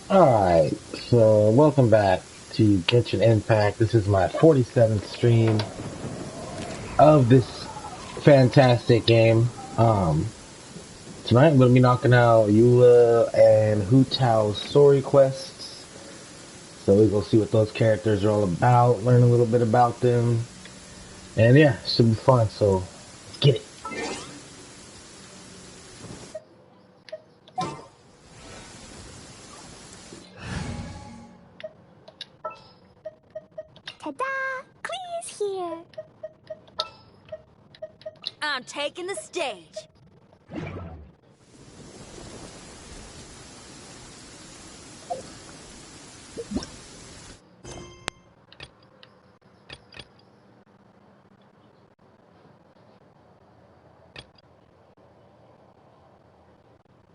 Alright, so welcome back to Genshin Impact. This is my 47th stream of this fantastic game. Tonight I'm going to be knocking out Eula and Hu-Tao's story quests. So we're going to see what those characters are all about, learn a little bit about them. And yeah, should be fun, so let's get it. Ta-da! Clee's here! I'm taking the stage.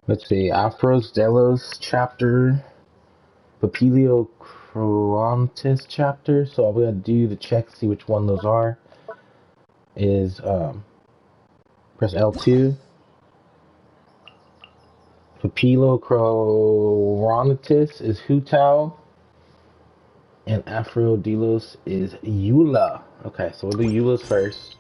Let's see, Afros Delos chapter, Papilio Croantis chapter. So I'm going to do the check, see which one those are. Press L2. Papilocronitis is Hu-Tao. And Aphrodilus is Eula. Okay, so we'll do Eula's first.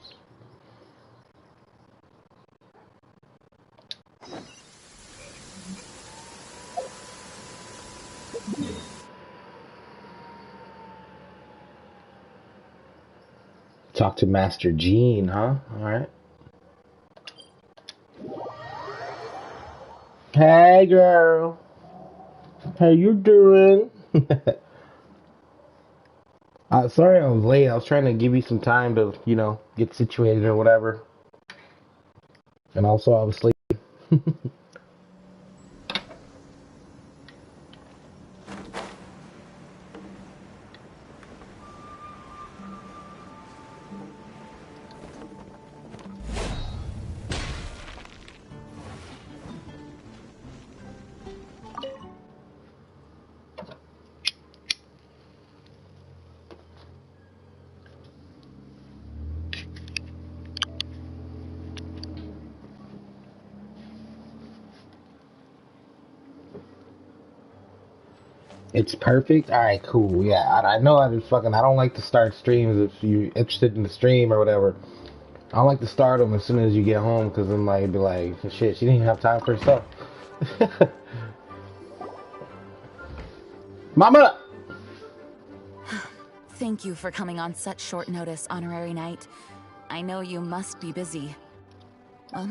Talk to Master Gene, huh? Alright. Hey, girl. How you doing? Sorry I was late. I was trying to give you some time to, get situated or whatever. And also, I was sleeping. It's perfect. All right, cool. Yeah, I know I don't like to start streams if you're interested in the stream or whatever. I don't like to start them as soon as you get home because then like be like, shit, she didn't even have time for herself. Mama. Thank you for coming on such short notice, Honorary Knight. I know you must be busy. Well,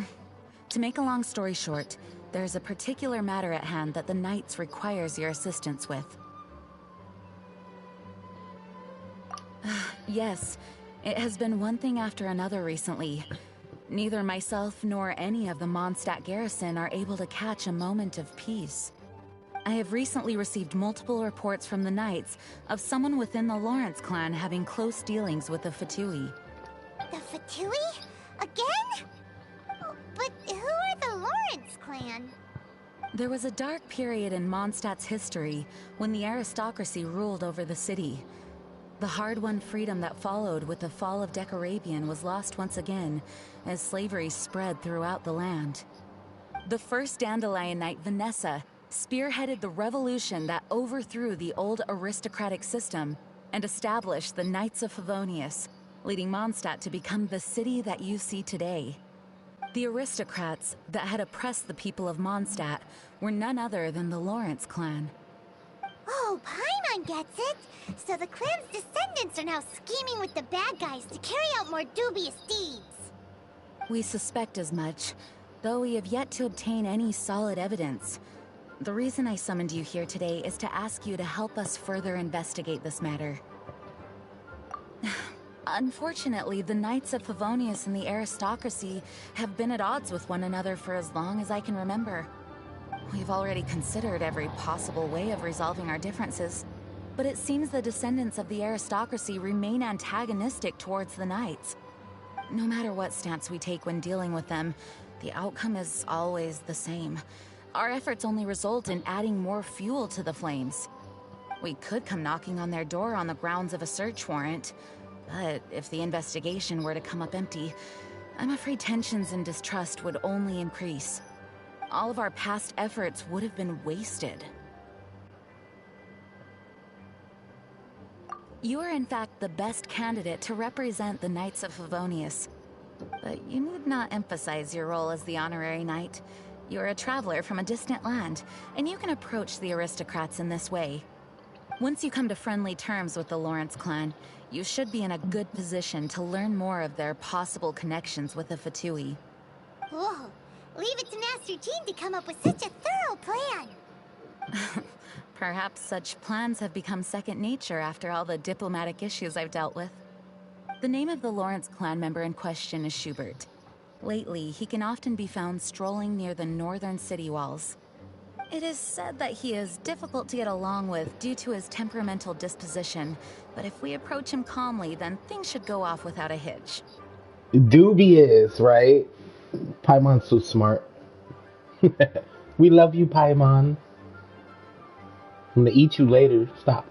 to make a long story short, there's a particular matter at hand that the Knights requires your assistance with. Yes, it has been one thing after another recently. Neither myself nor any of the Mondstadt garrison are able to catch a moment of peace. I have recently received multiple reports from the Knights of someone within the Lawrence clan having close dealings with the Fatui. The Fatui? Again? But who are the Lawrence clan? There was a dark period in Mondstadt's history when the aristocracy ruled over the city. The hard-won freedom that followed with the fall of Decorabian was lost once again as slavery spread throughout the land. The first Dandelion Knight, Vanessa, spearheaded the revolution that overthrew the old aristocratic system and established the Knights of Favonius, leading Mondstadt to become the city that you see today. The aristocrats that had oppressed the people of Mondstadt were none other than the Lawrence clan. Oh, Paimon gets it! So the clan's descendants are now scheming with the bad guys to carry out more dubious deeds. We suspect as much, though we have yet to obtain any solid evidence. The reason I summoned you here today is to ask you to help us further investigate this matter. Unfortunately, the Knights of Favonius and the aristocracy have been at odds with one another for as long as I can remember. We've already considered every possible way of resolving our differences, but it seems the descendants of the aristocracy remain antagonistic towards the Knights. No matter what stance we take when dealing with them, the outcome is always the same. Our efforts only result in adding more fuel to the flames. We could come knocking on their door on the grounds of a search warrant, but if the investigation were to come up empty, I'm afraid tensions and distrust would only increase. All of our past efforts would have been wasted. You are in fact the best candidate to represent the Knights of Favonius. But you need not emphasize your role as the honorary knight. You're a traveler from a distant land, and you can approach the aristocrats in this way. Once you come to friendly terms with the Lawrence clan, you should be in a good position to learn more of their possible connections with the Fatui. Whoa, leave it to Master Jean to come up with such a thorough plan. Perhaps such plans have become second nature after all the diplomatic issues I've dealt with. The name of the Lawrence clan member in question is Schubert. Lately, he can often be found strolling near the northern city walls. It is said that he is difficult to get along with due to his temperamental disposition, but if we approach him calmly, then things should go off without a hitch. Dubious, right? Paimon's so smart. We love you, Paimon. I'm gonna eat you later. Stop.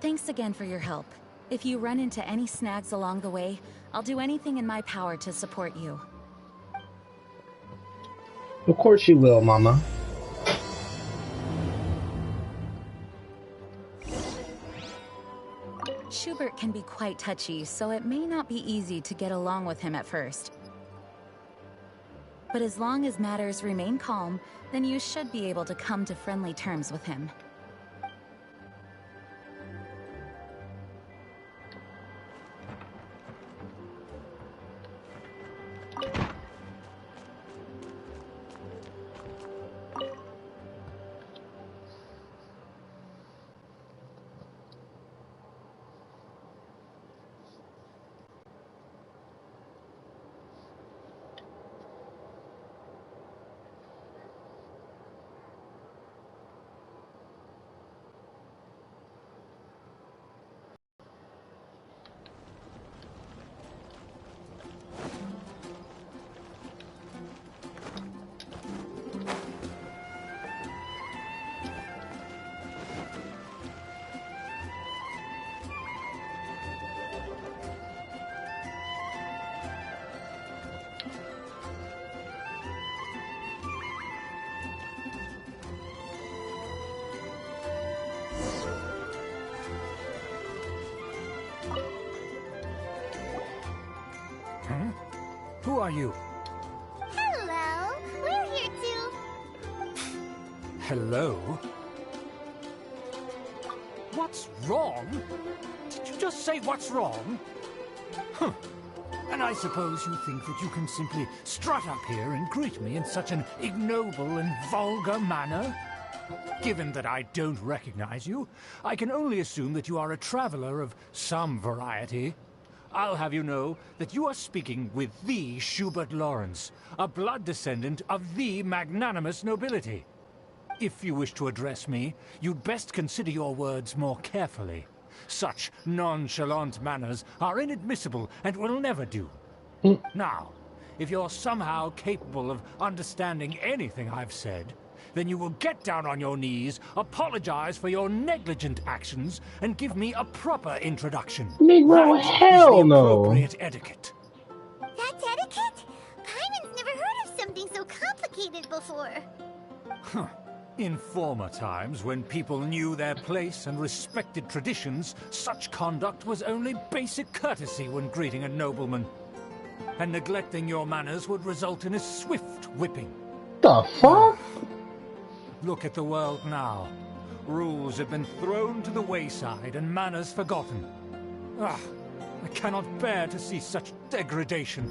Thanks again for your help. If you run into any snags along the way, I'll do anything in my power to support you. Of course you will, Mama. Schubert can be quite touchy, so it may not be easy to get along with him at first. But as long as matters remain calm, then you should be able to come to friendly terms with him. Who are you? Hello, we're here to... Hello? What's wrong? Did you just say what's wrong? Huh. And I suppose you think that you can simply strut up here and greet me in such an ignoble and vulgar manner? Given that I don't recognize you, I can only assume that you are a traveler of some variety. I'll have you know that you are speaking with the Schubert Lawrence, a blood descendant of the magnanimous nobility. If you wish to address me, you'd best consider your words more carefully. Such nonchalant manners are inadmissible and will never do. Now, if you're somehow capable of understanding anything I've said, then you will get down on your knees, apologize for your negligent actions, and give me a proper introduction. Negro, That hell is the no. appropriate etiquette. That's etiquette? Paimon's never heard of something so complicated before. Huh. In former times, when people knew their place and respected traditions, such conduct was only basic courtesy when greeting a nobleman. And neglecting your manners would result in a swift whipping. The fuck? Look at the world now. Rules have been thrown to the wayside and manners forgotten. Ah, I cannot bear to see such degradation.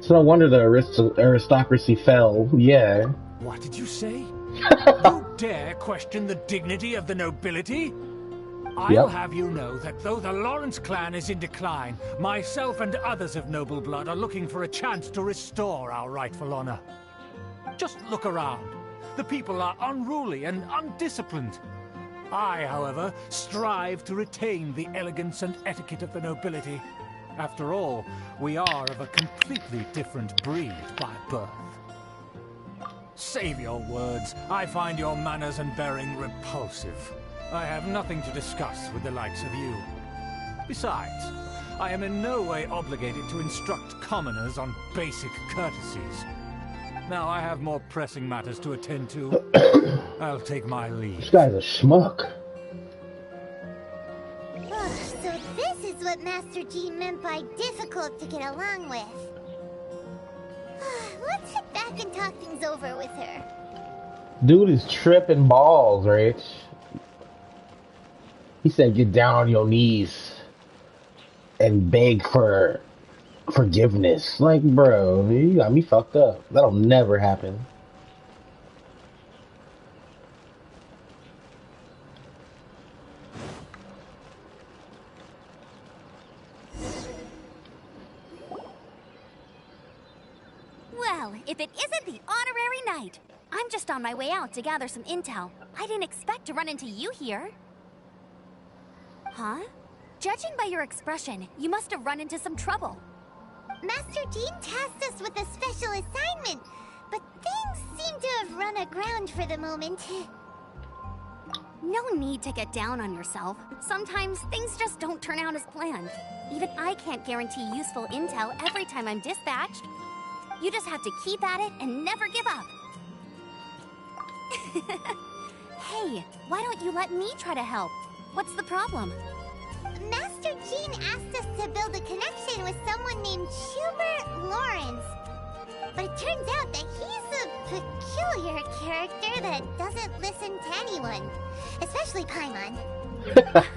So no wonder the aristocracy fell. Yeah. What did you say? You dare question the dignity of the nobility? I'll have you know that though the Lawrence clan is in decline, myself and others of noble blood are looking for a chance to restore our rightful honor. Just look around. The people are unruly and undisciplined. I, however, strive to retain the elegance and etiquette of the nobility. After all, we are of a completely different breed by birth. Save your words. I find your manners and bearing repulsive. I have nothing to discuss with the likes of you. Besides, I am in no way obligated to instruct commoners on basic courtesies. Now I have more pressing matters to attend to. I'll take my leave. This guy's a schmuck. what Master Jean meant by difficult to get along with. Let's head back and talk things over with her. Dude is tripping balls, Rich. He said get down on your knees and beg for forgiveness. Like, bro, you got me fucked up. That'll never happen. Well, if it isn't the honorary knight. I'm just on my way out to gather some intel. I didn't expect to run into you here. Huh? Judging by your expression, you must have run into some trouble. Master Jean tasked us with a special assignment, but things seem to have run aground for the moment. No need to get down on yourself. Sometimes things just don't turn out as planned. Even I can't guarantee useful intel every time I'm dispatched. You just have to keep at it and never give up. Hey, why don't you let me try to help? What's the problem? Master Jean asked us to build a connection with someone named Schubert Lawrence. But it turns out that he's a peculiar character that doesn't listen to anyone. Especially Paimon.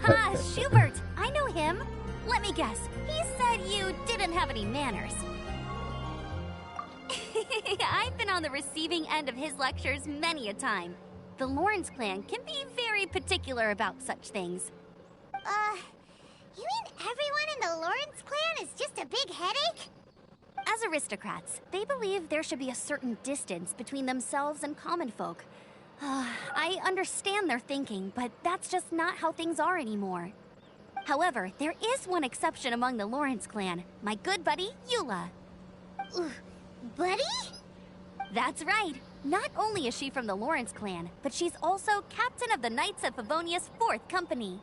Ah, Schubert! I know him. Let me guess. He said you didn't have any manners. I've been on the receiving end of his lectures many a time. The Lawrence clan can be very particular about such things. You mean everyone in the Lawrence clan is just a big headache? As aristocrats, they believe there should be a certain distance between themselves and common folk. I understand their thinking, but that's just not how things are anymore. However, there is one exception among the Lawrence clan, my good buddy, Eula. Buddy? That's right. Not only is she from the Lawrence clan, but she's also captain of the Knights of Favonia's 4th Company.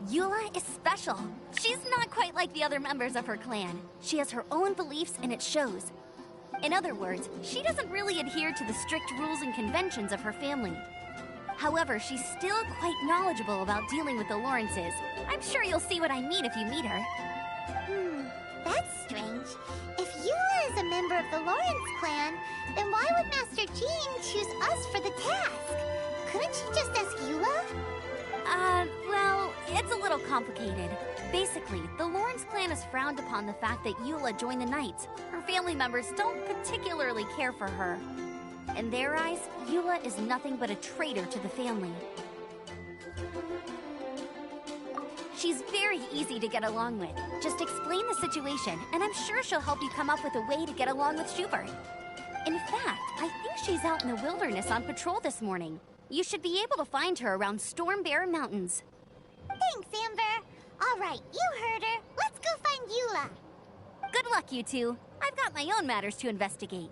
Eula is special. She's not quite like the other members of her clan. She has her own beliefs and it shows. In other words, she doesn't really adhere to the strict rules and conventions of her family. However, she's still quite knowledgeable about dealing with the Lawrences. I'm sure you'll see what I mean if you meet her. That's strange. If Eula is a member of the Lawrence clan, then why would Master Jean choose us for the task? Couldn't she just ask Eula? Well, it's a little complicated. Basically, the Lawrence clan has frowned upon the fact that Eula joined the Knights. Her family members don't particularly care for her. In their eyes, Eula is nothing but a traitor to the family. She's very easy to get along with. Just explain the situation, and I'm sure she'll help you come up with a way to get along with Schubert. In fact, I think she's out in the wilderness on patrol this morning. You should be able to find her around Storm Bear Mountains. Thanks, Amber. All right, you heard her. Let's go find Eula. Good luck, you two. I've got my own matters to investigate.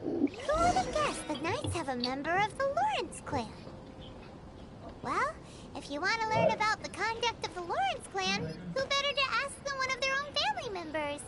Who would have guessed the Knights have a member of the Lawrence clan? Well, if you want to learn about the conduct of the Lawrence clan, who better to ask than one of their own family members?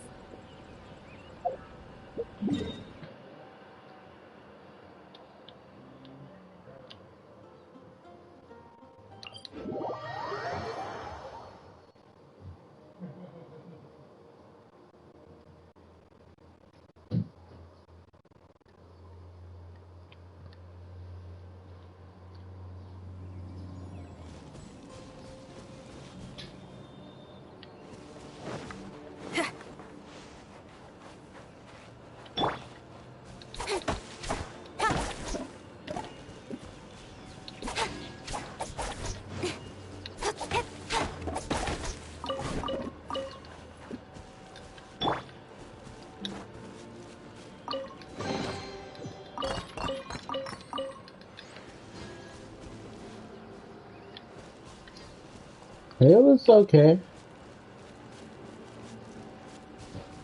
It was okay.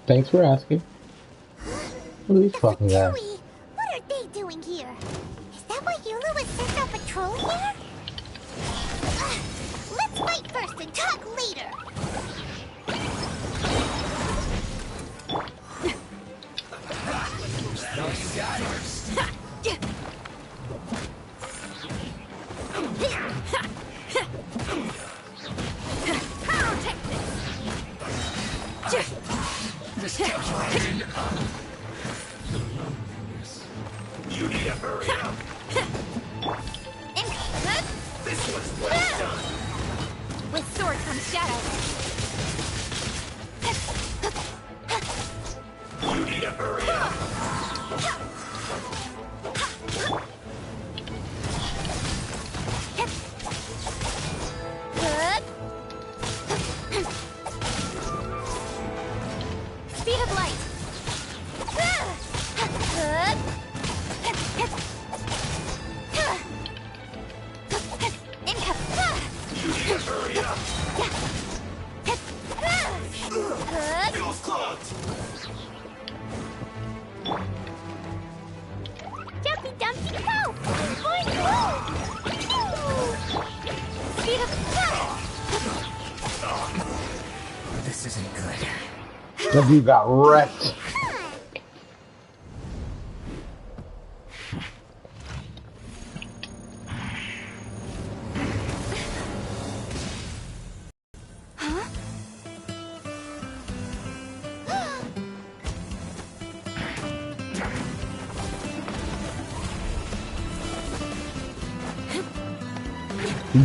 Thanks for asking. What are these fucking guys? Chewie, what are they doing here? Is that why Eula was sent on patrol here? Let's fight first and talk later. Speed of light. Jumpy Dumpty Go! Speed of This isn't good. That dude got wrecked.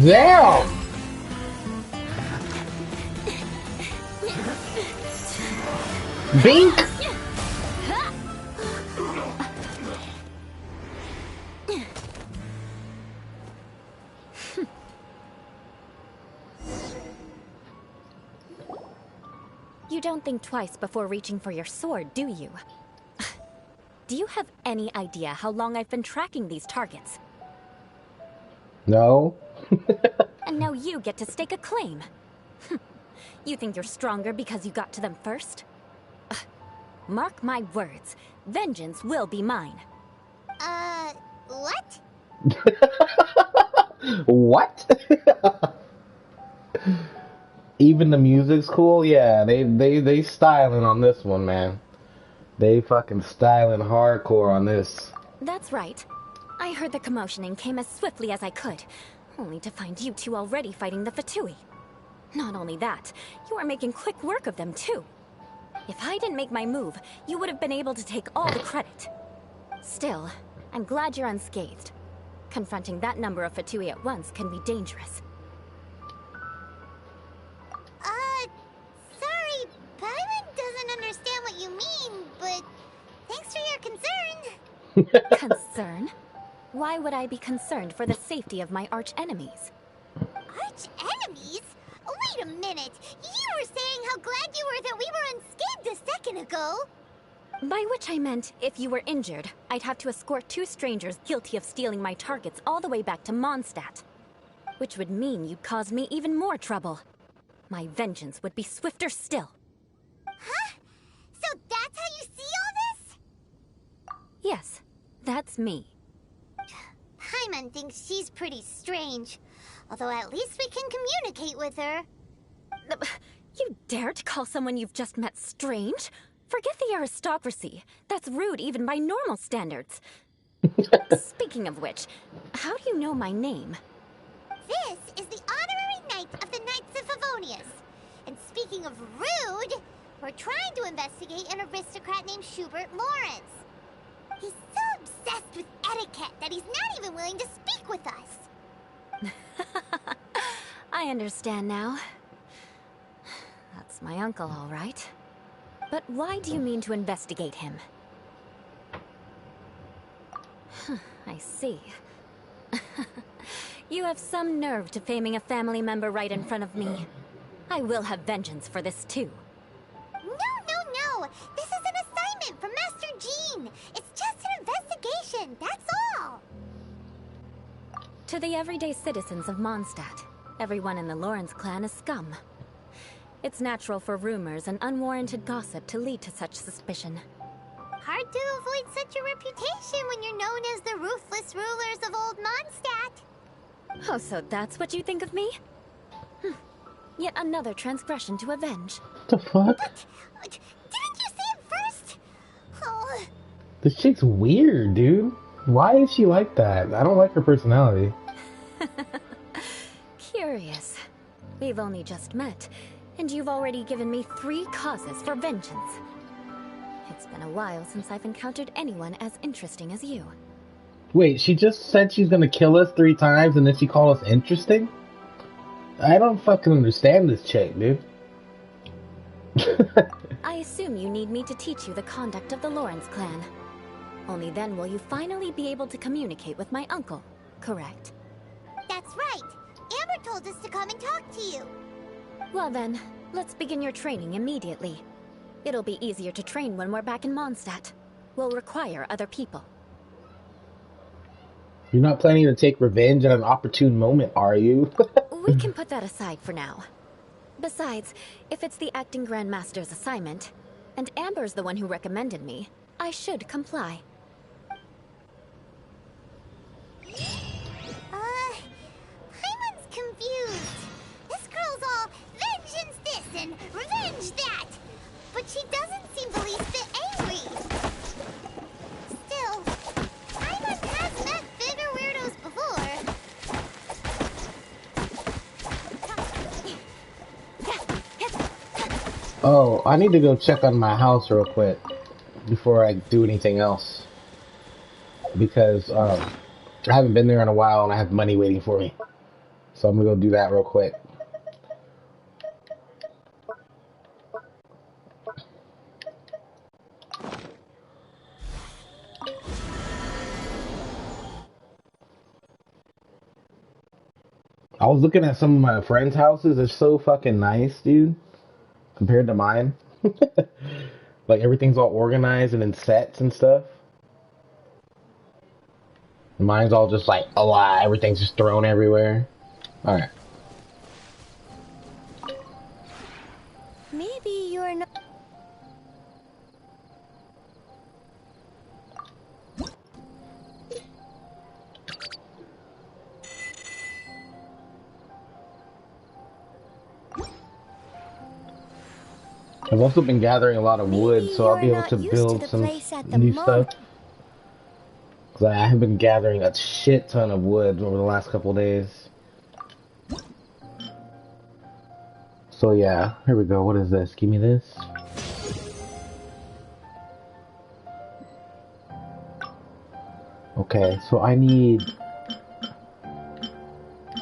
Damn! Bink! You don't think twice before reaching for your sword, do you? Do you have any idea how long I've been tracking these targets? No. And now you get to stake a claim. You think you're stronger because you got to them first? Mark my words, vengeance will be mine. What? What? Even the music's cool? Yeah, they styling on this one, man. They fucking styling hardcore on this. That's right. I heard the commotion and came as swiftly as I could, only to find you two already fighting the Fatui. Not only that, you are making quick work of them too. If I didn't make my move, you would have been able to take all the credit. Still, I'm glad you're unscathed. Confronting that number of Fatui at once can be dangerous. Sorry, Paimon doesn't understand what you mean, but thanks for your concern. Concern? Why would I be concerned for the safety of my arch-enemies? Arch-enemies? Wait a minute! You were saying how glad you were that we were unscathed a second ago! By which I meant, if you were injured, I'd have to escort two strangers guilty of stealing my targets all the way back to Mondstadt. Which would mean you'd cause me even more trouble. My vengeance would be swifter still. Huh? So that's how you see all this? Yes, that's me. Paimon thinks she's pretty strange. Although at least we can communicate with her. You dare to call someone you've just met strange? Forget the aristocracy. That's rude even by normal standards. Speaking of which, how do you know my name? This is the honorary knight of the Knights of Favonius. And speaking of rude, we're trying to investigate an aristocrat named Schubert Lawrence. He's so obsessed with etiquette that he's not even willing to speak with us. I understand now. That's my uncle, all right. But why do you mean to investigate him? I see. You have some nerve to faming a family member right in front of me. I will have vengeance for this too. No. This is an assignment from Master Jean. It's just an investigation, that's all. To the everyday citizens of Mondstadt, everyone in the Lawrence clan is scum. It's natural for rumors and unwarranted gossip to lead to such suspicion. Hard to avoid such a reputation when you're known as the ruthless rulers of Old Mondstadt. Oh, so that's what you think of me? Yet another transgression to avenge. What the fuck? But, didn't you see it first? Oh. This chick's weird, dude. Why is she like that? I don't like her personality. Curious. We've only just met, and you've already given me 3 causes for vengeance. It's been a while since I've encountered anyone as interesting as you. Wait, she just said she's gonna kill us 3 times and then she called us interesting? I don't fucking understand this chick, dude. I assume you need me to teach you the conduct of the Lawrence clan. Only then will you finally be able to communicate with my uncle, correct? That's right. Amber told us to come and talk to you. Well then, let's begin your training immediately. It'll be easier to train when we're back in Mondstadt. We'll require other people. You're not planning to take revenge at an opportune moment, are you? We can put that aside for now. Besides, if it's the acting Grandmaster's assignment, and Amber's the one who recommended me, I should comply. Paimon's confused. This girl's all vengeance this and revenge that. But she doesn't seem the least bit angry. Still, Paimon has met bigger weirdos before. Oh, I need to go check on my house real quick before I do anything else. Because I haven't been there in a while and I have money waiting for me. So I'm gonna go do that real quick. I was looking at some of my friends' houses. They're so fucking nice, dude. Compared to mine. Like everything's all organized and in sets and stuff. Mine's all just like a lot. Everything's just thrown everywhere. Alright. Maybe you're not. I've also been gathering a lot of wood, so I'll be able to build some new stuff. Because I have been gathering a shit ton of wood over the last couple of days. So yeah, here we go. What is this? Give me this. Okay, so I need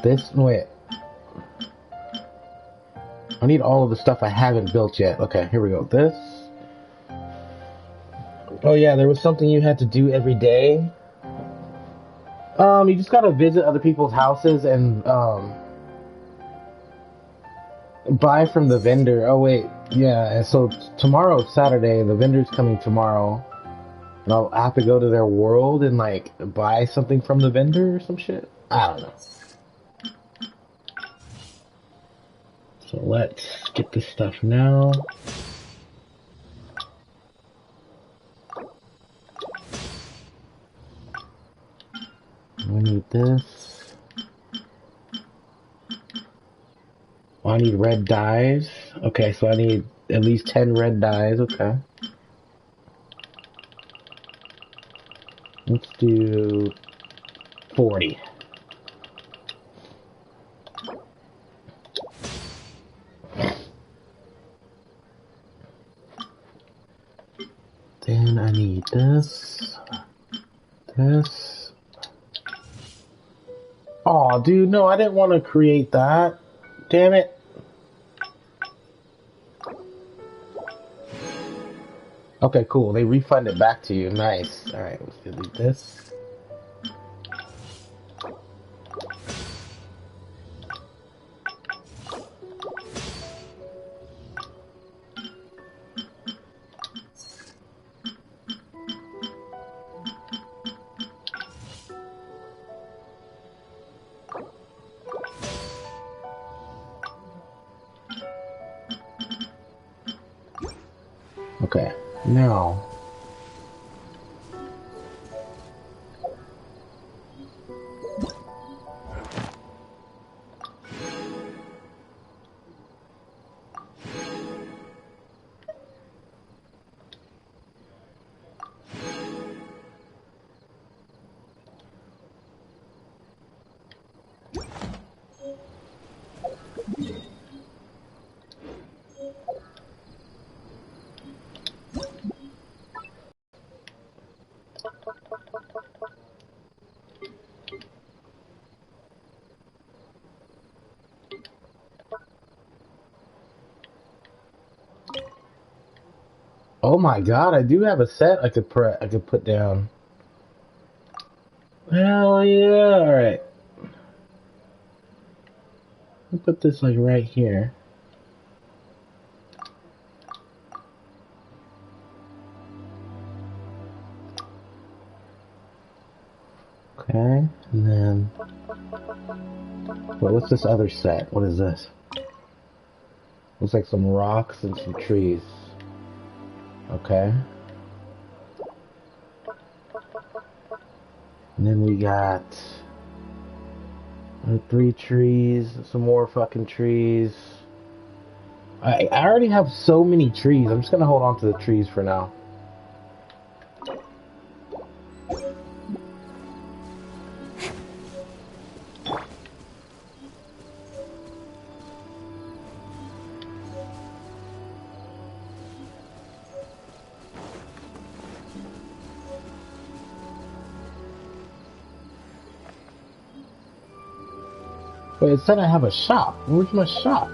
this. No, wait. I need all of the stuff I haven't built yet. Okay, here we go. This. Oh yeah, there was something you had to do every day. You just gotta visit other people's houses and buy from the vendor. Oh wait, yeah. And so tomorrow's Saturday. The vendor's coming tomorrow, and I'll have to go to their world and like buy something from the vendor or some shit. I don't know. So let's get this stuff now. We need this. Oh, I need red dyes. Okay, so I need at least 10 red dyes. Okay. Let's do 40. Then I need this. This. Oh, dude, no, I didn't want to create that. Damn it. Okay, cool. They refund it back to you. Nice. Alright, let's delete this. Okay, now my god, I do have a set I could put down. Hell yeah! Alright. I'll put this like right here. Okay, and then what's this other set? What is this? Looks like some rocks and some trees. Okay. And then we got 3 trees, some more fucking trees. I already have so many trees. I'm just gonna hold on to the trees for now. Wait, it said I have a shop. Where's my shop?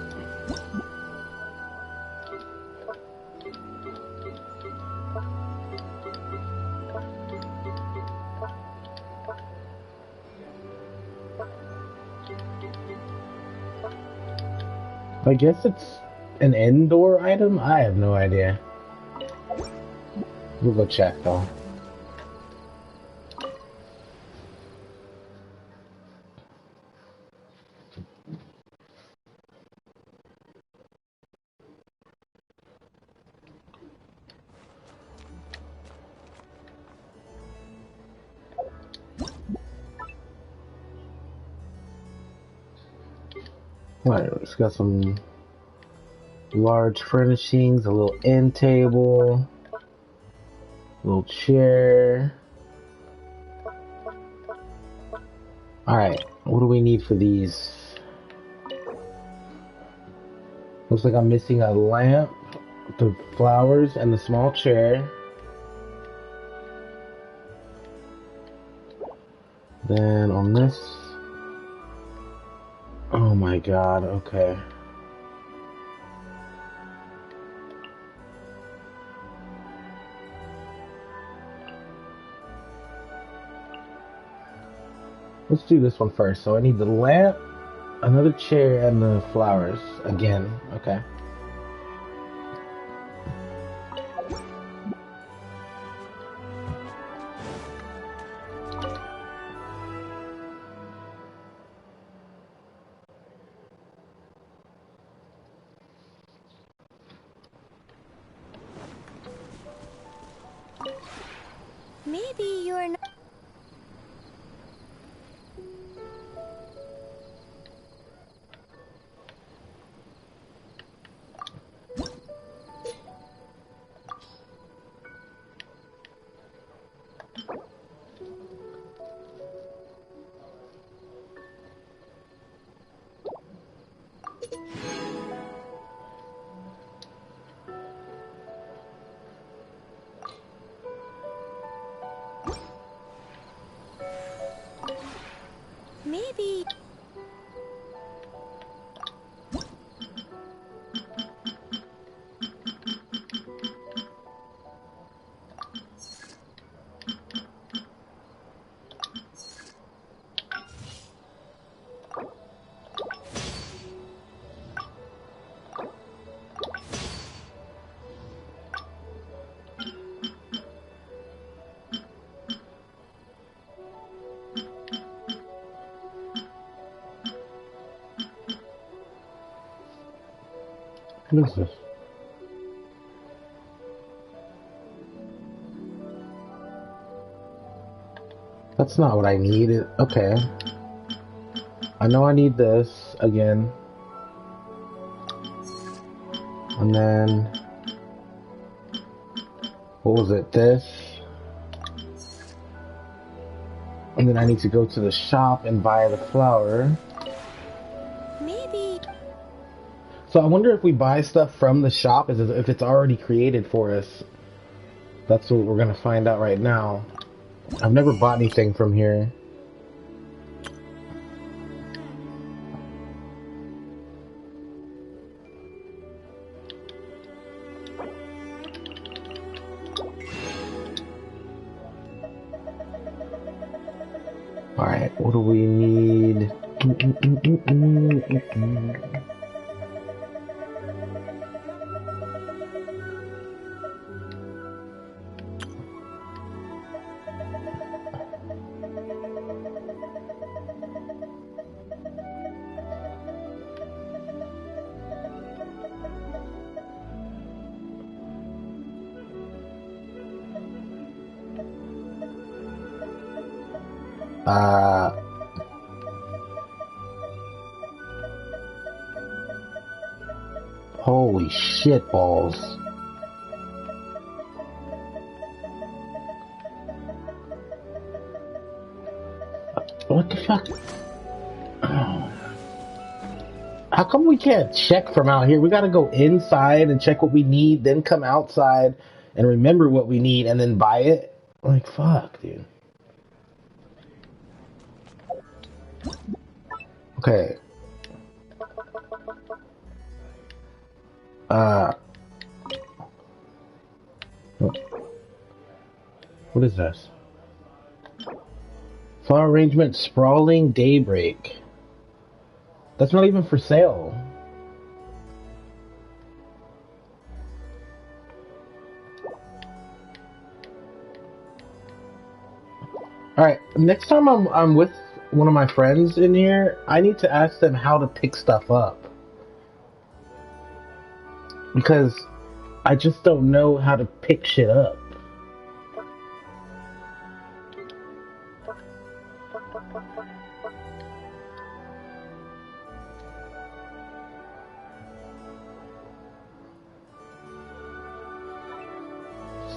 I guess it's an indoor item? I have no idea. We'll go check though. Alright, it's got some large furnishings, a little end table, a little chair. Alright, what do we need for these? Looks like I'm missing a lamp, the flowers, and the small chair. Then on this... Oh my god, okay. Let's do this one first. So I need the lamp, another chair, and the flowers again. Okay. Maybe you're not. Maybe. What is this? That's not what I need. Okay. I know I need this again. And then... What was it? This. And then I need to go to the shop and buy the flower. Maybe. So I wonder if we buy stuff from the shop, if it's already created for us. That's what we're gonna find out right now. I've never bought anything from here. Alright, what do we need? Holy shit balls. What the fuck? How come we can't check from out here? We gotta go inside and check what we need, then come outside and remember what we need and then buy it? Like, fuck, dude. Okay. What is this? Flower arrangement, sprawling daybreak. That's not even for sale. Alright, next time I'm with one of my friends in here, I need to ask them how to pick stuff up. Because I just don't know how to pick shit up.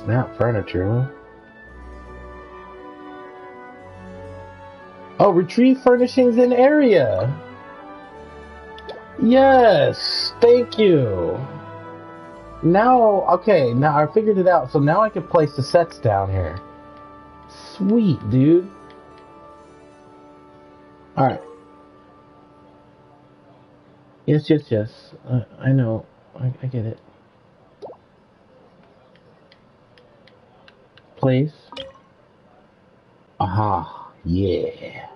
Snap furniture. Oh, retrieve furnishings in area. Yes, thank you. Now, okay, now I figured it out. So now I can place the sets down here. Sweet, dude. Alright. Yes. I know. I get it. Place. Aha. Yeah.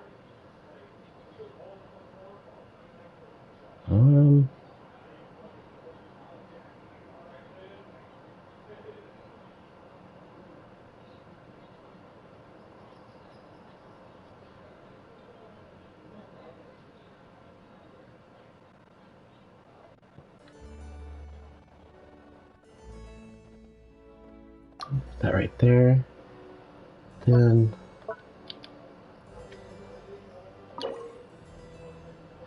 That right there. Then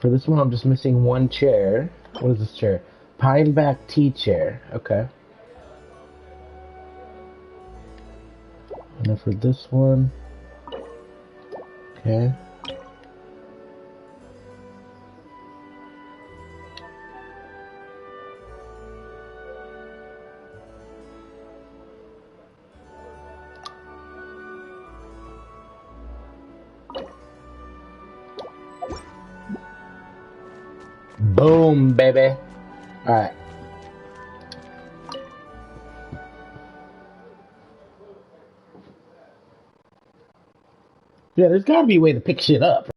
for this one, I'm just missing one chair. What is this chair? Pine back tea chair. Okay. And then for this one, okay. Boom, baby. Alright. Yeah, there's gotta be a way to pick shit up.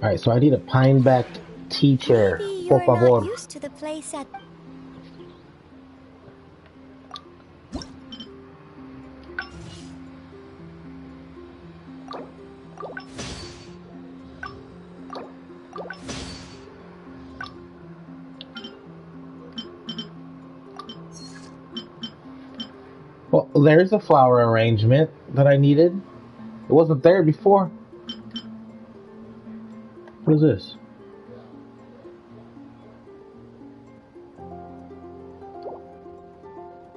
Alright, so I need a pine-backed tea chair. Maybe you're not used to the place at... Well, there's a flower arrangement that I needed. It wasn't there before. What is this?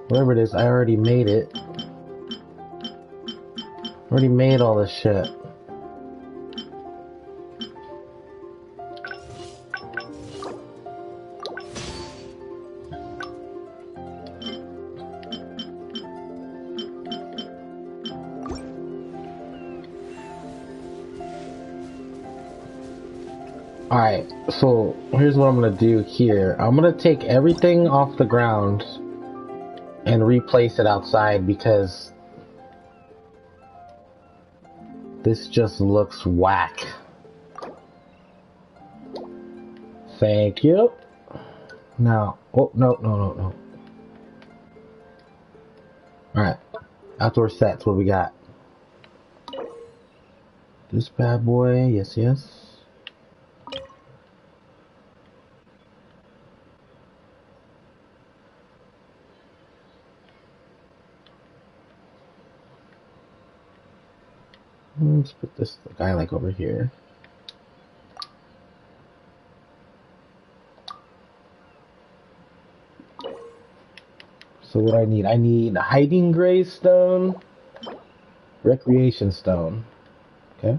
Whatever it is, I already made it. Already made all this shit. Alright, so here's what I'm gonna do here. I'm gonna take everything off the ground and replace it outside because This just looks whack. Thank you. Now, oh, no. Alright. Outdoor sets, what we got? This bad boy, yes. Let's put this guy like over here. So what I need hiding gray stone, recreation stone. Okay.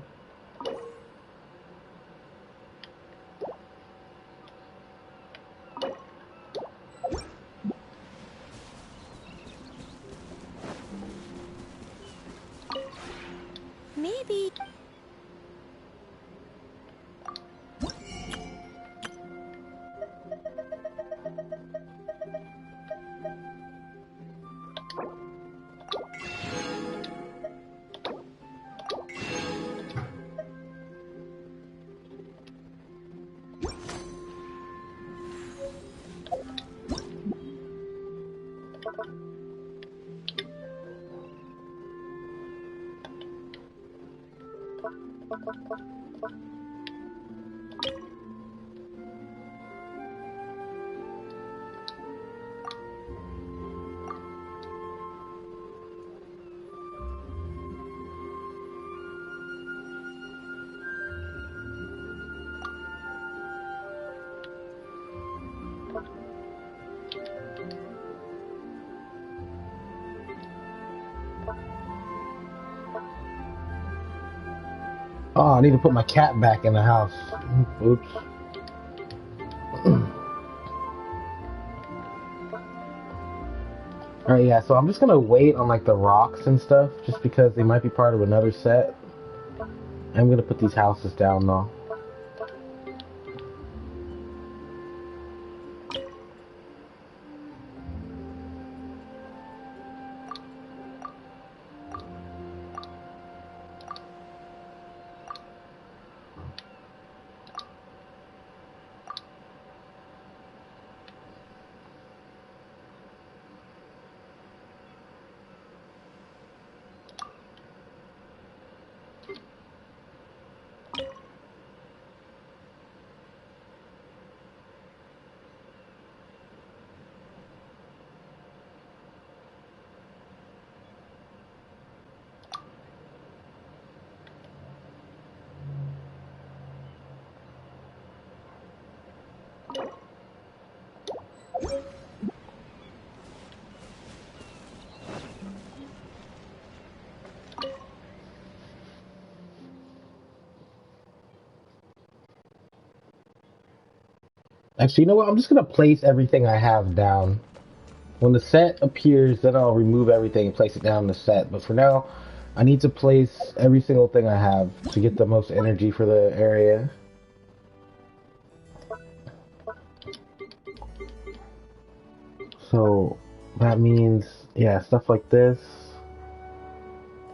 Maybe... Oh, I need to put my cat back in the house. Oops. Alright, yeah, so I'm just gonna wait on like the rocks and stuff, just because they might be part of another set. I'm gonna put these houses down though. Actually, you know what? I'm just gonna place everything I have down. When the set appears, then I'll remove everything and place it down in the set. But for now, I need to place every single thing I have to get the most energy for the area. So that means, yeah, stuff like this.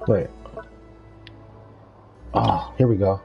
Wait. Oh, here we go.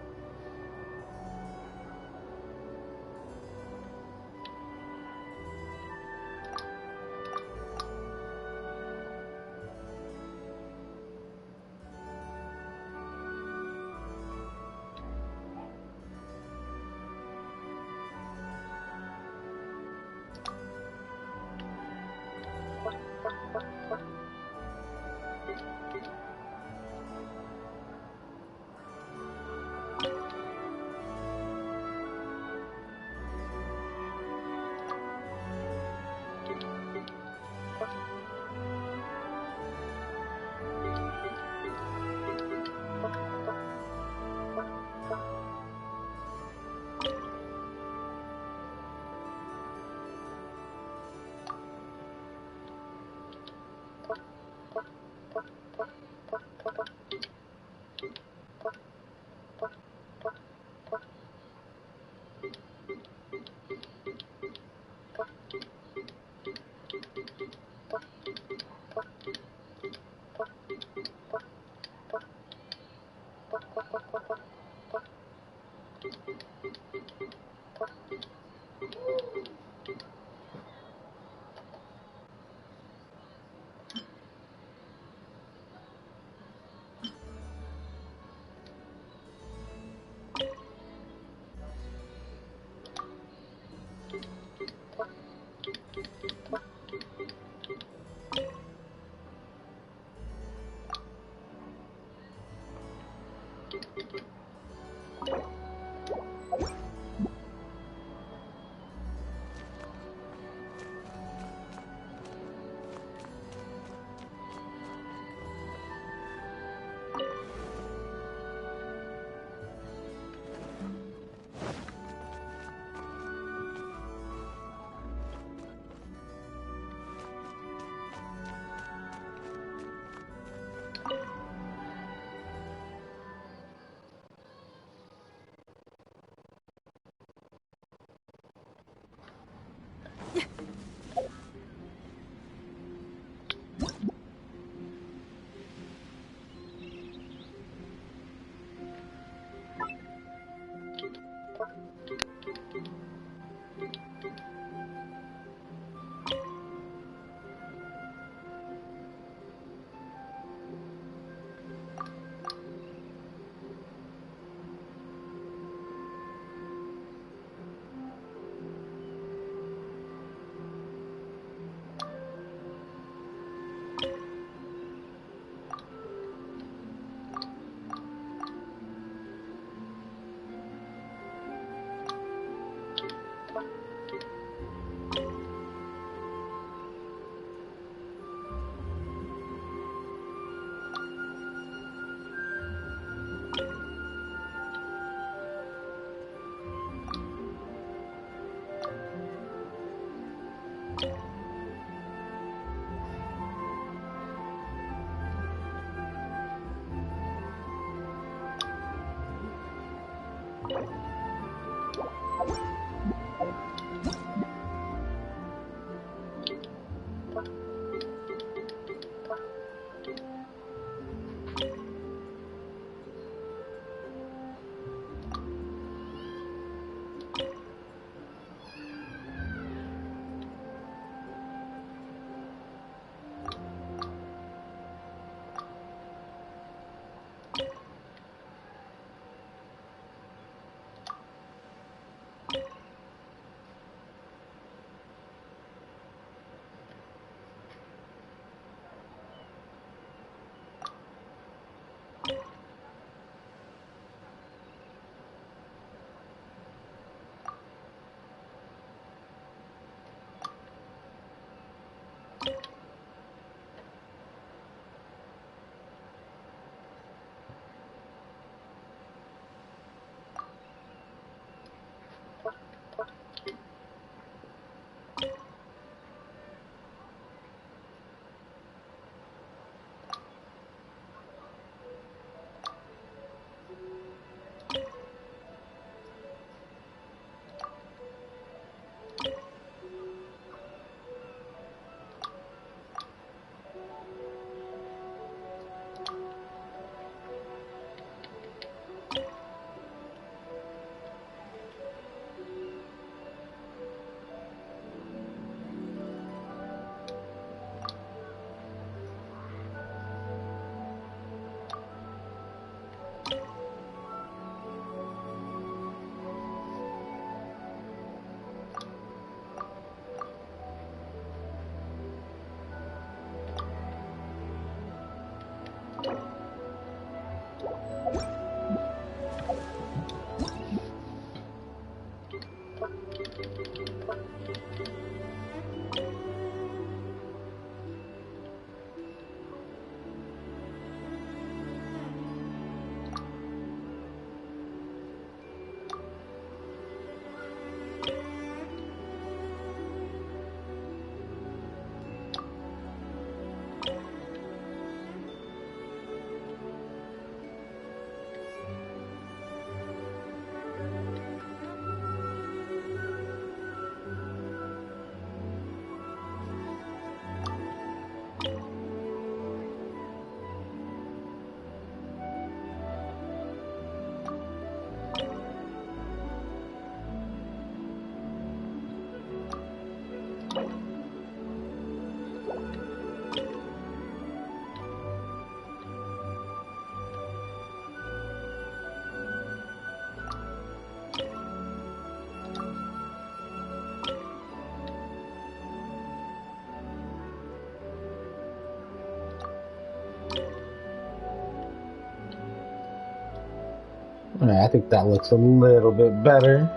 Alright, I think that looks a little bit better.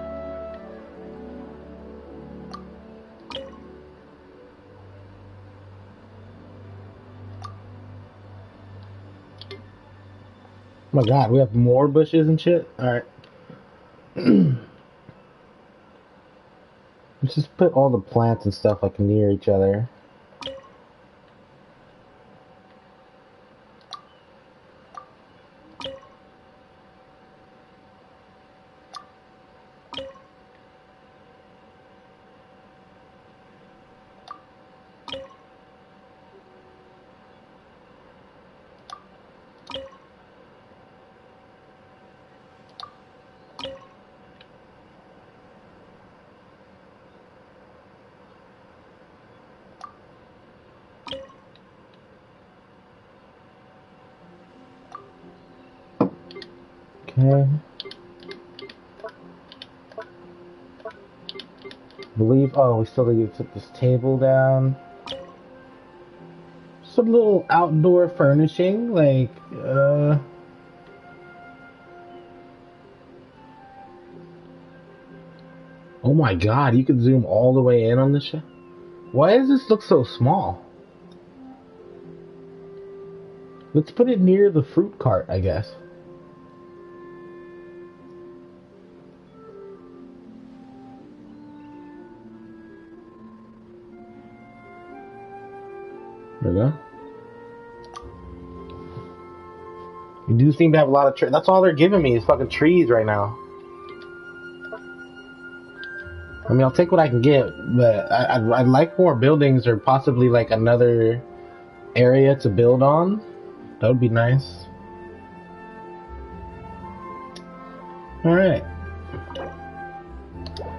Oh my god, we have more bushes and shit? Alright. Let's just put all the plants and stuff like near each other. Okay. Oh, we still need to put this table down. Some little outdoor furnishing, like, oh my god, you could zoom all the way in on this shit? Why does this look so small? Let's put it near the fruit cart, I guess. There we go. We do seem to have a lot of trees. That's all they're giving me is fucking trees right now. I mean, I'll take what I can get, but I'd like more buildings or possibly like another area to build on. That would be nice. Alright.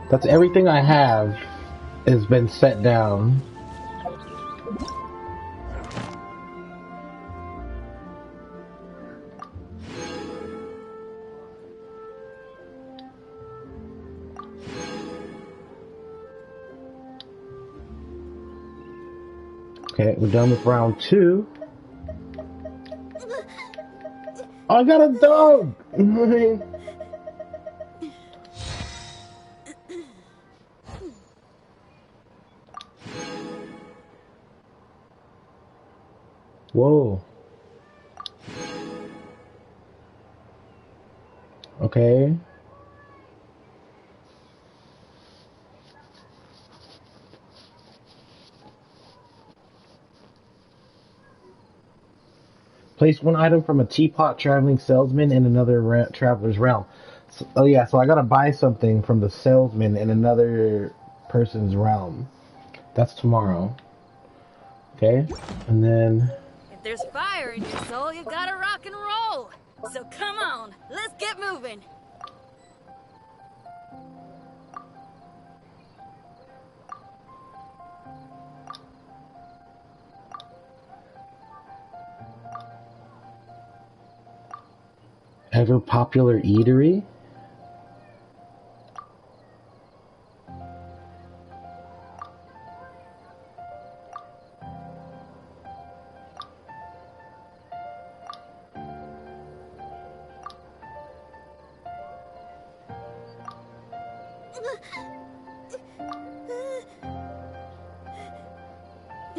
That's everything I have has been set down. Okay, we're done with round 2. Oh, I got a dog! Whoa. Okay. Place one item from a teapot traveling salesman in another traveler's realm. So, oh yeah, so I gotta buy something from the salesman in another person's realm. That's tomorrow. Okay, and then... If there's fire in your soul, you gotta rock and roll! So come on, let's get moving! Ever popular eatery?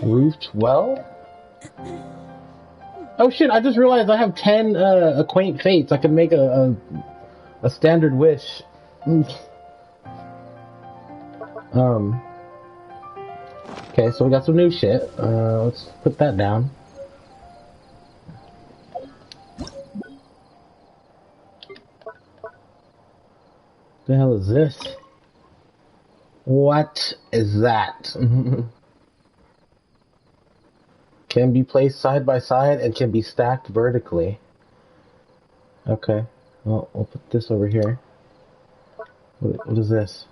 Roofed well? Oh shit, I just realized I have 10 Acquaint Fates. I can make a standard wish. Okay, so we got some new shit. Let's put that down. The hell is this? What is that? Can be placed side by side and can be stacked vertically. Okay, well, we'll put this over here. What is this?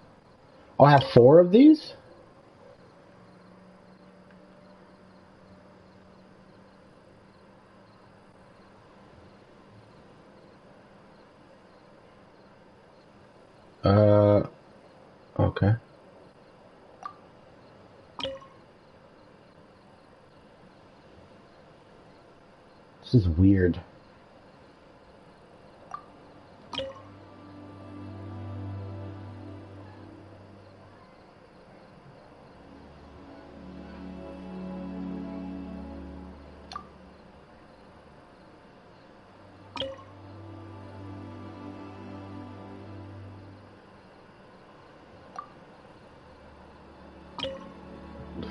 Oh, I have 4 of these? Okay. This is weird.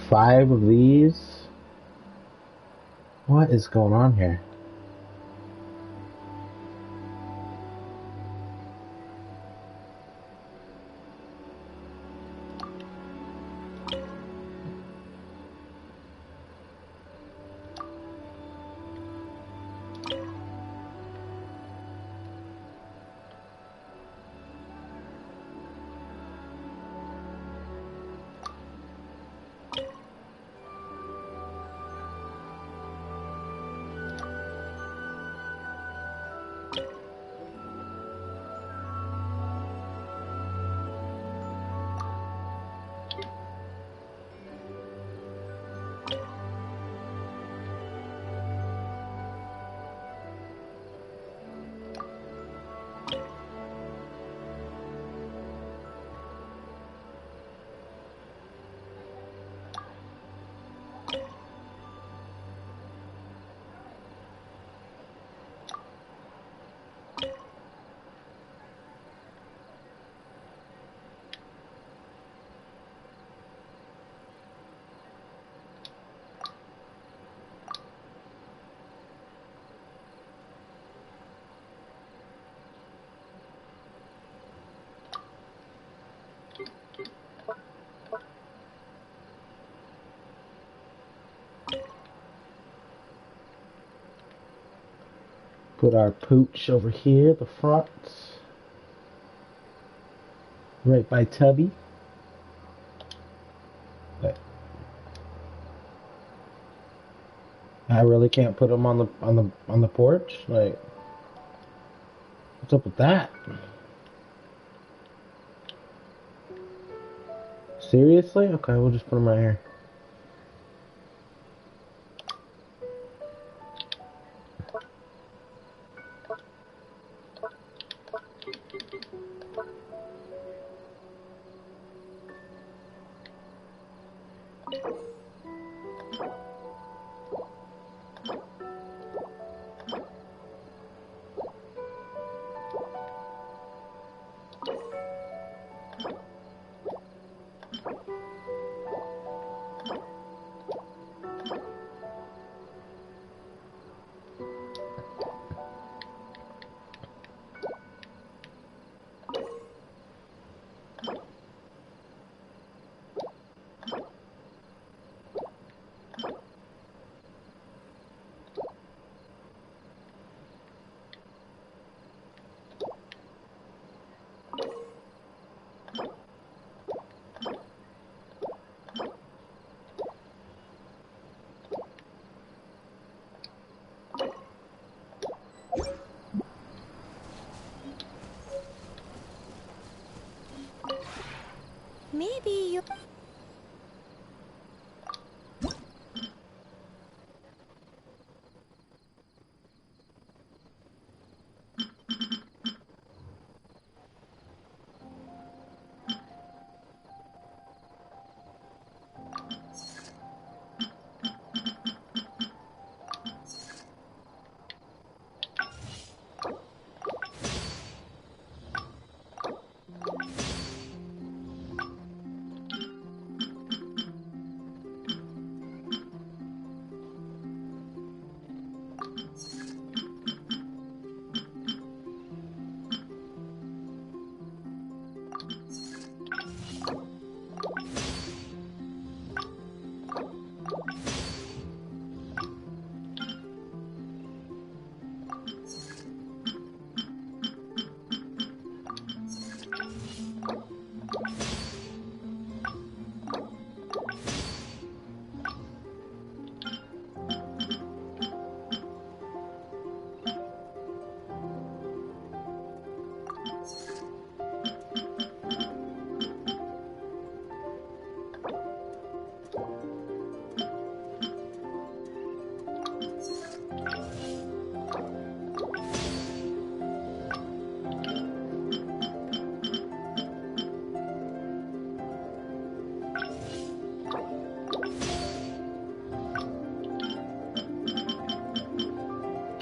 Five of these? What is going on here? Put our pooch over here, the front. Right by Tubby. Okay. I really can't put him on the porch? Like, what's up with that? Seriously? Okay, we'll just put him right here.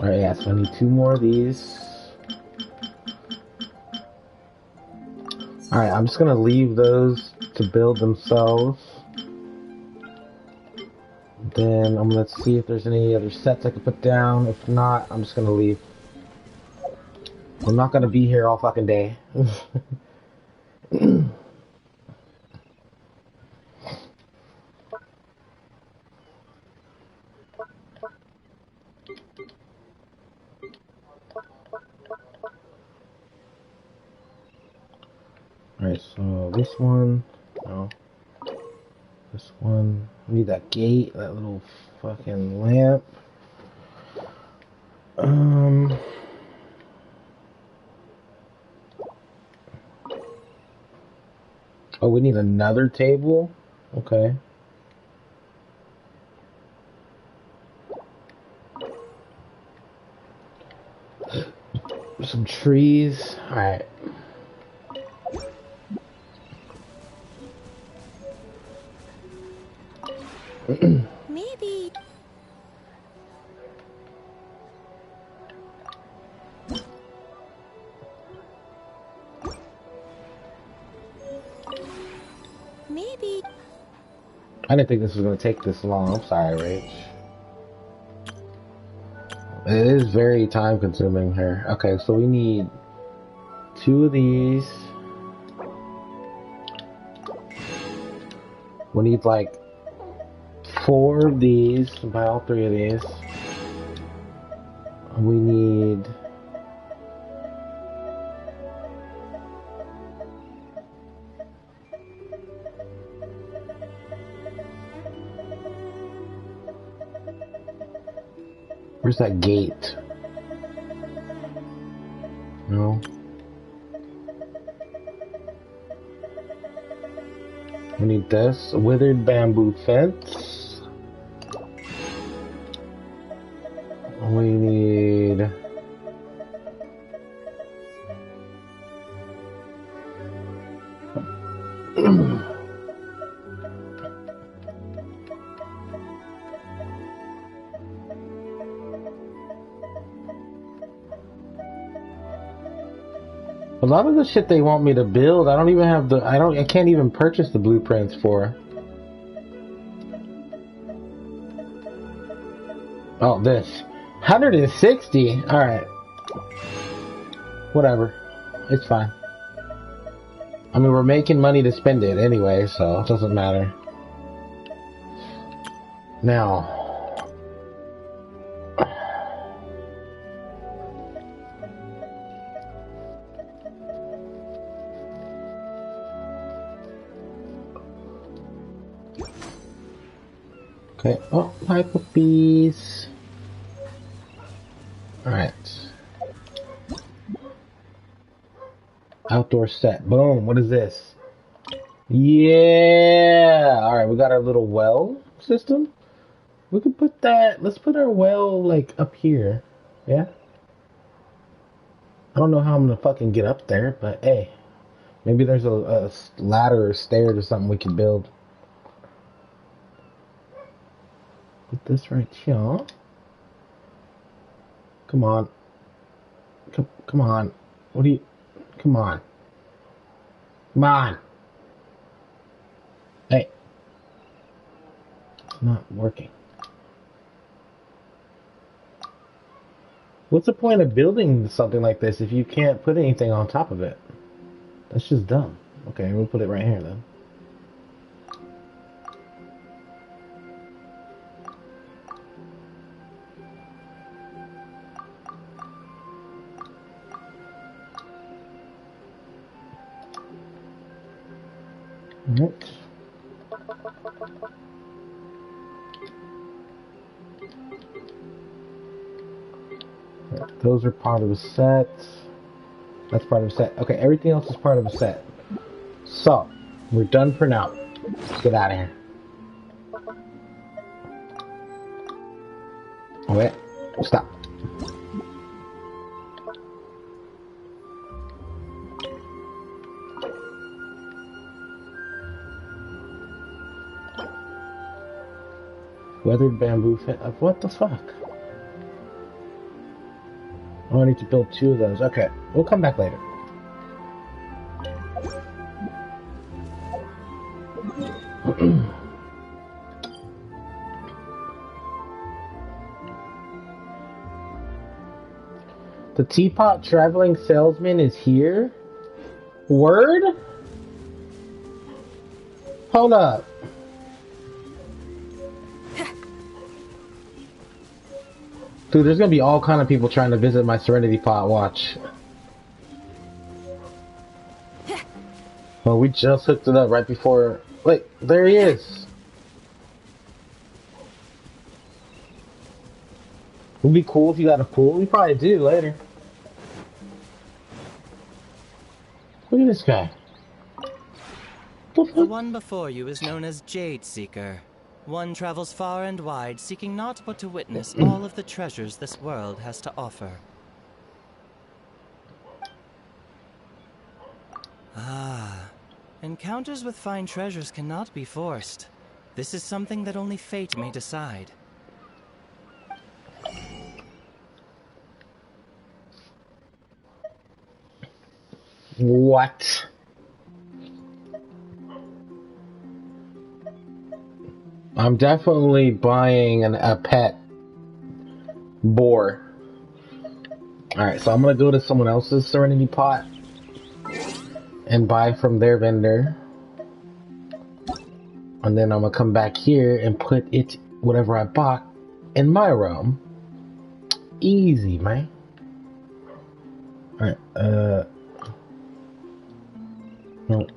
Alright, yeah, so I need 2 more of these. Alright, I'm just gonna leave those to build themselves. Then I'm gonna see if there's any other sets I can put down. If not, I'm just gonna leave. I'm not gonna be here all fucking day. Alright, so this one, no. This one, I need that gate, that little fucking lamp. Oh, we need another table? Okay. Some trees. Alright. Maybe... Maybe... I didn't think this was going to take this long. I'm sorry, Rach. It is very time consuming here. Okay, so we need 2 of these. We need like 4 of these. Buy all 3 of these. We need... Where's that gate? No. We need this. A withered bamboo fence. We need... A lot of the shit they want me to build, I don't even have the, I can't even purchase the blueprints for. Oh, this. 160? Alright. Whatever. It's fine. I mean, we're making money to spend it anyway, so it doesn't matter. Now... Okay, oh, hi puppies. Alright. Outdoor set. Boom, what is this? Yeah! Alright, we got our little well system. We could put that, let's put our well, like, up here. Yeah? I don't know how I'm gonna fucking get up there, but hey. Maybe there's a ladder or stairs or something we can build. Put this right here. Come on. Come on. What do you... Come on. Come on. Hey. It's not working. What's the point of building something like this if you can't put anything on top of it? That's just dumb. Okay, we'll put it right here then. Alright. Those are part of a set. That's part of a set. Okay, everything else is part of a set. So, we're done for now. Let's get out of here. Oh, wait. Stop. Weathered bamboo fit. What the fuck? Oh, I need to build 2 of those. Okay, we'll come back later. The teapot traveling salesman is here? Word? Hold up. Dude, there's gonna be all kind of people trying to visit my Serenity Pot. Watch. Well, we just hooked it up right before... Wait, there he is. It would be cool if you got a pool. We probably do later. Look at this guy. The one before you is known as Jade Seeker. One travels far and wide, seeking naught but to witness all of the treasures this world has to offer. Ah, encounters with fine treasures cannot be forced. This is something that only fate may decide. What? I'm definitely buying a pet boar. Alright, so I'm gonna go to someone else's Serenity Pot and buy from their vendor. And then I'm gonna come back here and put it, whatever I bought, in my realm. Easy, man. Alright, no.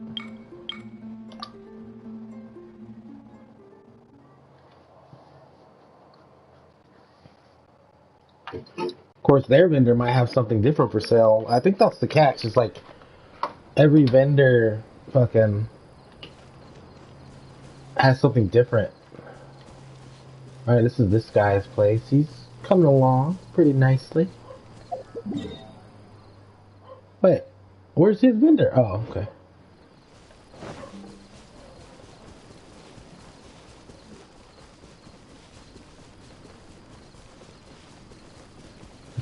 Of course, their vendor might have something different for sale. I think that's the catch. It's like every vendor fucking has something different. Alright, this is this guy's place. He's coming along pretty nicely. Wait, where's his vendor? Oh, okay.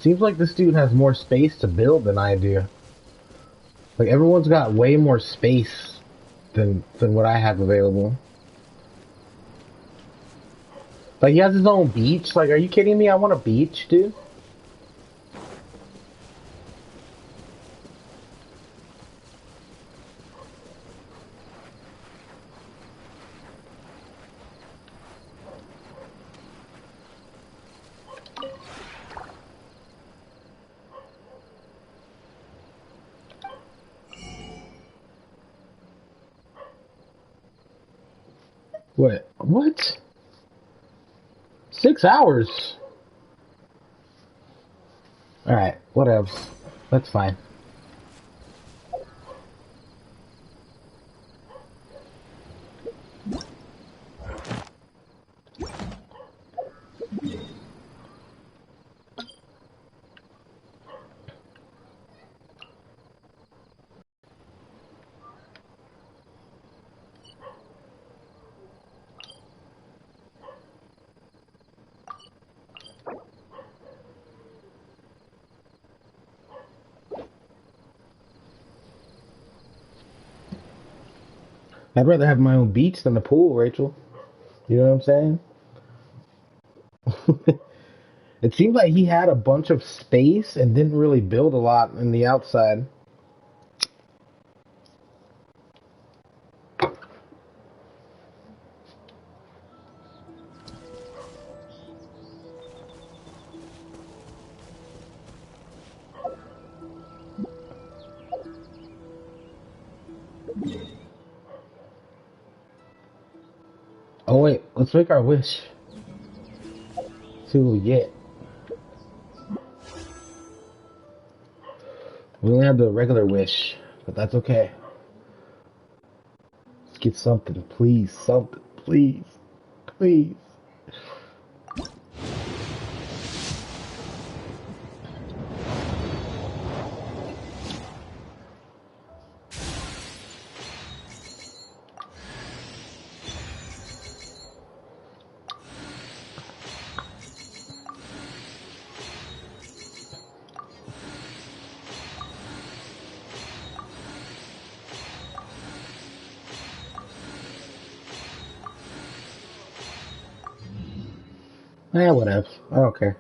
Seems like this dude has more space to build than I do. Like, everyone's got way more space than what I have available. Like, he has his own beach. Like, are you kidding me? I want a beach, dude. What? What? 6 hours? Alright, what else? That's fine. I'd rather have my own beach than a pool, Rachel. You know what I'm saying? It seemed like he had a bunch of space and didn't really build a lot in the outside. Oh wait, let's make our wish. See what we get. We only have the regular wish, but that's okay. Let's get something, please. Something, please. Please. Eh, whatever. I don't care.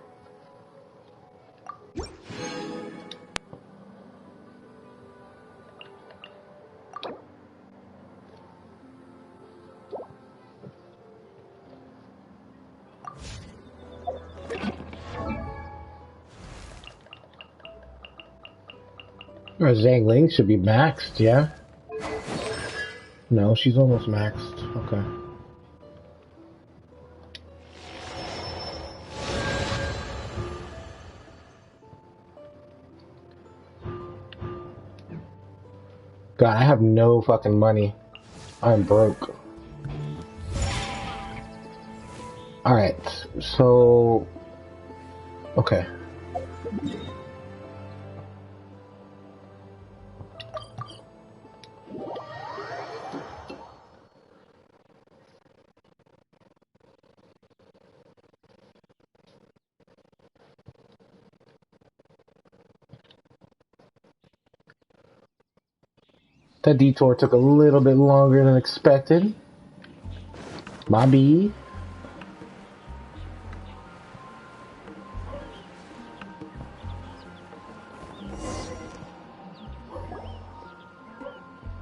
Or Zhang Ling should be maxed, yeah? No, she's almost maxed. Okay. God, I have no fucking money. I'm broke. Alright, so... Okay. That detour took a little bit longer than expected. Bobby.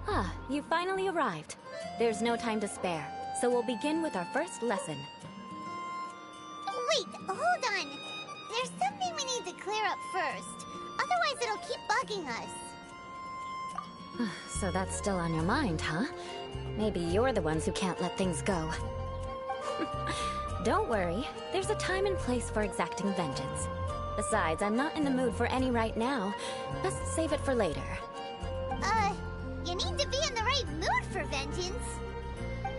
Ah, you finally arrived. There's no time to spare, so we'll begin with our first lesson. Wait, hold on. There's something we need to clear up first. Otherwise it'll keep bugging us. So that's still on your mind, huh? Maybe you're the ones who can't let things go. Don't worry, there's a time and place for exacting vengeance. Besides, I'm not in the mood for any right now. Best save it for later. You need to be in the right mood for vengeance.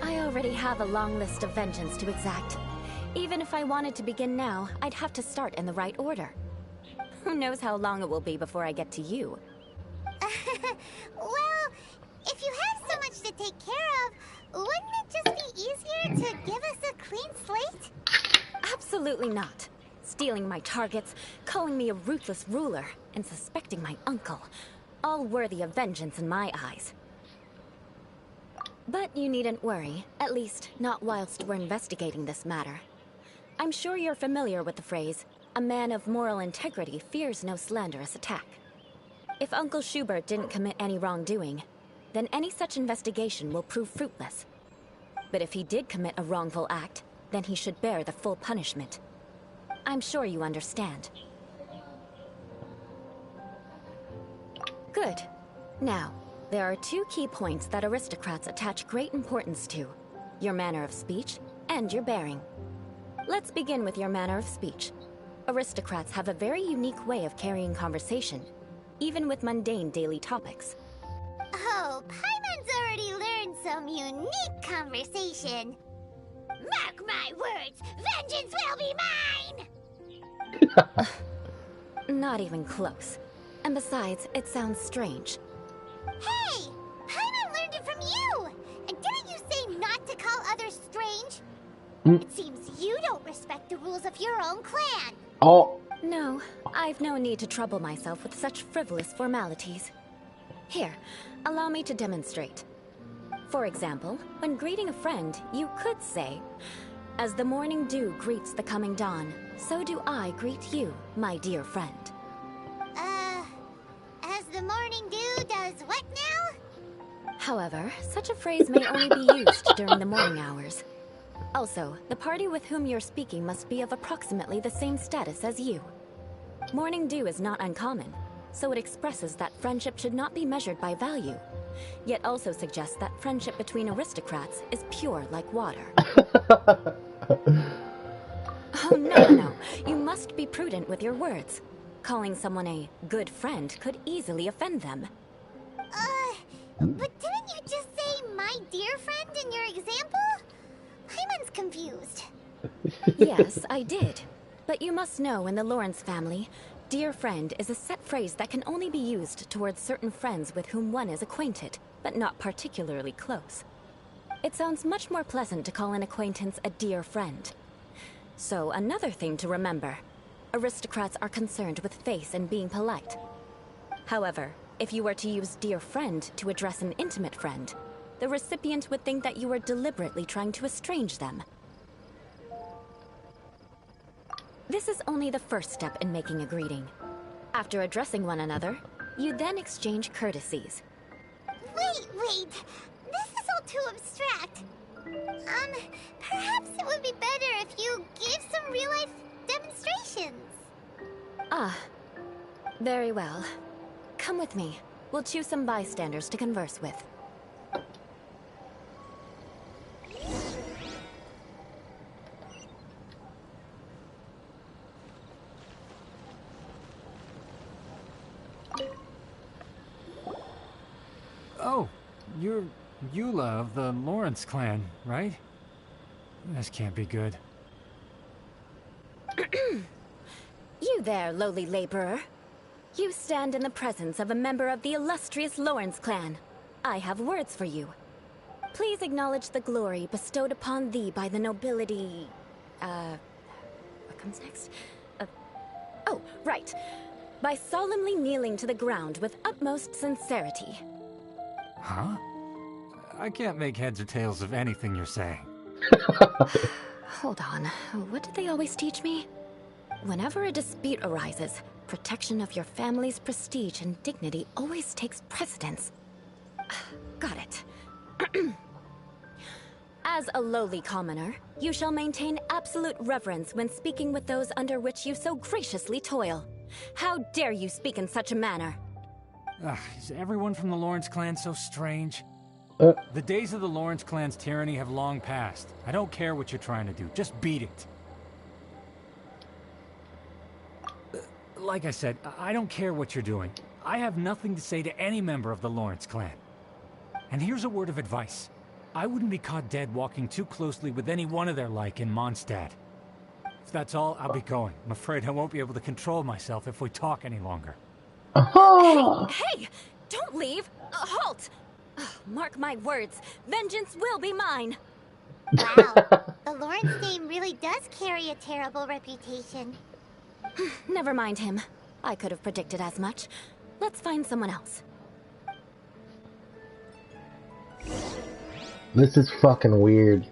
I already have a long list of vengeance to exact. Even if I wanted to begin now, I'd have to start in the right order. Who knows how long it will be before I get to you? Well, if you have so much to take care of, wouldn't it just be easier to give us a clean slate? Absolutely not. Stealing my targets, calling me a ruthless ruler, and suspecting my uncle. All worthy of vengeance in my eyes. But you needn't worry, at least not whilst we're investigating this matter. I'm sure you're familiar with the phrase, a man of moral integrity fears no slanderous attack. If Uncle Schubert didn't commit any wrongdoing, then any such investigation will prove fruitless. But if he did commit a wrongful act, then he should bear the full punishment. I'm sure you understand. Good. Now, there are two key points that aristocrats attach great importance to: your manner of speech and your bearing. Let's begin with your manner of speech. Aristocrats have a very unique way of carrying conversation, even with mundane daily topics. Oh, Paimon's already learned some unique conversation. Mark my words, vengeance will be mine! Not even close. And besides, it sounds strange. Hey! Paimon learned it from you! And didn't you say not to call others strange? It seems you don't respect the rules of your own clan. Oh. No, I've no need to trouble myself with such frivolous formalities. Here, allow me to demonstrate. For example, when greeting a friend, you could say, "As the morning dew greets the coming dawn, so do I greet you, my dear friend." As the morning dew does what now? However, such a phrase may only be used during the morning hours. Also, the party with whom you're speaking must be of approximately the same status as you. Morning dew is not uncommon, so it expresses that friendship should not be measured by value, yet also suggests that friendship between aristocrats is pure like water. Oh, no. You must be prudent with your words. Calling someone a good friend could easily offend them. But didn't you just say my dear friend in your example? Paimon's confused. Yes, I did. But you must know in the Lawrence family, dear friend is a set phrase that can only be used towards certain friends with whom one is acquainted, but not particularly close. It sounds much more pleasant to call an acquaintance a dear friend. So another thing to remember, aristocrats are concerned with face and being polite. However, if you were to use dear friend to address an intimate friend, the recipient would think that you were deliberately trying to estrange them. This is only the first step in making a greeting. After addressing one another, you then exchange courtesies. Wait! This is all too abstract. Perhaps it would be better if you gave some real-life demonstrations. Ah, very well. Come with me. We'll choose some bystanders to converse with. Oh, you're Eula of the Lawrence clan, right? This can't be good. You there, lowly laborer. You stand in the presence of a member of the illustrious Lawrence clan. I have words for you. Please acknowledge the glory bestowed upon thee by the nobility... what comes next? Oh, right. By solemnly kneeling to the ground with utmost sincerity. Huh? I can't make heads or tails of anything you're saying. Hold on. What did they always teach me? Whenever a dispute arises, protection of your family's prestige and dignity always takes precedence. Got it. As a lowly commoner, you shall maintain absolute reverence when speaking with those under which you so graciously toil. How dare you speak in such a manner? Is everyone from the Lawrence clan so strange? The days of the Lawrence clan's tyranny have long passed. I don't care what you're trying to do. Just beat it. Like I said, I don't care what you're doing. I have nothing to say to any member of the Lawrence clan. And here's a word of advice. I wouldn't be caught dead walking too closely with any one of their like in Mondstadt. If that's all, I'll be going. I'm afraid I won't be able to control myself if we talk any longer. Hey! Don't leave! Halt! Mark my words, vengeance will be mine! Wow, the Lawrence name really does carry a terrible reputation. Never mind him. I could have predicted as much. Let's find someone else. This is fucking weird.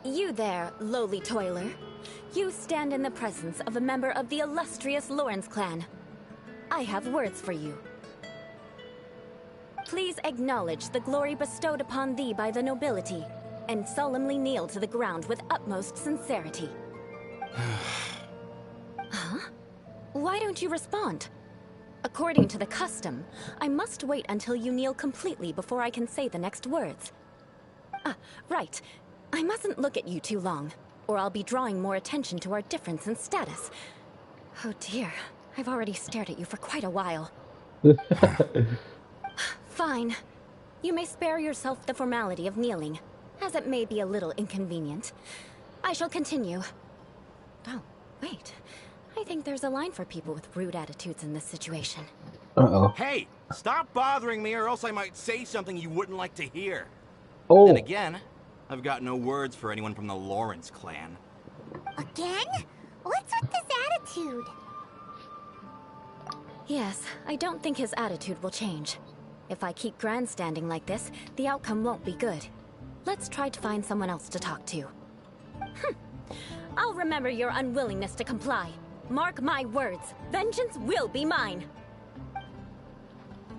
You there, lowly toiler. You stand in the presence of a member of the illustrious Lawrence clan. I have words for you. Please acknowledge the glory bestowed upon thee by the nobility, and solemnly kneel to the ground with utmost sincerity. Huh? Why don't you respond? According to the custom, I must wait until you kneel completely before I can say the next words. Right. I mustn't look at you too long, or I'll be drawing more attention to our difference in status. Oh dear, I've already stared at you for quite a while. Fine. You may spare yourself the formality of kneeling, as it may be a little inconvenient. I shall continue. Oh, wait. I think there's a line for people with rude attitudes in this situation. Uh-oh. Hey, stop bothering me or else I might say something you wouldn't like to hear. Oh. Then again, I've got no words for anyone from the Lawrence clan. Again? What's with this attitude? Yes, I don't think his attitude will change. If I keep grandstanding like this, the outcome won't be good. Let's try to find someone else to talk to. I'll remember your unwillingness to comply. Mark my words, vengeance will be mine.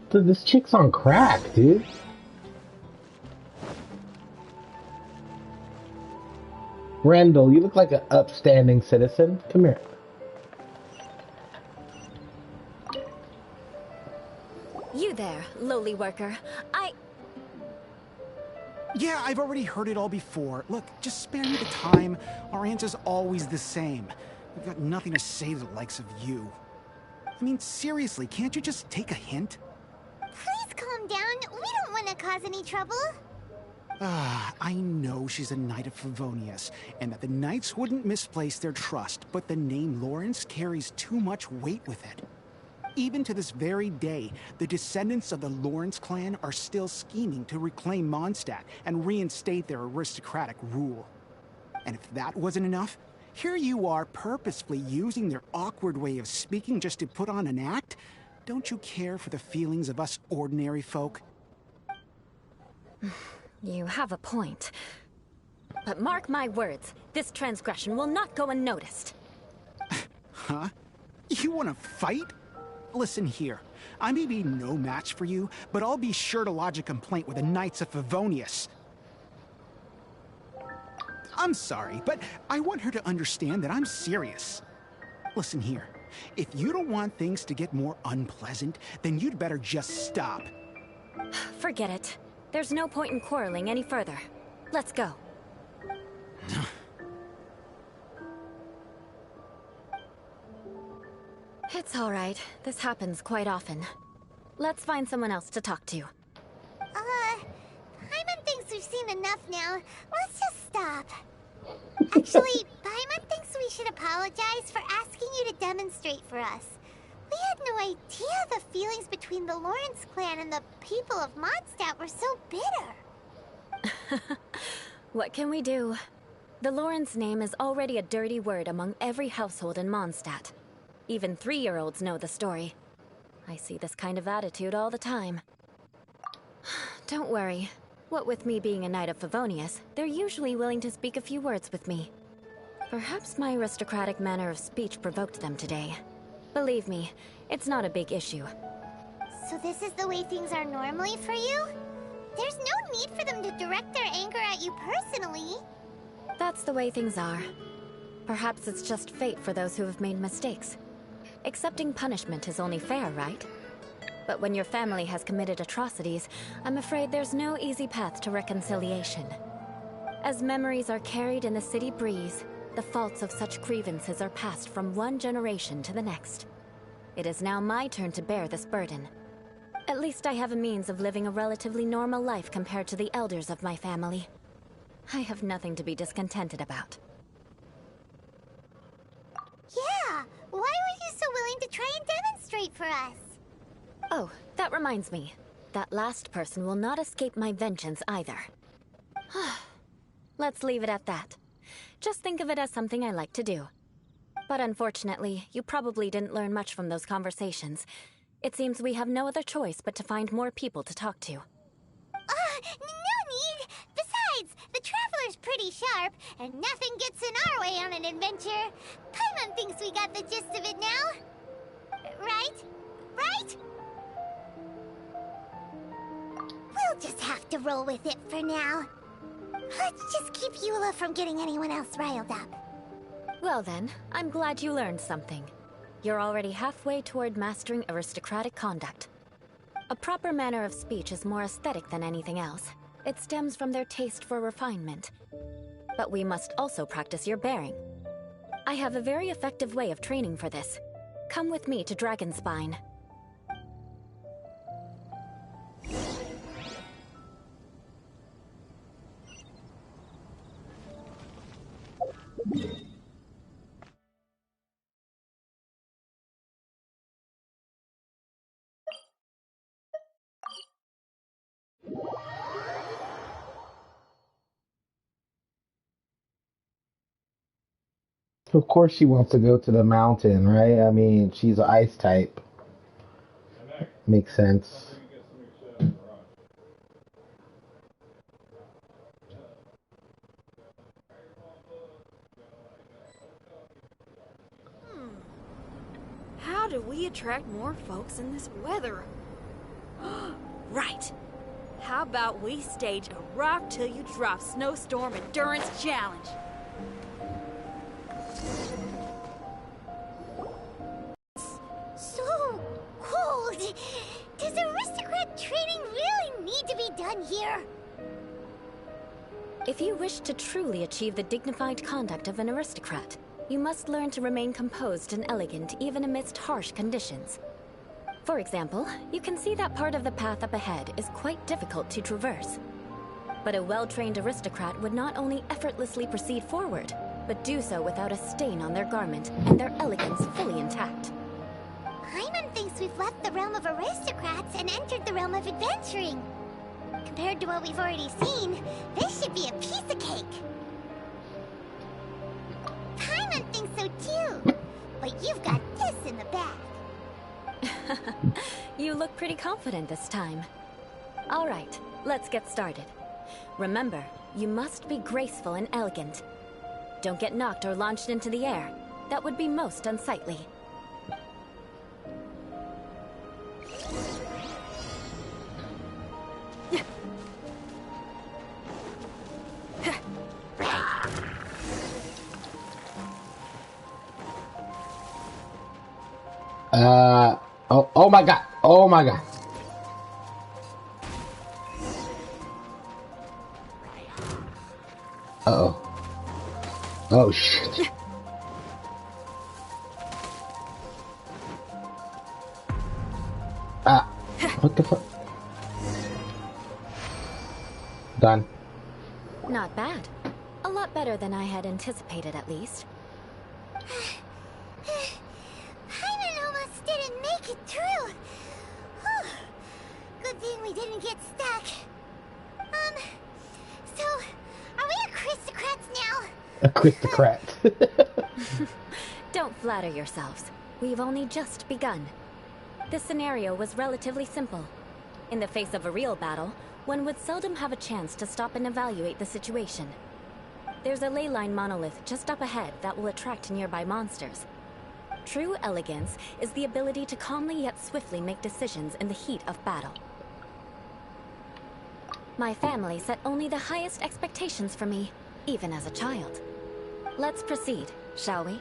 Dude, this chick's on crack, dude. Randall, you look like an upstanding citizen. Come here. You there, lowly worker. Yeah, I've already heard it all before. Look, just spare me the time. Our answer's always the same. We've got nothing to say to the likes of you. I mean, seriously, can't you just take a hint? Please calm down. We don't want to cause any trouble. I know she's a Knight of Favonius, and that the Knights wouldn't misplace their trust, but the name Lawrence carries too much weight with it. Even to this very day, the descendants of the Lawrence clan are still scheming to reclaim Mondstadt and reinstate their aristocratic rule. And if that wasn't enough, here you are purposefully using their awkward way of speaking just to put on an act? Don't you care for the feelings of us ordinary folk? You have a point. But mark my words, this transgression will not go unnoticed. Huh? You want to fight? Listen here. I may be no match for you, but I'll be sure to lodge a complaint with the Knights of Favonius. I'm sorry, but I want her to understand that I'm serious. Listen here. If you don't want things to get more unpleasant, then you'd better just stop. Forget it. There's no point in quarreling any further. Let's go. It's all right. This happens quite often. Let's find someone else to talk to. Paimon thinks we've seen enough now. Let's just stop. Actually, Paimon thinks we should apologize for asking you to demonstrate for us. We had no idea the feelings between the Lawrence clan and the people of Mondstadt were so bitter. What can we do? The Lawrence name is already a dirty word among every household in Mondstadt. Even 3-year-olds know the story. I see this kind of attitude all the time. Don't worry. What with me being a Knight of Favonius, they're usually willing to speak a few words with me. Perhaps my aristocratic manner of speech provoked them today. Believe me, it's not a big issue. So this is the way things are normally for you? There's no need for them to direct their anger at you personally. That's the way things are. Perhaps it's just fate for those who have made mistakes. Accepting punishment is only fair, right? But when your family has committed atrocities, I'm afraid there's no easy path to reconciliation. As memories are carried in the city breeze, the faults of such grievances are passed from one generation to the next. It is now my turn to bear this burden. At least I have a means of living a relatively normal life compared to the elders of my family. I have nothing to be discontented about. Yeah, why were you so willing to try and demonstrate for us? Oh, that reminds me. That last person will not escape my vengeance either. Let's leave it at that. Just think of it as something I like to do. But unfortunately, you probably didn't learn much from those conversations. It seems we have no other choice but to find more people to talk to. No need! Besides, the Traveler's pretty sharp, and nothing gets in our way on an adventure. Paimon thinks we got the gist of it now. Right? Right? We'll just have to roll with it for now. Let's just keep Eula from getting anyone else riled up. Well then, I'm glad you learned something. You're already halfway toward mastering aristocratic conduct. A proper manner of speech is more aesthetic than anything else. It stems from their taste for refinement. But we must also practice your bearing. I have a very effective way of training for this. Come with me to Dragonspine. Of course she wants to go to the mountain, right? I mean, she's an ice type. Makes sense. How do we attract more folks in this weather? Right. How about we stage a rock till you drop snowstorm endurance challenge? So cold! Does aristocrat training really need to be done here? If you wish to truly achieve the dignified conduct of an aristocrat, you must learn to remain composed and elegant even amidst harsh conditions. For example, you can see that part of the path up ahead is quite difficult to traverse. But a well-trained aristocrat would not only effortlessly proceed forward, but do so without a stain on their garment and their elegance fully intact. Paimon thinks we've left the realm of aristocrats and entered the realm of adventuring. Compared to what we've already seen, this should be a piece of cake. Paimon thinks so too, but you've got this in the bag. You look pretty confident this time. All right, let's get started. Remember, you must be graceful and elegant. Don't get knocked or launched into the air. That would be most unsightly. Oh my god. Oh my god. Uh-oh. Oh shit. Ah. What the fuck? Done. Not bad. A lot better than I had anticipated, at least. Paimon almost didn't make it through. Whew. Good thing we didn't get stuck. So, are we aristocrats now? Aristocrats. Don't flatter yourselves. We've only just begun. This scenario was relatively simple. In the face of a real battle, one would seldom have a chance to stop and evaluate the situation. There's a ley line monolith just up ahead that will attract nearby monsters. True elegance is the ability to calmly yet swiftly make decisions in the heat of battle. My family set only the highest expectations for me, even as a child. Let's proceed, shall we?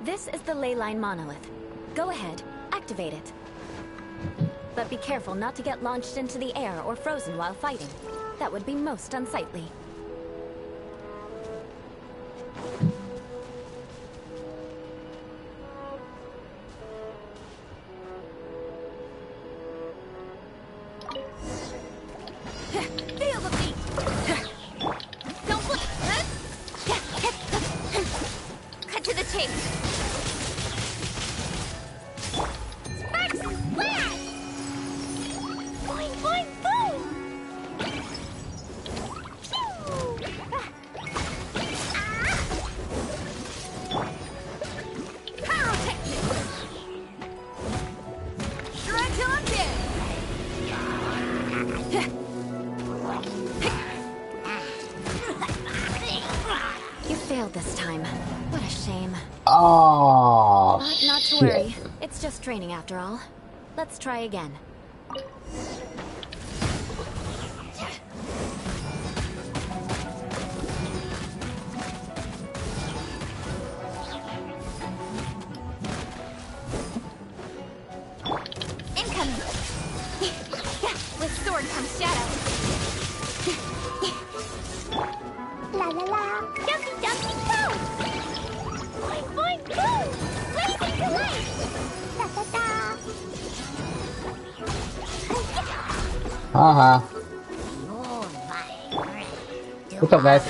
This is the ley line monolith. Go ahead, activate it. But be careful not to get launched into the air or frozen while fighting. That would be most unsightly. Feel the beat! Don't look! Cut to the chase! Sparks and flash! Boing, boing, boom! Phew! Pyrotechnics! Shred till I'm dead! You failed this time. What a shame. Oh, But not to shit. worry. It's just training after all. Let's try again. Incoming! With sword comes shadow. La la la. Jumpy, jumpy, go! Boing, boing, boom! Blazing to life! Da da da. Haha. Oh my. What's up, guys?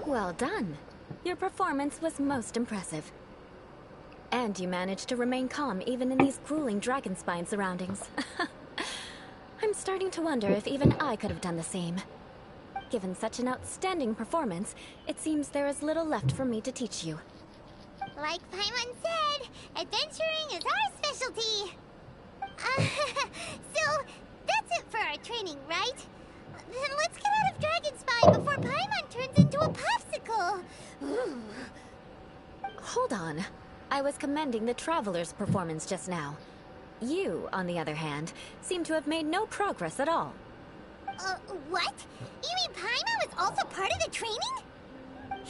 Well done. Your performance was most impressive. And you managed to remain calm even in these grueling dragon spine surroundings. I'm starting to wonder if even I could have done the same. Given such an outstanding performance, it seems there is little left for me to teach you. Like Paimon said, adventuring is our specialty. So, that's it for our training, right? Then let's get out of Dragonspine before Paimon turns into a popsicle. Ooh. Hold on. I was commending the Traveler's performance just now. You, on the other hand, seem to have made no progress at all. What? You mean Paimon was also part of the training?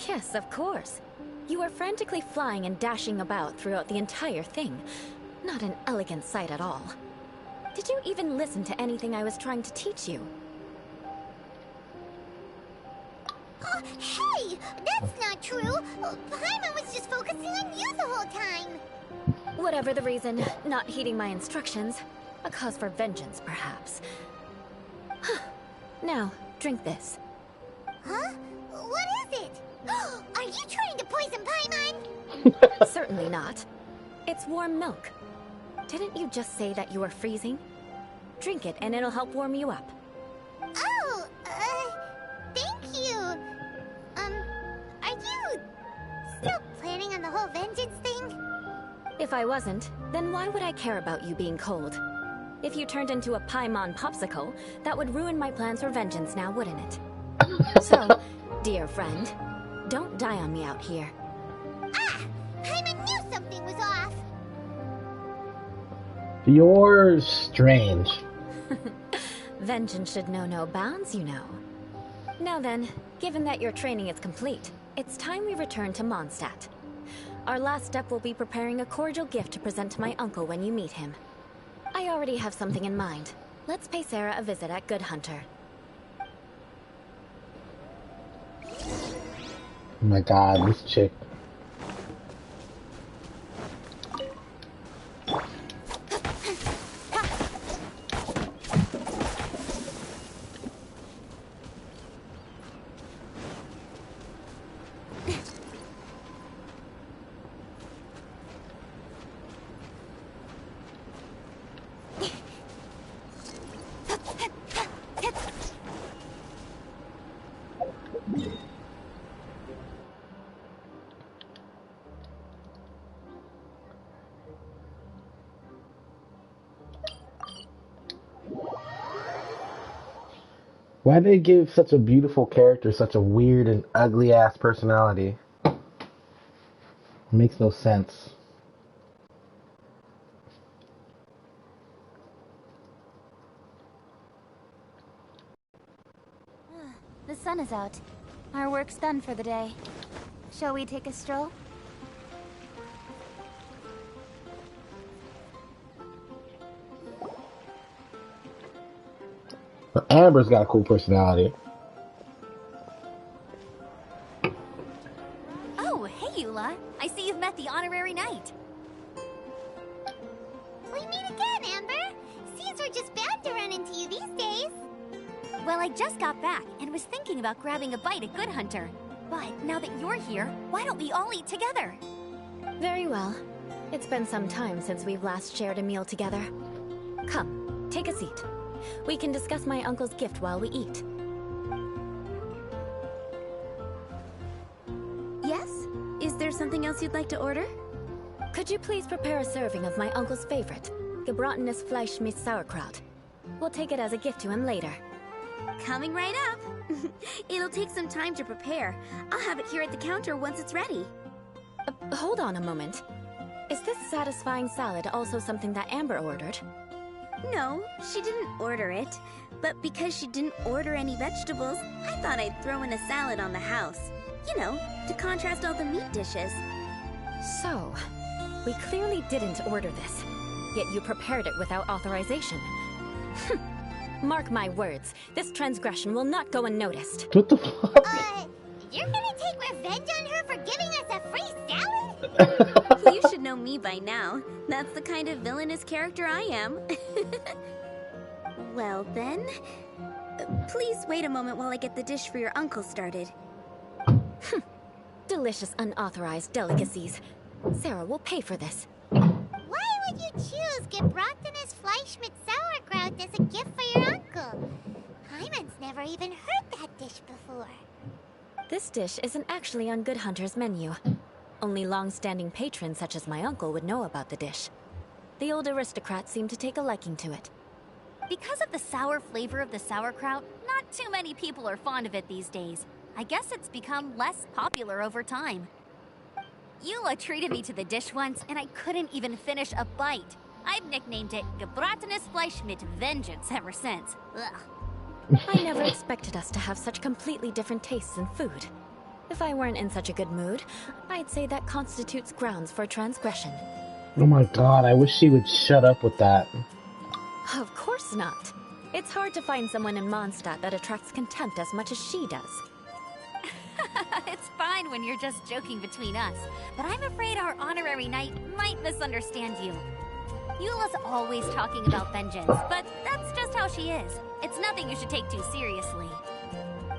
Yes, of course. You were frantically flying and dashing about throughout the entire thing. Not an elegant sight at all. Did you even listen to anything I was trying to teach you? Hey! That's not true! Paimon was just focusing on you the whole time! Whatever the reason, not heeding my instructions. A cause for vengeance, perhaps. Now, drink this. Huh? What is it? Are you trying to poison Paimon? Certainly not. It's warm milk. Didn't you just say that you were freezing? Drink it and it'll help warm you up. Oh, thank you. Are you still planning on the whole vengeance thing? If I wasn't, then why would I care about you being cold? If you turned into a Paimon popsicle, that would ruin my plans for vengeance now, wouldn't it? So, dear friend, don't die on me out here. Ah! Paimon knew something was off! You're strange. Vengeance should know no bounds, you know. Now then, given that your training is complete, it's time we return to Mondstadt. Our last step will be preparing a cordial gift to present to my uncle when you meet him. I already have something in mind. Let's pay Sarah a visit at Good Hunter. Oh my god, this chick. Why did they give such a beautiful character such a weird and ugly ass personality? It makes no sense. The sun is out. Our work's done for the day. Shall we take a stroll? But Amber's got a cool personality. Oh, hey Eula. I see you've met the honorary knight. We meet again, Amber! Seems we're just bound to run into you these days. Well, I just got back and was thinking about grabbing a bite at Good Hunter. But now that you're here, why don't we all eat together? Very well. It's been some time since we've last shared a meal together. Come, take a seat. We can discuss my uncle's gift while we eat. Yes? Is there something else you'd like to order? Could you please prepare a serving of my uncle's favorite, gebratenes Fleisch mit Sauerkraut? We'll take it as a gift to him later. Coming right up. It'll take some time to prepare. I'll have it here at the counter once it's ready. Hold on a moment. Is this satisfying salad also something that Amber ordered? No, she didn't order it. But because she didn't order any vegetables, I thought I'd throw in a salad on the house. You know, to contrast all the meat dishes. So, we clearly didn't order this. Yet you prepared it without authorization. Mark my words, this transgression will not go unnoticed. What the fuck? You're gonna take revenge on her for giving us a free salad? You should know me by now. That's the kind of villainous character I am. Well then, please wait a moment while I get the dish for your uncle started. Delicious unauthorized delicacies. Sarah will pay for this. Why would you choose gebratenes Fleisch mit Sauerkraut as a gift for your uncle? Paimon's never even heard that dish before. This dish isn't actually on Good Hunter's menu. Only long-standing patrons such as my uncle would know about the dish. The old aristocrats seem to take a liking to it. Because of the sour flavor of the sauerkraut, not too many people are fond of it these days. I guess it's become less popular over time. Eula treated me to the dish once, and I couldn't even finish a bite. I've nicknamed it gebratenes Fleisch mit Vengeance ever since. Ugh. I never expected us to have such completely different tastes in food. If I weren't in such a good mood, I'd say that constitutes grounds for transgression. Oh my god, I wish she would shut up with that. Of course not. It's hard to find someone in Mondstadt that attracts contempt as much as she does. It's fine when you're just joking between us, but I'm afraid our honorary knight might misunderstand you. Eula's always talking about vengeance, but that's just how she is. It's nothing you should take too seriously.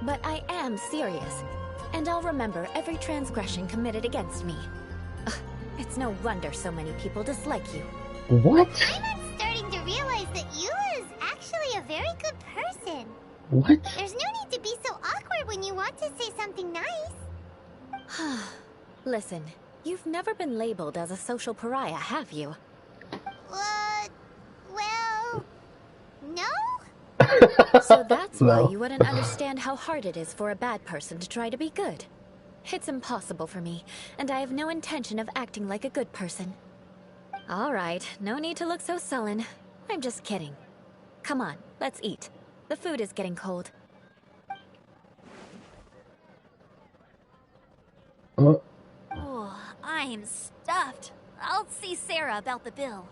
But I am serious, and I'll remember every transgression committed against me. Ugh, it's no wonder so many people dislike you. What? I'm starting to realize that Eula is actually a very good person. What? There's no need to be so awkward when you want to say something nice. Listen, you've never been labeled as a social pariah, have you? Well, no? So that's why No. you wouldn't understand how hard it is for a bad person to try to be good. It's impossible for me, and I have no intention of acting like a good person. Alright, no need to look so sullen. I'm just kidding. Come on, let's eat. The food is getting cold. Oh, Oh, I'm stuffed. I'll see Sarah about the bill.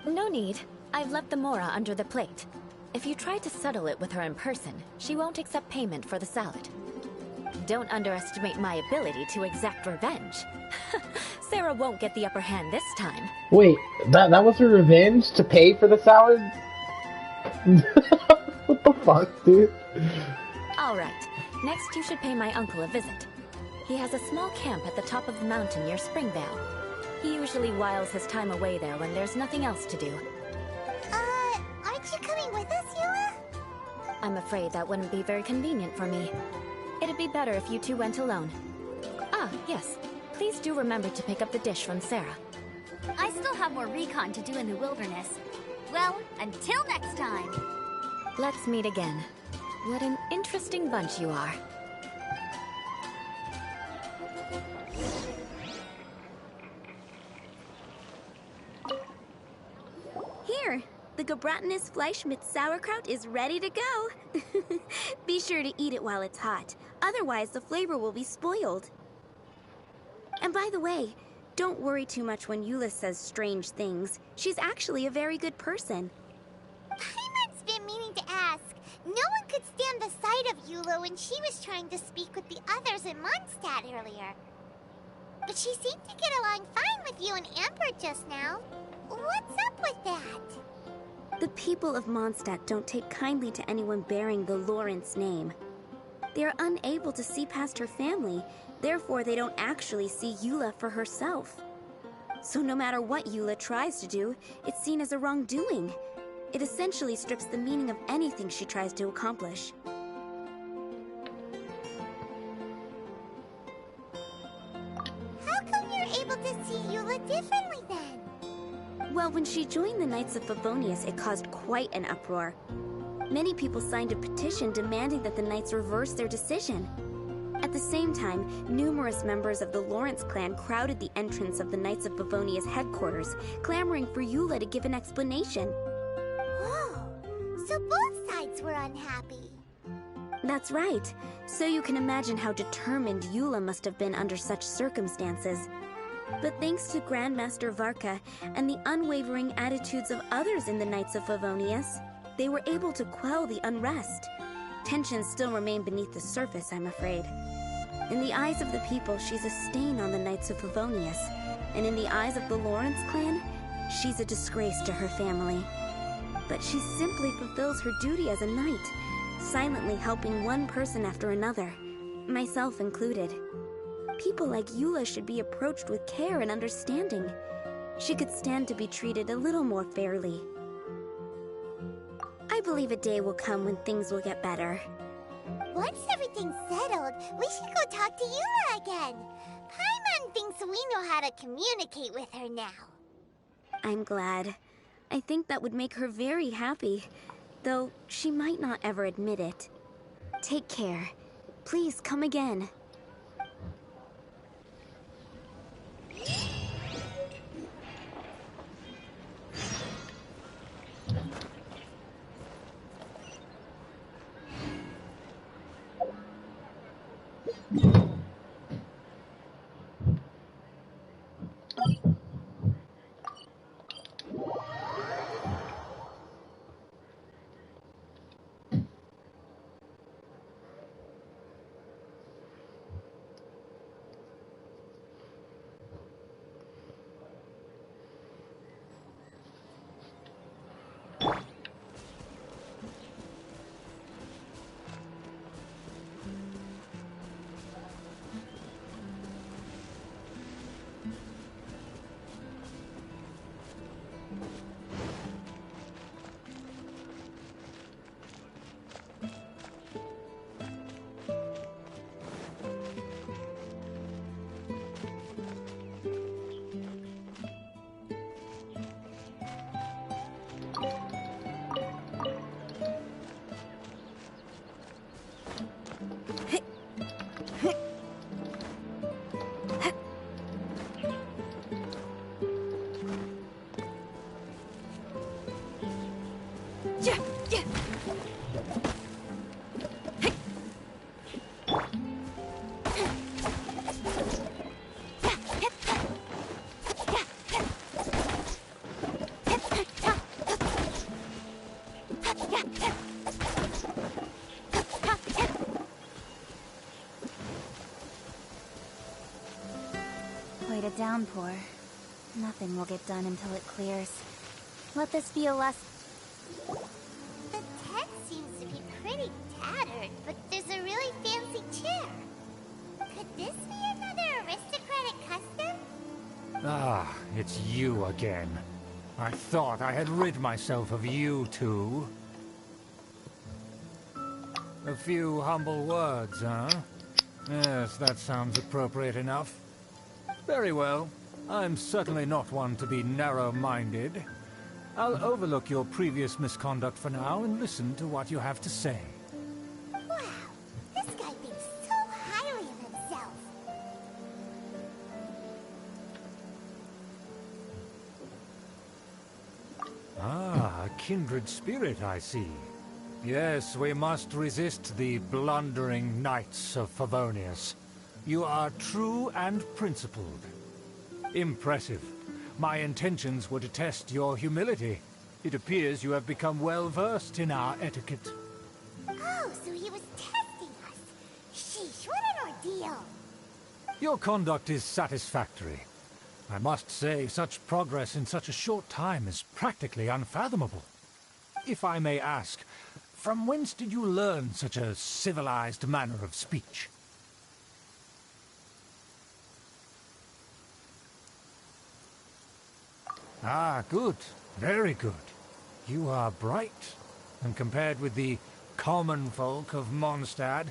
No need. I've left the mora under the plate. If you try to settle it with her in person, she won't accept payment for the salad. Don't underestimate my ability to exact revenge. Sarah won't get the upper hand this time. wait, that was her revenge to pay for the salad? What the fuck, dude? Alright, next you should pay my uncle a visit. He has a small camp at the top of the mountain near Springvale. He usually whiles his time away there when there's nothing else to do. Aren't you coming with us, Eula? I'm afraid that wouldn't be very convenient for me. It'd be better if you two went alone. Ah, yes. Please do remember to pick up the dish from Sarah. I still have more recon to do in the wilderness. Well, until next time. Let's meet again. What an interesting bunch you are. Here, the Gebratenes Fleischmitz sauerkraut is ready to go. Be sure to eat it while it's hot. Otherwise, the flavor will be spoiled. And by the way, don't worry too much when Eula says strange things. She's actually a very good person. Paimon's been meaning to ask. No one could stand the sight of Eula when she was trying to speak with the others in Mondstadt earlier. But she seemed to get along fine with you and Amber just now. What's up with that? The people of Mondstadt don't take kindly to anyone bearing the Lawrence name. They are unable to see past her family, therefore they don't actually see Eula for herself. So no matter what Eula tries to do, it's seen as a wrongdoing. It essentially strips the meaning of anything she tries to accomplish. How come you're able to see Eula differently then? Well, when she joined the Knights of Favonius, it caused quite an uproar. Many people signed a petition demanding that the Knights reverse their decision. At the same time, numerous members of the Lawrence clan crowded the entrance of the Knights of Favonius headquarters, clamoring for Eula to give an explanation. Whoa, so both sides were unhappy. That's right. So you can imagine how determined Eula must have been under such circumstances. But thanks to Grandmaster Varka and the unwavering attitudes of others in the Knights of Favonius, they were able to quell the unrest. Tensions still remain beneath the surface, I'm afraid. In the eyes of the people, she's a stain on the Knights of Favonius. And in the eyes of the Lawrence clan, she's a disgrace to her family. But she simply fulfills her duty as a knight, silently helping one person after another, myself included. People like Eula should be approached with care and understanding. She could stand to be treated a little more fairly. I believe a day will come when things will get better. Once everything's settled, we should go talk to Eula again. Paimon thinks we know how to communicate with her now. I'm glad. I think that would make her very happy, though she might not ever admit it. Take care. Please come again. Quite a downpour. Nothing will get done until it clears. Let this be a lesson. The tent seems to be pretty tattered, but there's a really fancy chair. Could this be another aristocratic custom? Ah, it's you again. I thought I had rid myself of you two. A few humble words, huh? Yes, that sounds appropriate enough. Very well. I'm certainly not one to be narrow-minded. I'll overlook your previous misconduct for now and listen to what you have to say. Wow, this guy thinks so highly of himself. Ah, a kindred spirit, I see. Yes, we must resist the blundering knights of Favonius. You are true and principled. Impressive. My intentions were to test your humility. It appears you have become well-versed in our etiquette. Oh, so he was testing us. Sheesh, what an ordeal. Your conduct is satisfactory. I must say, such progress in such a short time is practically unfathomable. If I may ask, from whence did you learn such a civilized manner of speech? Ah, good. Very good. You are bright, and compared with the common folk of Mondstadt,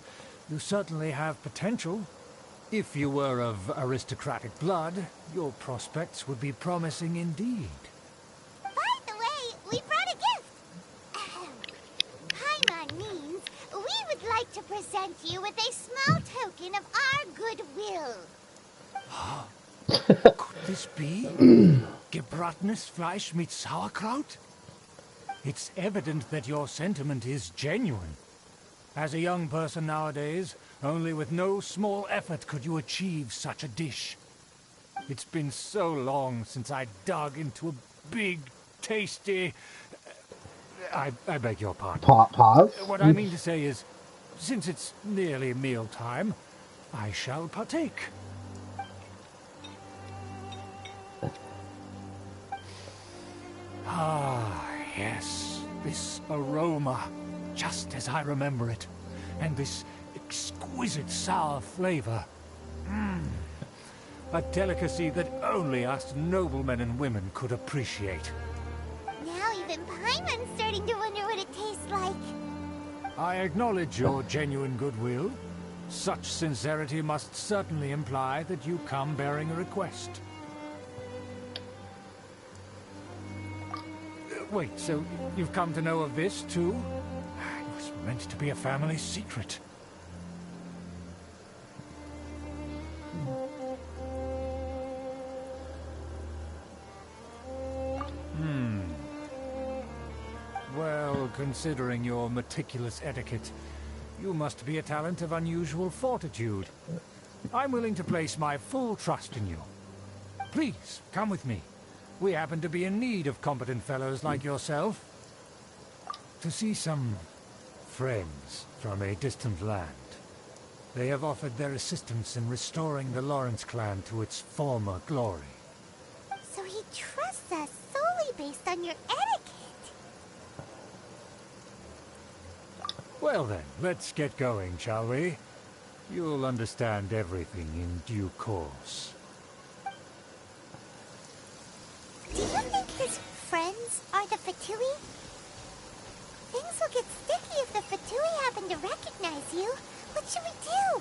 you certainly have potential. If you were of aristocratic blood, your prospects would be promising indeed. By the way, we brought a gift. Paimon means we would like to present you with a small token of our goodwill. Could this be gebratenes Fleisch mit Sauerkraut? It's evident that your sentiment is genuine. As a young person nowadays, only with no small effort could you achieve such a dish. It's been so long since I dug into a big, tasty... I beg your pardon. Pause? What I mean to say is, since it's nearly mealtime, I shall partake. Ah, yes, this aroma, just as I remember it, and this exquisite sour flavor. A delicacy that only us noblemen and women could appreciate. Now even Paimon's starting to wonder what it tastes like. I acknowledge your genuine goodwill. Such sincerity must certainly imply that you come bearing a request. Wait, so you've come to know of this, too? It was meant to be a family secret. Well, considering your meticulous etiquette, you must be a talent of unusual fortitude. I'm willing to place my full trust in you. Please, come with me. We happen to be in need of competent fellows like yourself. To see some friends from a distant land. They have offered their assistance in restoring the Lawrence clan to its former glory. So he trusts us solely based on your etiquette. Well then, let's get going, shall we? You'll understand everything in due course. Do you think his friends are the Fatui? Things will get sticky if the Fatui happen to recognize you. What should we do?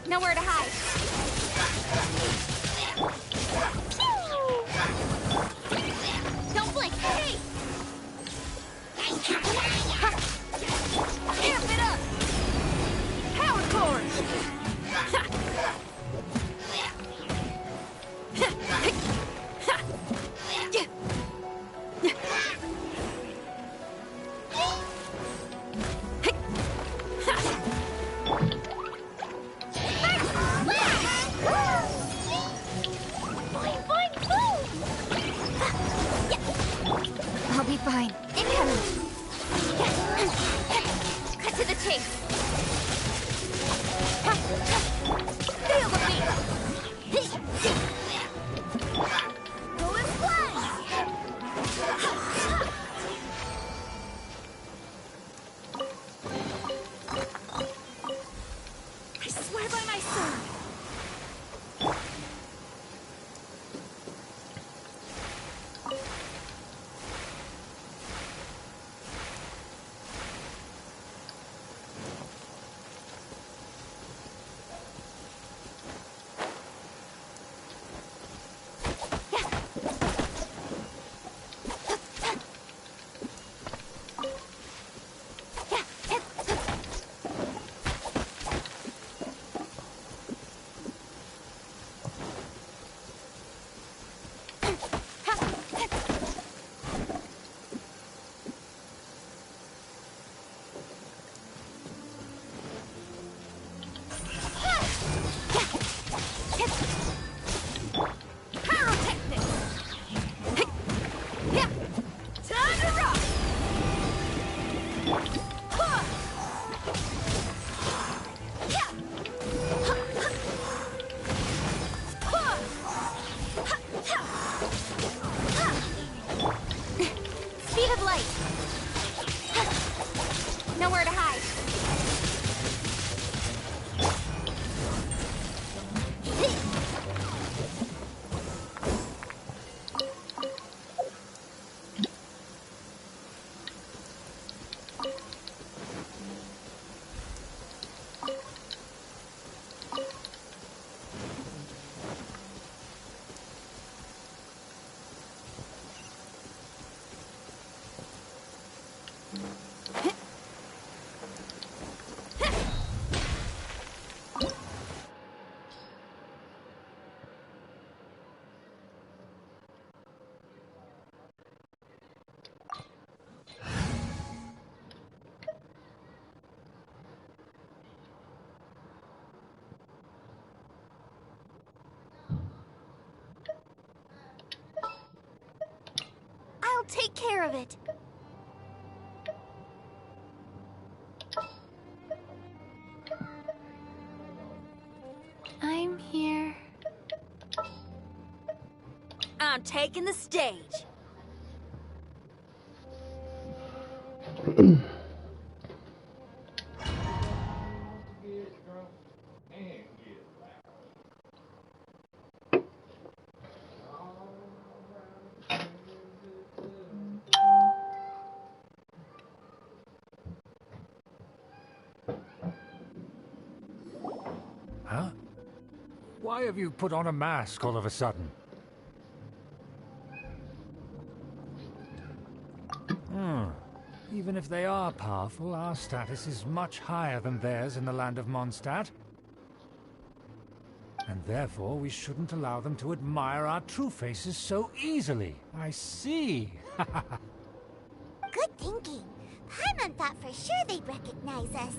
Nowhere to hide. Don't blink. Hey! Amp it up! Power chord! I swear by my sword! Nowhere to hide. I'll take care of it. I'm here. I'm taking the stage. Huh? Why have you put on a mask all of a sudden? Even if they are powerful, our status is much higher than theirs in the land of Mondstadt. And therefore, we shouldn't allow them to admire our true faces so easily. I see. Good thinking. Paimon thought for sure they'd recognize us.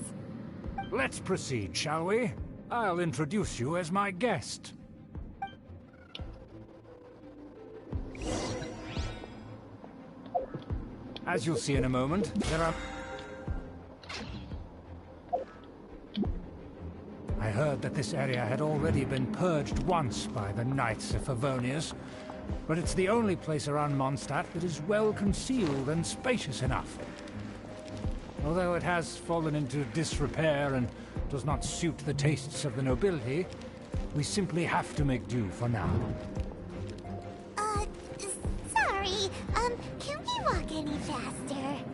Let's proceed, shall we? I'll introduce you as my guest. As you'll see in a moment, there are... I heard that this area had already been purged once by the Knights of Favonius, but it's the only place around Mondstadt that is well concealed and spacious enough. Although it has fallen into disrepair and does not suit the tastes of the nobility, we simply have to make do for now. Sorry, can we walk any faster?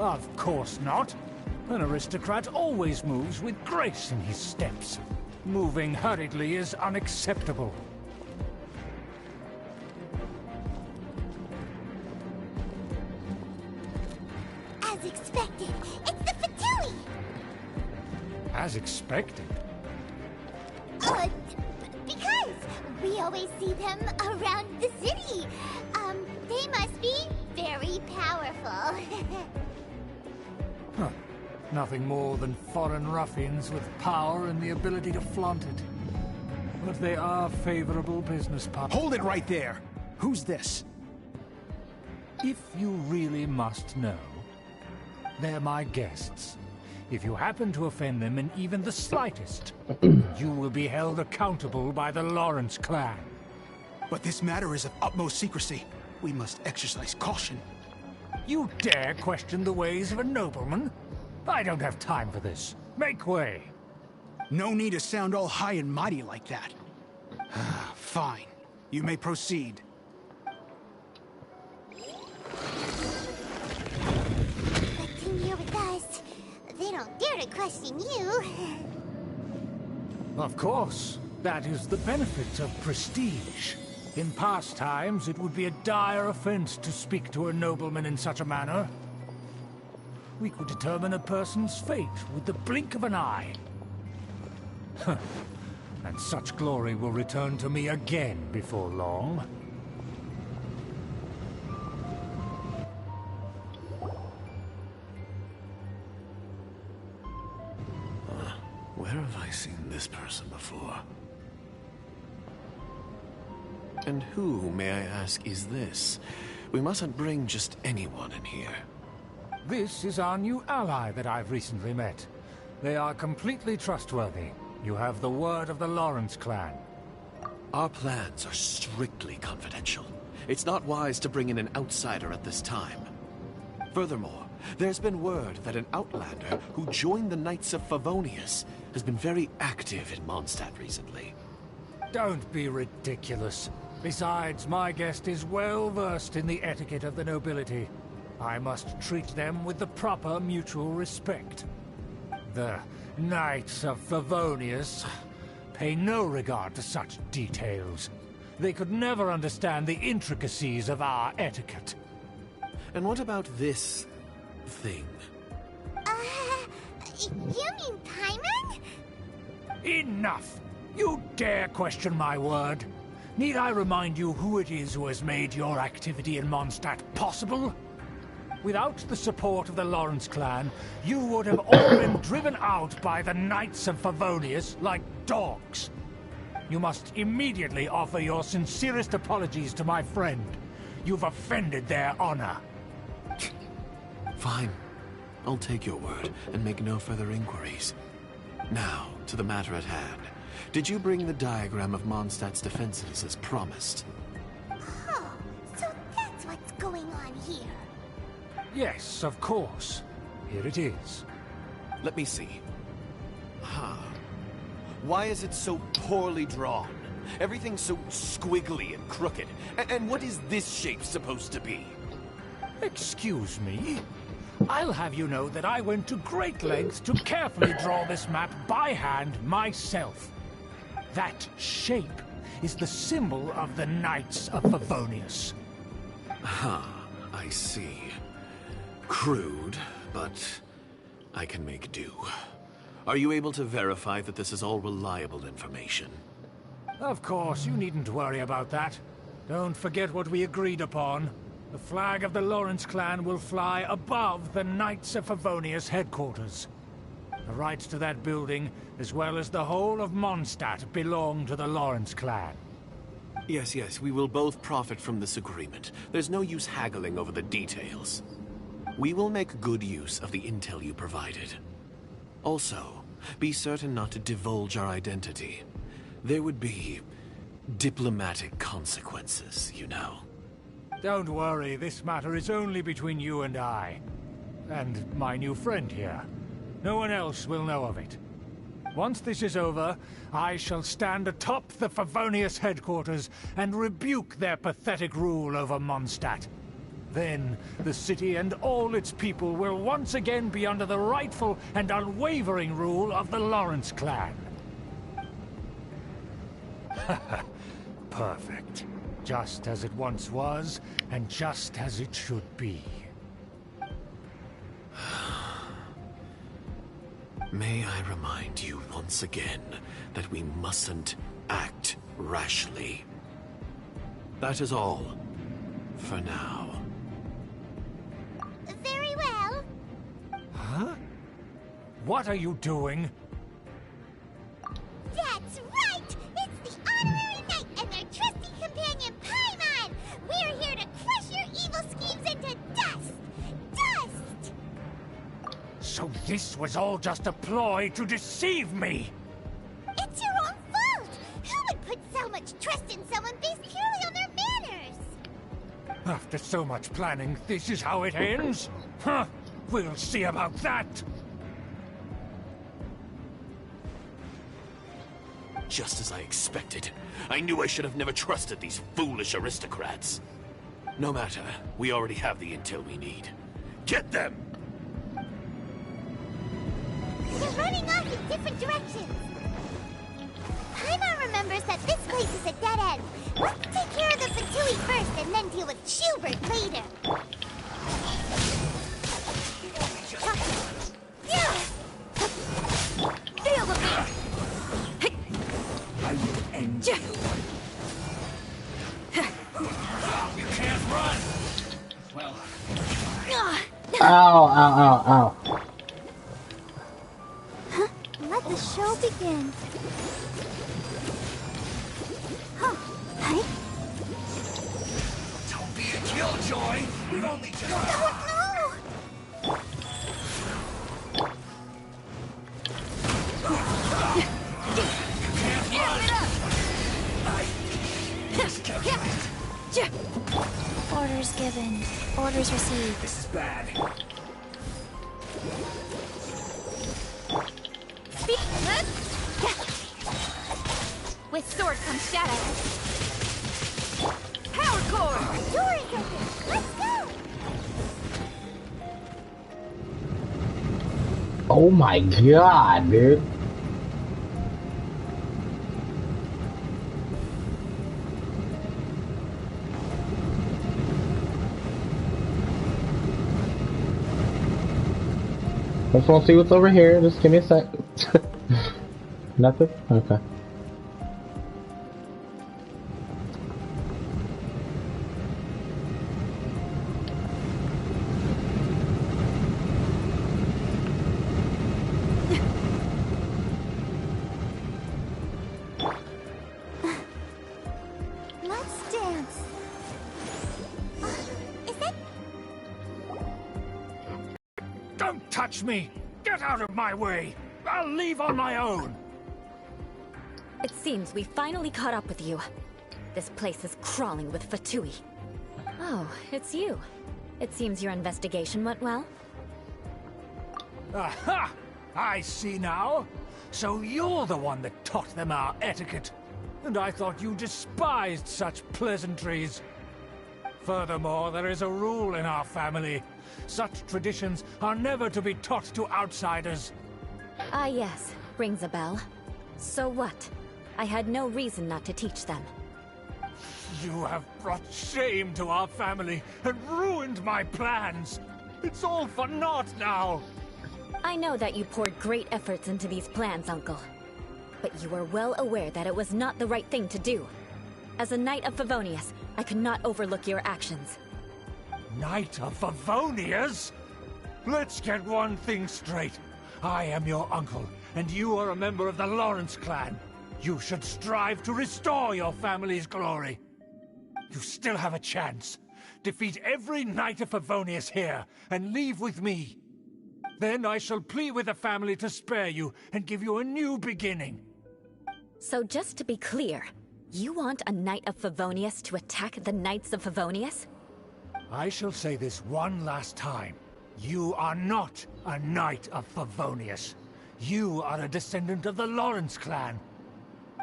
Of course not. An aristocrat always moves with grace in his steps. Moving hurriedly is unacceptable. As expected, it's the Fatui! As expected. Because we always see them around the city. They must be very powerful. Huh. Nothing more than foreign ruffians with power and the ability to flaunt it. But they are favorable business partners. Hold it right there! Who's this? If you really must know, they're my guests. If you happen to offend them in even the slightest, you will be held accountable by the Lawrence clan. But this matter is of utmost secrecy. We must exercise caution. You dare question the ways of a nobleman? I don't have time for this. Make way. No need to sound all high and mighty like that. Fine. You may proceed. Good thing you're with us. They don't dare to question you. Of course. That is the benefit of prestige. In past times, it would be a dire offense to speak to a nobleman in such a manner. We could determine a person's fate with the blink of an eye. And such glory will return to me again before long. Where have I seen this person before? And who, may I ask, is this? We mustn't bring just anyone in here. This is our new ally that I've recently met. They are completely trustworthy. You have the word of the Lawrence clan. Our plans are strictly confidential. It's not wise to bring in an outsider at this time. Furthermore, there's been word that an outlander who joined the Knights of Favonius has been very active in Mondstadt recently. Don't be ridiculous. Besides, my guest is well versed in the etiquette of the nobility. I must treat them with the proper mutual respect. The Knights of Favonius pay no regard to such details. They could never understand the intricacies of our etiquette. And what about this thing? You mean Paimon? Enough! You dare question my word? Need I remind you who it is who has made your activity in Mondstadt possible? Without the support of the Lawrence clan, you would have all been driven out by the Knights of Favonius like dogs. You must immediately offer your sincerest apologies to my friend. You've offended their honor. Fine. I'll take your word and make no further inquiries. Now, to the matter at hand. Did you bring the diagram of Mondstadt's defenses as promised? Oh, so that's what's going on here. Yes, of course. Here it is. Let me see. Why is it so poorly drawn? Everything's so squiggly and crooked. And what is this shape supposed to be? Excuse me? I'll have you know that I went to great lengths to carefully draw this map by hand myself. That shape is the symbol of the Knights of Favonius. I see. Crude, but I can make do. Are you able to verify that this is all reliable information? Of course, you needn't worry about that. Don't forget what we agreed upon. The flag of the Lawrence clan will fly above the Knights of Favonius headquarters. The rights to that building, as well as the whole of Mondstadt, belong to the Lawrence clan. Yes, we will both profit from this agreement. There's no use haggling over the details. We will make good use of the intel you provided. Also, be certain not to divulge our identity. There would be diplomatic consequences, you know. Don't worry, this matter is only between you and I. And my new friend here. No one else will know of it. Once this is over, I shall stand atop the Favonius headquarters and rebuke their pathetic rule over Mondstadt. Then, the city and all its people will once again be under the rightful and unwavering rule of the Lawrence clan. Perfect. Just as it once was, and just as it should be. May I remind you once again that we mustn't act rashly. That is all, for now. Very well. Huh? What are you doing? That's right! It's the honorary knight and their trusty companion, Paimon! We're here to crush your evil schemes into dust! Dust! So this was all just a ploy to deceive me! It's your own fault! Who would put so much trust in someone based purely on their manners? After so much planning, this is how it ends? Huh? We'll see about that! Just as I expected. I knew I should have never trusted these foolish aristocrats. No matter, we already have the intel we need. Get them! They're running off in different directions. Paimon remembers that this place is a dead end. Let's take care of the Fatui first and then deal with Schubert later. Feel the beat! I will end you. You can't run! Well... Ow, ow, ow, ow. Let the show begin. Huh. Hey? Don't be a killjoy! We've only just... No! Orders given. Orders received. This is bad. With sword comes shadow. Power core! Door is open. Let's go! Oh my god, dude. I just want to see what's over here. Just give me a sec. Nothing? Okay. Let's dance. Is that... Don't touch me! Get out of my way! I'll leave on my own! It seems we finally caught up with you. This place is crawling with Fatui. Oh, it's you. It seems your investigation went well. Aha! I see now. So you're the one that taught them our etiquette. And I thought you despised such pleasantries. Furthermore, there is a rule in our family. Such traditions are never to be taught to outsiders. Ah yes, rings a bell. So what? I had no reason not to teach them. You have brought shame to our family and ruined my plans. It's all for naught now. I know that you poured great efforts into these plans, Uncle. But you are well aware that it was not the right thing to do. As a Knight of Favonius, I could not overlook your actions. Knight of Favonius? Let's get one thing straight. I am your uncle, and you are a member of the Lawrence clan. You should strive to restore your family's glory. You still have a chance. Defeat every Knight of Favonius here, and leave with me. Then I shall plead with the family to spare you, and give you a new beginning. So just to be clear, you want a Knight of Favonius to attack the Knights of Favonius? I shall say this one last time. You are not a Knight of Favonius. You are a descendant of the Lawrence clan.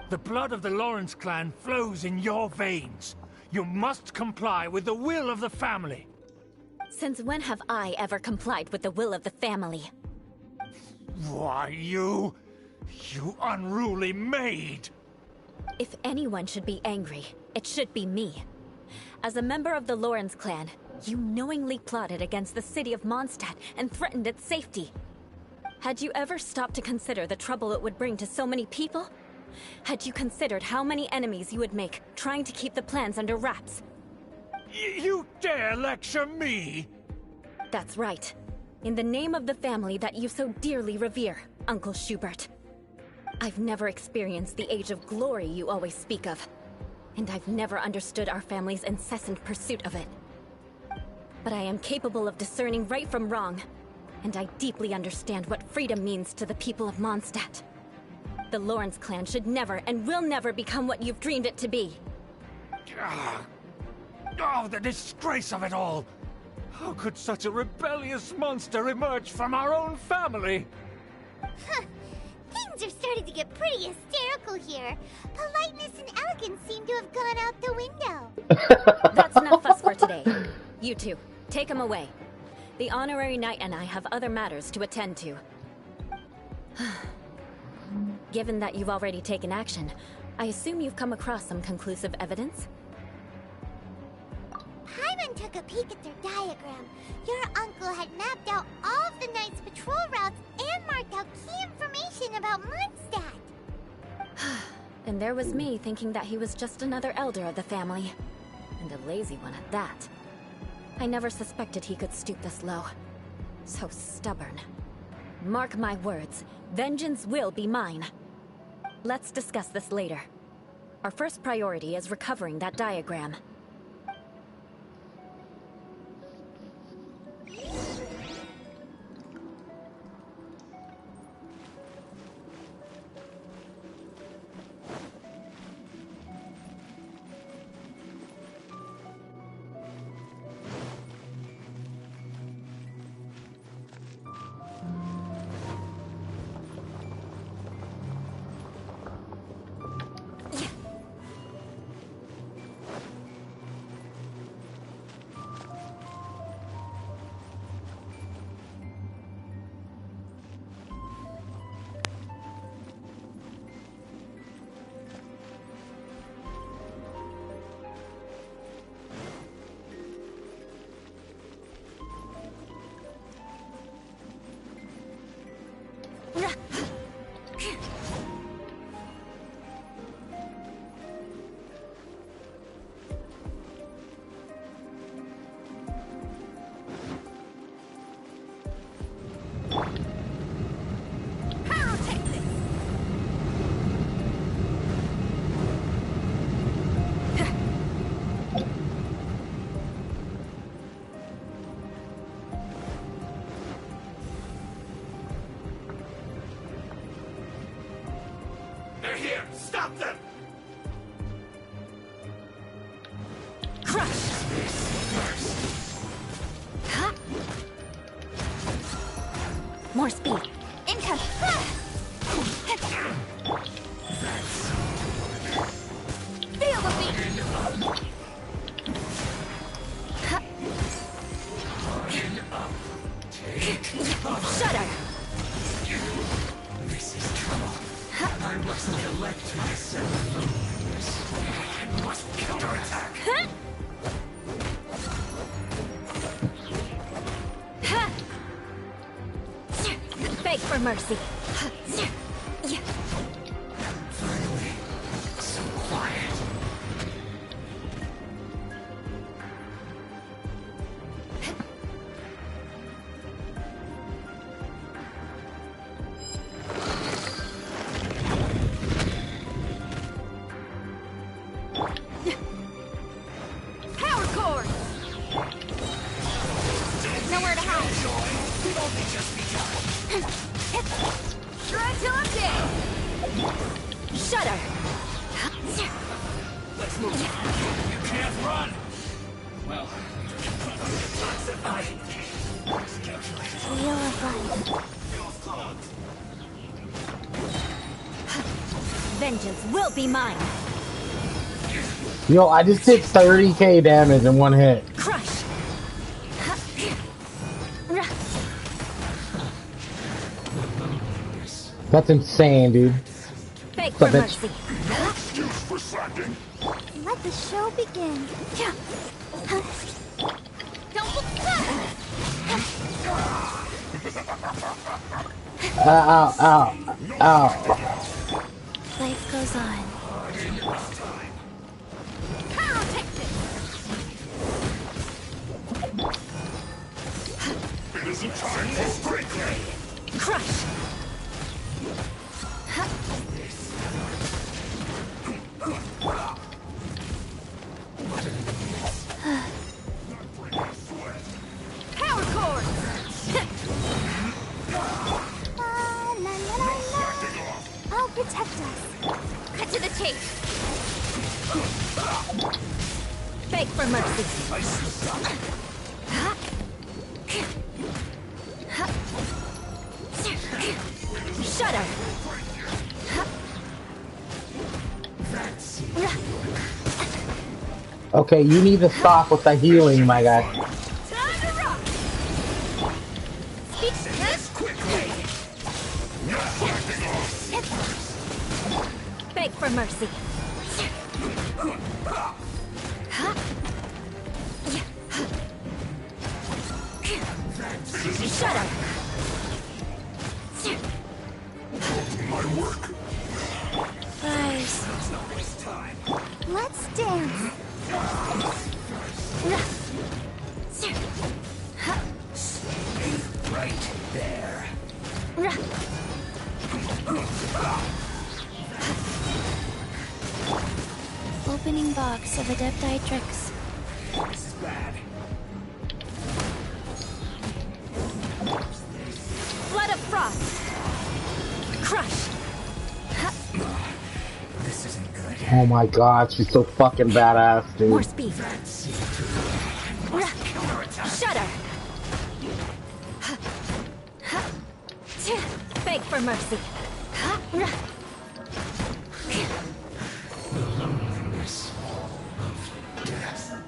The blood of the Lawrence clan flows in your veins. You must comply with the will of the family. Since when have I ever complied with the will of the family? Why, you unruly maid! If anyone should be angry, it should be me. As a member of the Lawrence clan, you knowingly plotted against the city of Mondstadt and threatened its safety. Had you ever stopped to consider the trouble it would bring to so many people? Had you considered how many enemies you would make trying to keep the plans under wraps? You dare lecture me? That's right. In the name of the family that you so dearly revere, Uncle Schubert. I've never experienced the age of glory you always speak of. And I've never understood our family's incessant pursuit of it. But I am capable of discerning right from wrong, and I deeply understand what freedom means to the people of Mondstadt. The Lawrence clan should never and will never become what you've dreamed it to be. Oh, the disgrace of it all! How could such a rebellious monster emerge from our own family? Huh. Things are starting to get pretty hysterical here. Politeness and elegance seem to have gone out the window. That's enough fuss for today. You two, take him away. The honorary knight and I have other matters to attend to. Given that you've already taken action, I assume you've come across some conclusive evidence? Paimon took a peek at their diagram. Your uncle had mapped out all of the Knight's patrol routes and marked out key information about Mondstadt. And there was me thinking that he was just another elder of the family. And a lazy one at that. I never suspected he could stoop this low. So stubborn. Mark my words, vengeance will be mine. Let's discuss this later. Our first priority is recovering that diagram. Stop them! Crush! More speed. Income! Feel the beat! Shudder! This is trouble. I must elect myself. I must counterattack. Beg for mercy. Finally, so quiet. Power cord! Nowhere to hide. We've only just begun. Try till I'm dead! Shudder! Let's move. You can't run. Well, You're right. Vengeance will be mine. Yo, I just did 30k damage in one hit. Crush! That's insane, dude. Beg What's for up, bitch? mercy. excuse for slacking. Let the show begin. Don't look Ow, ow, ow. Life goes on. It isn't time for straight play. Crush! Power cord! La, la, la, la, la. I'll protect us. cut to the chase. Beg for mercy. Shudder! Okay, you need to stop with the healing, my guy. Beg for mercy. Shut up. My work. Guys, let's dance. Right there. Opening box of Adepti tricks. This is bad. Blood of frost. Crush. This isn't good. Oh my god, she's so fucking badass, dude. More speed. Shudder. Beg for mercy. The loneliness of death.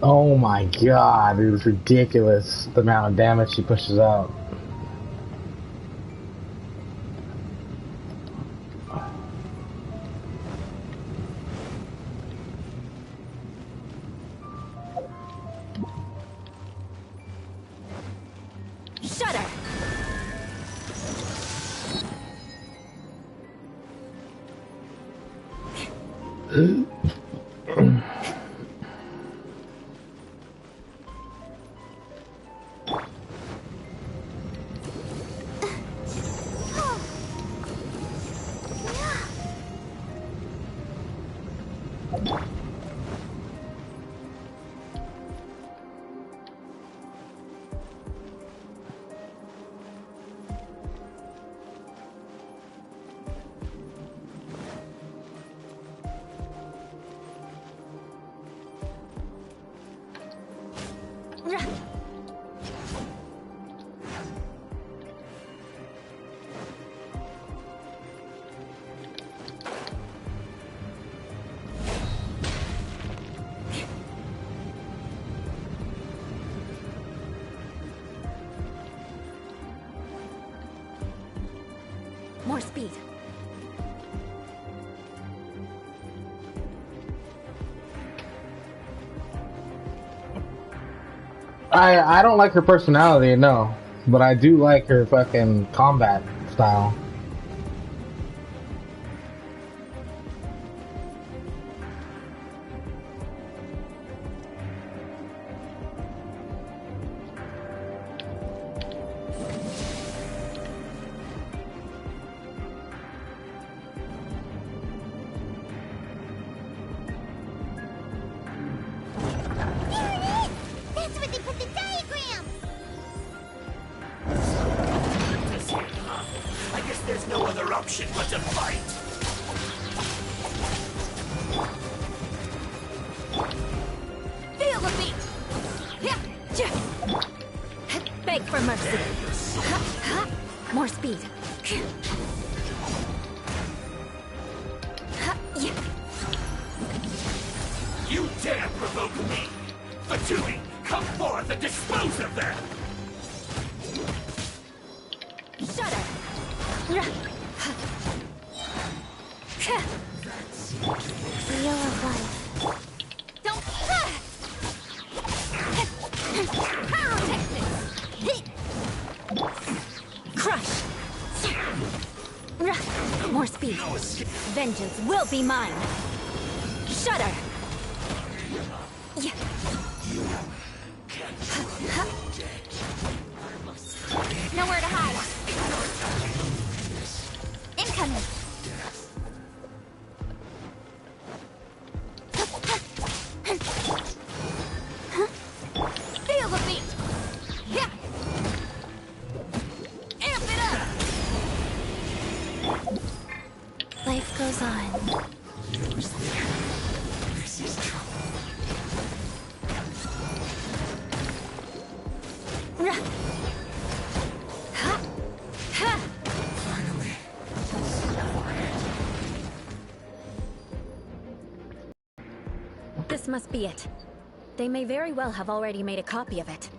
Oh my god, it was ridiculous the amount of damage she pushes out. Shudder. More speed. I don't like her personality, no. But I do like her fucking combat style. That's where they put the diagram! I guess there's no other option but to fight. Feel the beat. Beg for mercy. More speed. You dare provoke me! Fatui, come forth and dispose of them! Shudder. Wheel of life. Don't. Crush. More speed. Vengeance will be mine. Shudder. Nowhere to hide. Incoming. Feel the beat. Amp it up. Life goes on. must be it. They may very well have already made a copy of it.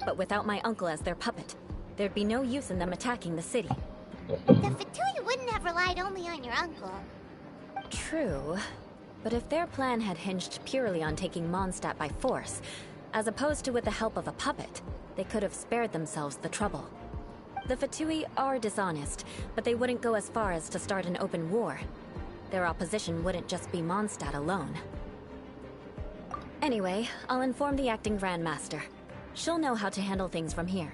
But without my uncle as their puppet, there'd be no use in them attacking the city. The Fatui wouldn't have relied only on your uncle. True. But if their plan had hinged purely on taking Mondstadt by force, as opposed to with the help of a puppet, they could have spared themselves the trouble. The Fatui are dishonest, but they wouldn't go as far as to start an open war. Their opposition wouldn't just be Mondstadt alone. Anyway, I'll inform the acting Grandmaster. She'll know how to handle things from here.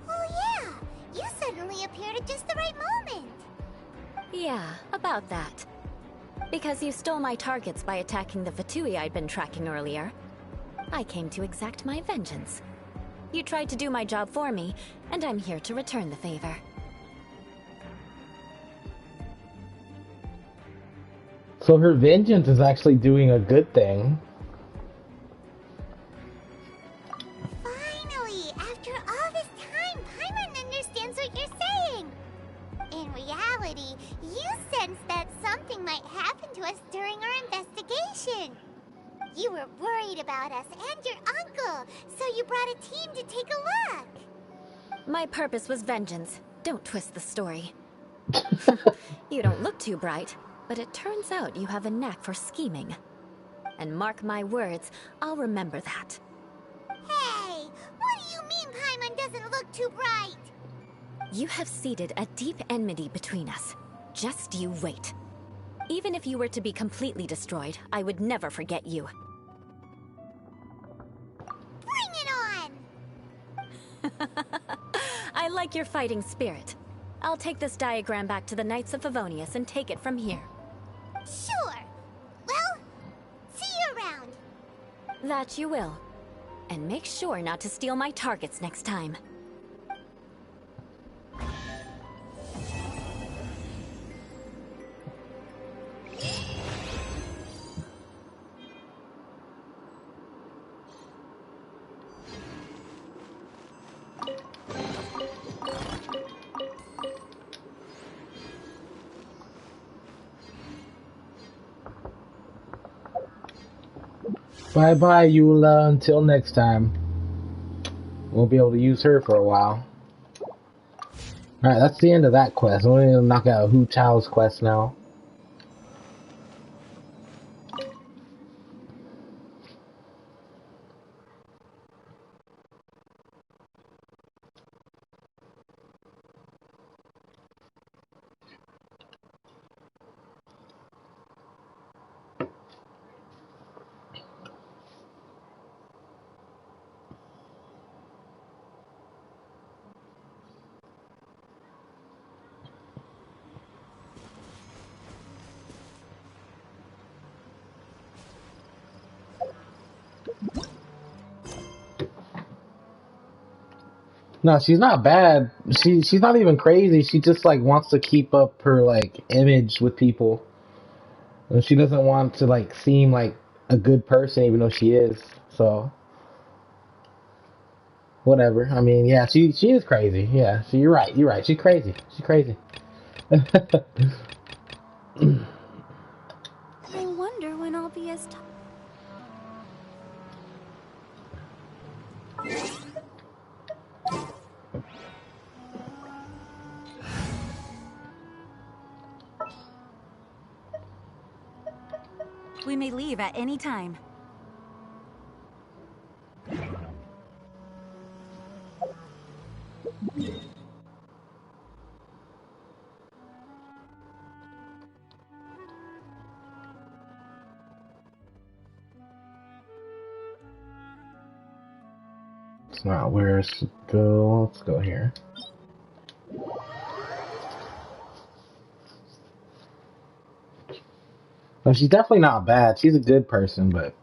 Oh yeah! You suddenly appeared at just the right moment! Yeah, about that. Because you stole my targets by attacking the Fatui I'd been tracking earlier, I came to exact my vengeance. You tried to do my job for me, and I'm here to return the favor. So her vengeance is actually doing a good thing. Finally! After all this time, Paimon understands what you're saying! In reality, you sensed that something might happen to us during our investigation. You were worried about us and your uncle, so you brought a team to take a look. My purpose was vengeance. Don't twist the story. You don't look too bright, but it turns out you have a knack for scheming. And mark my words, I'll remember that. Hey, what do you mean Paimon doesn't look too bright? You have seeded a deep enmity between us. Just you wait. Even if you were to be completely destroyed, I would never forget you. Bring it on! I like your fighting spirit. I'll take this diagram back to the Knights of Favonius and take it from here. Sure. Well, see you around. That you will. And make sure not to steal my targets next time. Bye bye, Eula. Until next time. Won't be able to use her for a while. Alright, that's the end of that quest. We're gonna knock out Hu-Tao's quest now. No, she's not bad. She's not even crazy. She just like wants to keep up her like image with people. And she doesn't want to like seem like a good person even though she is. So whatever. I mean, yeah, she is crazy. Yeah, so you're right. You're right. She's crazy. She's crazy. I wonder when I'll be as We may leave at any time. It's not where it's to go. Let's go here. No, she's definitely not bad. She's a good person, but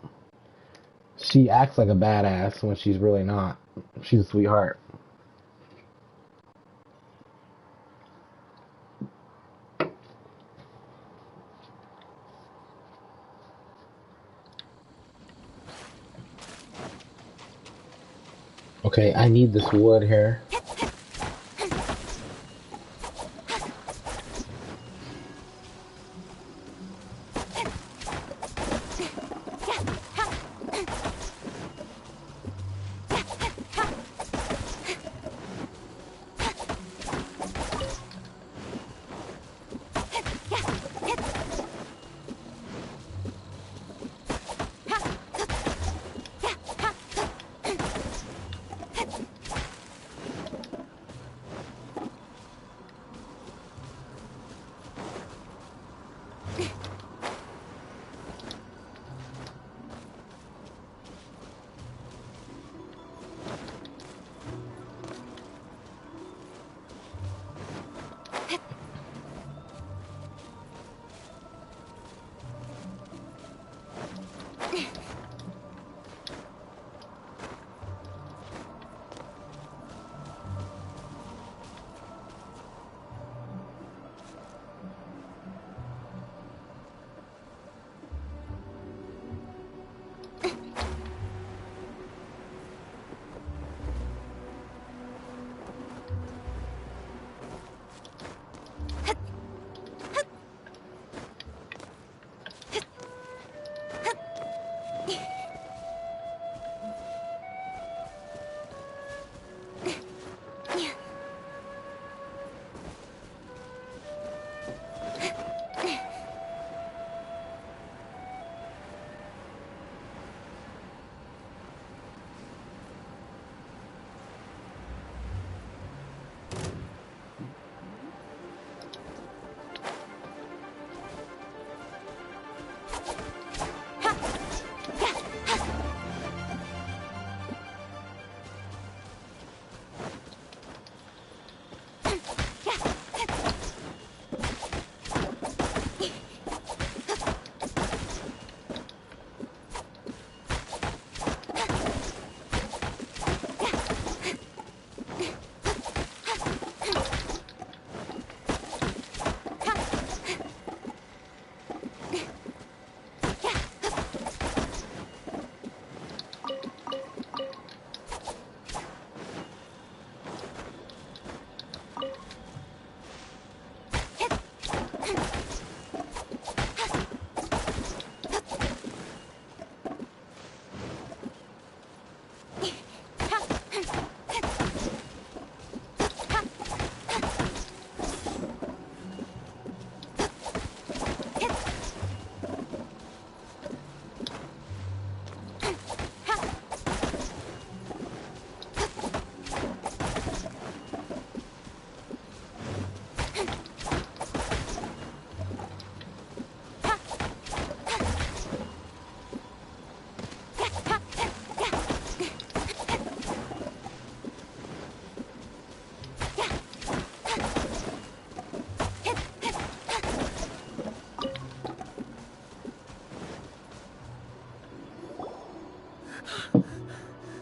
she acts like a badass when she's really not. She's a sweetheart. Okay, I need this wood here.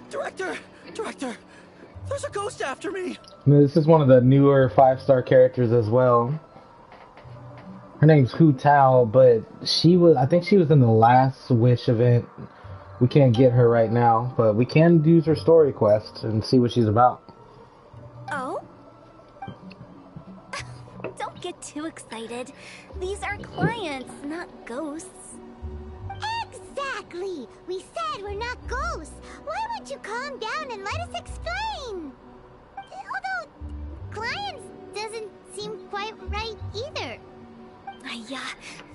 Director! Director! There's a ghost after me! This is one of the newer 5-star characters as well. Her name's Hu-Tao, but I think she was in the last Wish event. We can't get her right now, but we can use her story quest and see what she's about. Oh? Don't get too excited. These are clients, not ghosts. Exactly! We said we're not ghosts! Why won't you calm down and let us explain? Although, clients doesn't seem quite right either. Yeah,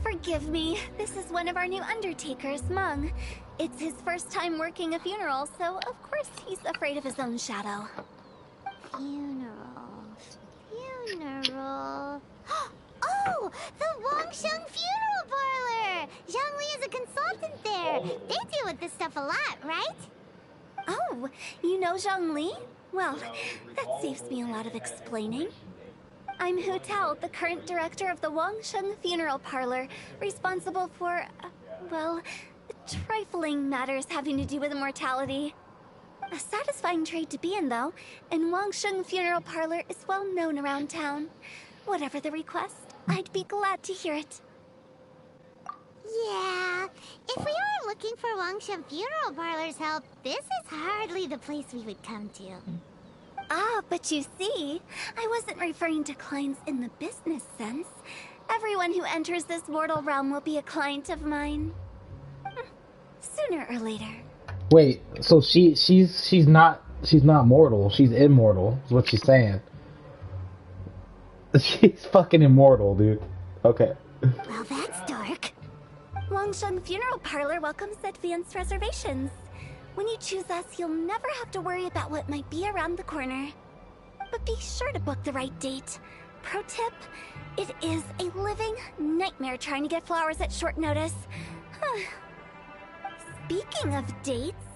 forgive me. This is one of our new undertakers, Mung. It's his first time working a funeral, so of course he's afraid of his own shadow. Funeral. Oh! The Wangsheng Funeral Parlor! Zhangli is a consultant there. They deal with this stuff a lot, right? Oh, you know Zhangli? Well, that saves me a lot of explaining. I'm Hu-Tao, the current director of the Wangsheng Funeral Parlor, responsible for, well, trifling matters having to do with immortality. A satisfying trade to be in, though, and Wangsheng Funeral Parlor is well known around town. Whatever the request, I'd be glad to hear it. Yeah, if we were looking for Wangsheng Funeral Parlor's help, this is hardly the place we would come to. Ah, but you see, I wasn't referring to clients in the business sense. Everyone who enters this mortal realm will be a client of mine. Sooner or later. Wait, so she's not mortal. She's immortal. Is what she's saying. She's fucking immortal, dude. Okay. Well, that's dark. Wangsheng Funeral Parlor welcomes advanced reservations. When you choose us, you'll never have to worry about what might be around the corner. But be sure to book the right date. Pro tip, it is a living nightmare trying to get flowers at short notice. Speaking of dates,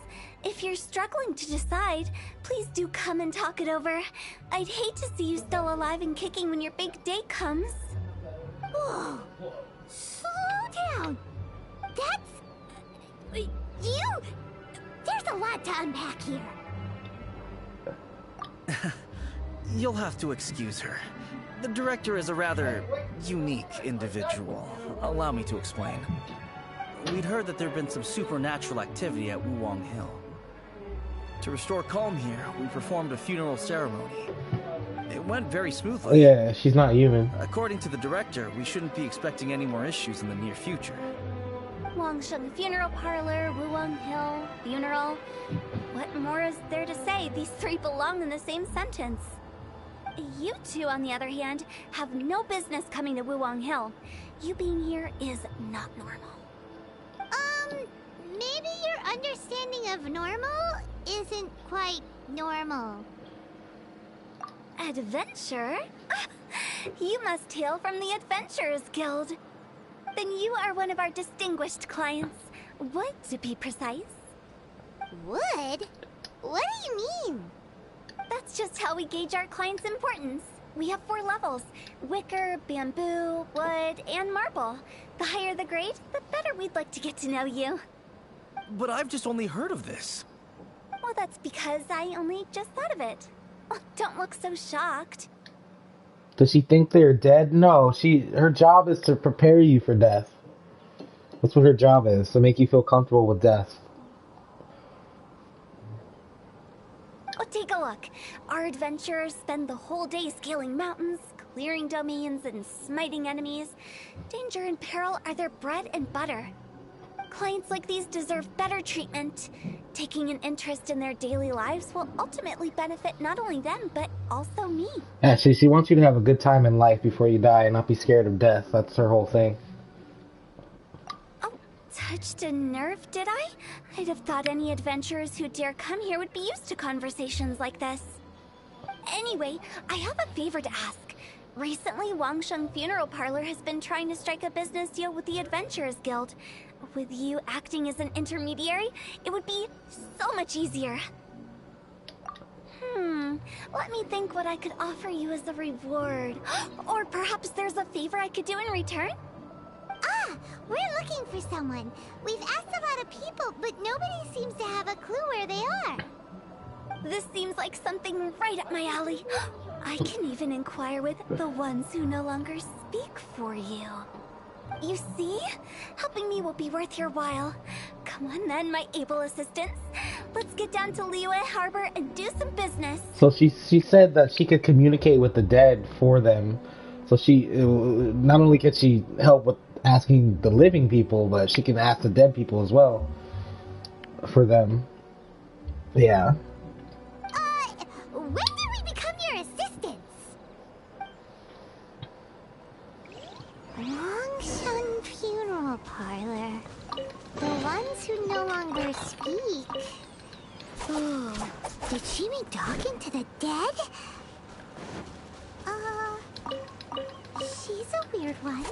if you're struggling to decide, please do come and talk it over. I'd hate to see you still alive and kicking when your big day comes. Whoa! Slow down! That's... you... There's a lot to unpack here. You'll have to excuse her. The director is a rather unique individual. Allow me to explain. We'd heard that there'd been some supernatural activity at Wuwang Hill. To restore calm here, we performed a funeral ceremony. It went very smoothly. Yeah, she's not human. According to the director, we shouldn't be expecting any more issues in the near future. Wangsheng Funeral Parlor, Wuwang Hill, funeral. What more is there to say? These three belong in the same sentence. You two, on the other hand, have no business coming to Wuwang Hill. You being here is not normal. Maybe your understanding of normal isn't quite normal. Adventure? You must hail from the Adventurers Guild. Then you are one of our distinguished clients. Wood, to be precise. Wood? What do you mean? That's just how we gauge our clients' importance. We have 4 levels: wicker, bamboo, wood, and marble. The higher the grade, the better we'd like to get to know you. But I've just only heard of this. Well, that's because I only just thought of it. Oh, don't look so shocked. Does she think they're dead? No, her job is to prepare you for death. That's what her job is, to make you feel comfortable with death. Oh, take a look. Our adventurers spend the whole day scaling mountains, clearing domains, and smiting enemies. Danger and peril are their bread and butter. Clients like these deserve better treatment. Taking an interest in their daily lives will ultimately benefit not only them, but also me. Yeah, she wants you to have a good time in life before you die and not be scared of death. That's her whole thing. Oh, touched a nerve, did I? I'd have thought any adventurers who dare come here would be used to conversations like this. Anyway, I have a favor to ask. Recently, Wangsheng Funeral Parlor has been trying to strike a business deal with the Adventurers Guild. With you acting as an intermediary, it would be so much easier. Let me think what I could offer you as a reward. Or perhaps there's a favor I could do in return? We're looking for someone. We've asked a lot lot of people, but nobody seems to have a clue where they are. This seems like something right up my alley. I can even inquire with the ones who no longer speak for you. You see? Helping me will be worth your while. Come on then, my able assistants. Let's get down to Liyue Harbor and do some business. So she said that she could communicate with the dead for them. So she not only can she help with asking the living people, but she can ask the dead people as well for them. Yeah. When did we become your assistants? Longshan Funeral Parlor. The ones who no longer speak. Ooh, did she mean talking to the dead? She's a weird one.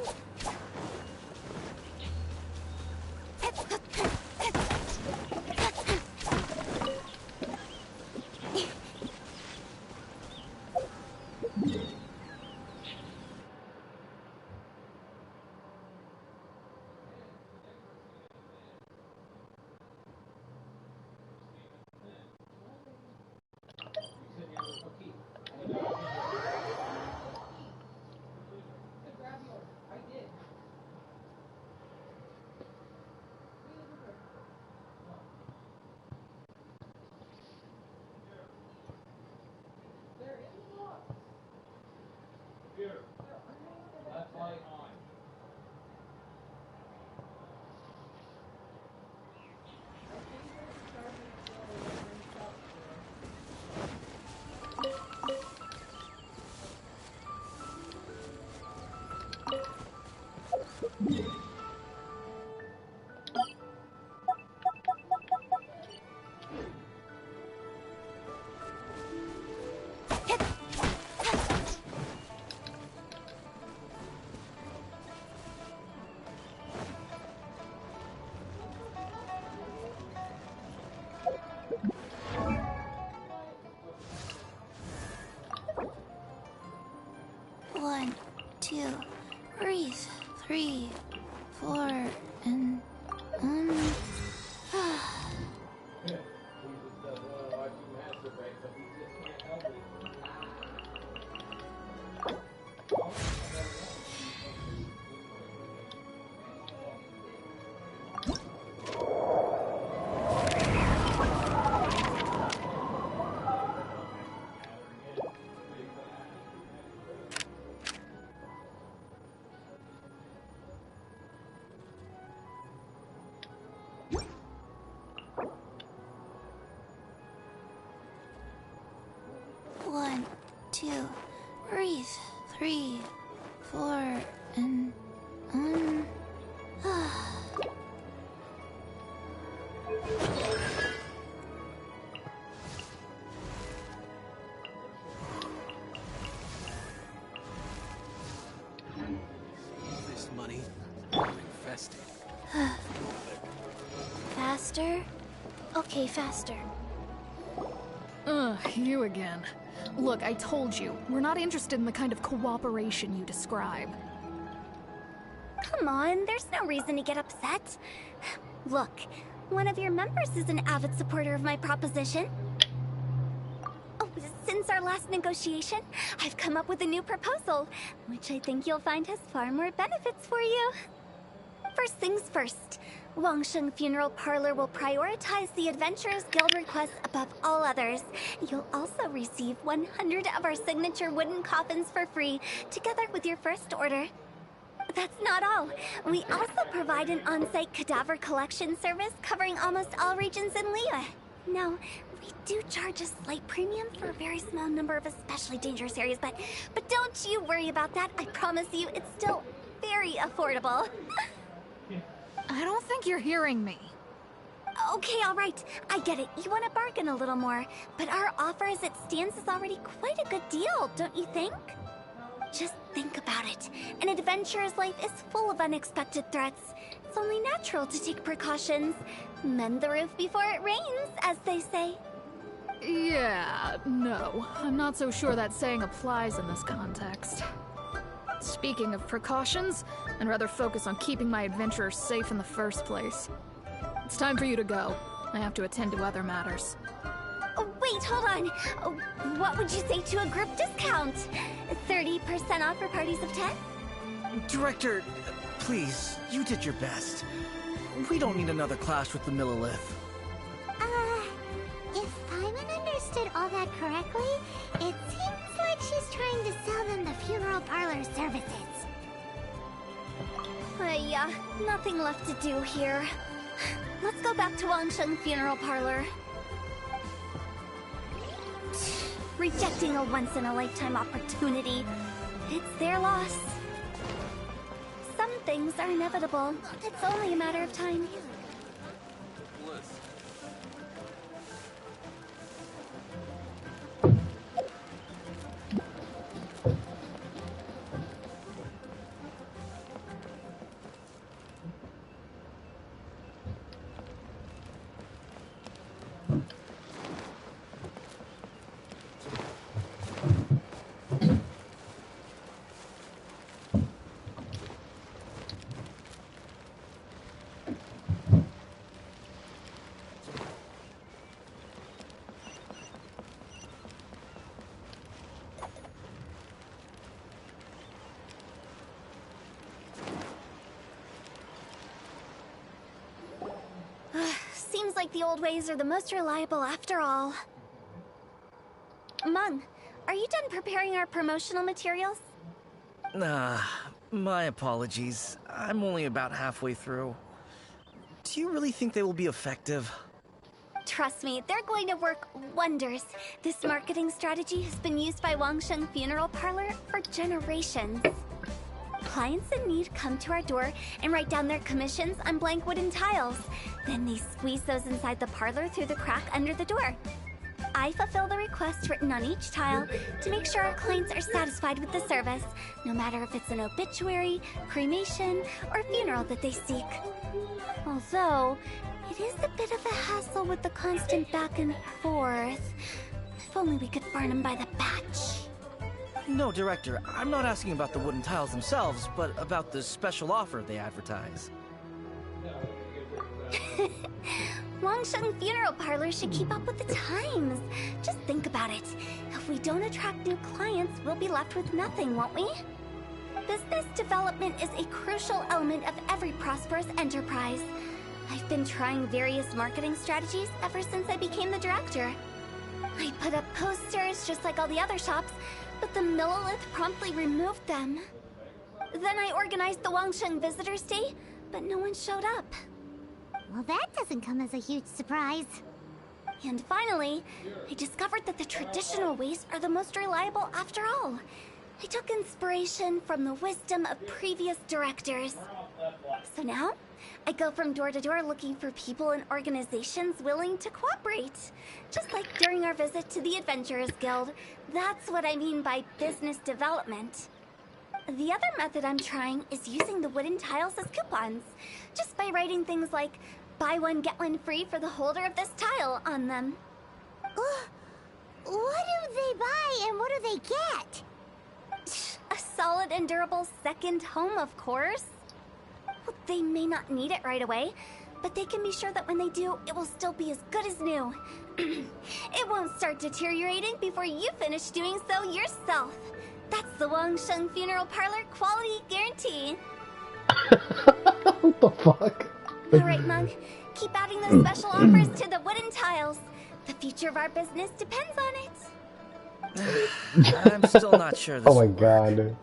One, two, breathe. 3, 4, and One, two, breathe. 3, 4, and This money infested. Faster? Okay, faster. Ugh, you again. Look, I told you, we're not interested in the kind of cooperation you describe. Come on, there's no reason to get upset. Look, one of your members is an avid supporter of my proposition. Oh, since our last negotiation, I've come up with a new proposal, which I think you'll find has far more benefits for you. First things first, Wangsheng Funeral Parlor will prioritize the Adventurers Guild requests above all others. You'll also receive 100 of our signature wooden coffins for free, together with your first order. That's not all. We also provide an on-site cadaver collection service covering almost all regions in Liyue. Now, we do charge a slight premium for a very small number of especially dangerous areas, but don't you worry about that. I promise you, it's still very affordable. I don't think you're hearing me. Okay, all right. I get it. You want to bargain a little more, but our offer as it stands is already quite a good deal, don't you think? Just think about it. An adventurer's life is full of unexpected threats. It's only natural to take precautions. Mend the roof before it rains, as they say. Yeah, no. I'm not so sure that saying applies in this context. Speaking of precautions, I'd rather focus on keeping my adventurers safe in the first place. It's time for you to go. I have to attend to other matters. Oh, wait, hold on. Oh, what would you say to a group discount? 30% off for parties of 10? Director, please, you did your best. We don't need another clash with the Millilith. If Paimon understood all that correctly, it seems like she's trying to sell them the funeral parlor services. Yeah, nothing left to do here. Let's go back to Wangsheng Funeral Parlor. Rejecting a once-in-a-lifetime opportunity. It's their loss. Some things are inevitable. It's only a matter of time. Seems like the old ways are the most reliable after all. Mung, are you done preparing our promotional materials? My apologies. I'm only about halfway through. Do you really think they will be effective? Trust me, they're going to work wonders. This marketing strategy has been used by Wangsheng Funeral Parlor for generations. Clients in need come to our door and write down their commissions on blank wooden tiles. Then they squeeze those inside the parlor through the crack under the door. I fulfill the request written on each tile to make sure our clients are satisfied with the service, no matter if it's an obituary, cremation, or funeral that they seek. Although, it is a bit of a hassle with the constant back and forth. If only we could burn them by the batch. No, Director, I'm not asking about the wooden tiles themselves, but about the special offer they advertise. Wangsheng Funeral Parlor should keep up with the times. Just think about it. If we don't attract new clients, we'll be left with nothing, won't we? Business development is a crucial element of every prosperous enterprise. I've been trying various marketing strategies ever since I became the director. I put up posters just like all the other shops, but the Millilith promptly removed them. Then I organized the Wangsheng Visitors Day, but no one showed up. Well, that doesn't come as a huge surprise. And finally, I discovered that the traditional ways are the most reliable after all. I took inspiration from the wisdom of previous directors. So now, I go from door to door looking for people and organizations willing to cooperate. Just like during our visit to the Adventurers Guild. That's what I mean by business development. The other method I'm trying is using the wooden tiles as coupons. Just by writing things like, buy one get one free for the holder of this tile on them. What do they buy and what do they get? A solid and durable second home, of course. Well, they may not need it right away, but they can be sure that when they do, it will still be as good as new. It won't start deteriorating before you finish doing so yourself. That's the Wangsheng Funeral Parlor quality guarantee. What the fuck? Alright, Mung. Keep adding those special offers to the wooden tiles. The future of our business depends on it. I'm still not sure this Oh my will work. god.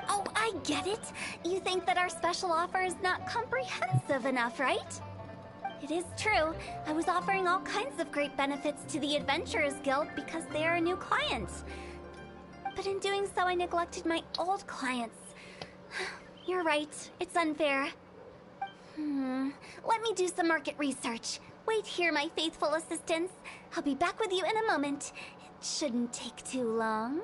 Oh, I get it. You think that our special offer is not comprehensive enough, right? It is true. I was offering all kinds of great benefits to the Adventurers Guild because they are a new client. But in doing so, I neglected my old clients. You're right. It's unfair. Let me do some market research. Wait here, my faithful assistants. I'll be back with you in a moment. It shouldn't take too long.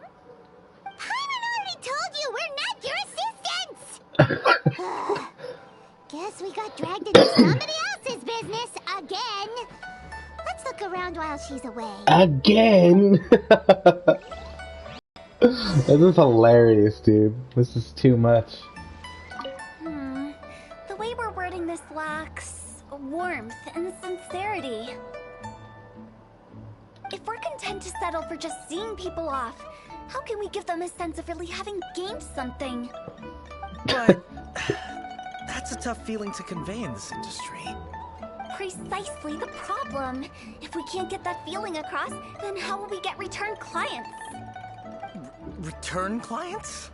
Paimon already told you we're not your assistants! Guess we got dragged into somebody else's business again. Let's look around while she's away. Again? This is hilarious, dude. This is too much. The way we're wording this lacks, warmth and sincerity. If we're content to settle for just seeing people off, how can we give them a sense of really having gained something? But that's a tough feeling to convey in this industry. Precisely the problem. If we can't get that feeling across, then how will we get return clients? Return clients?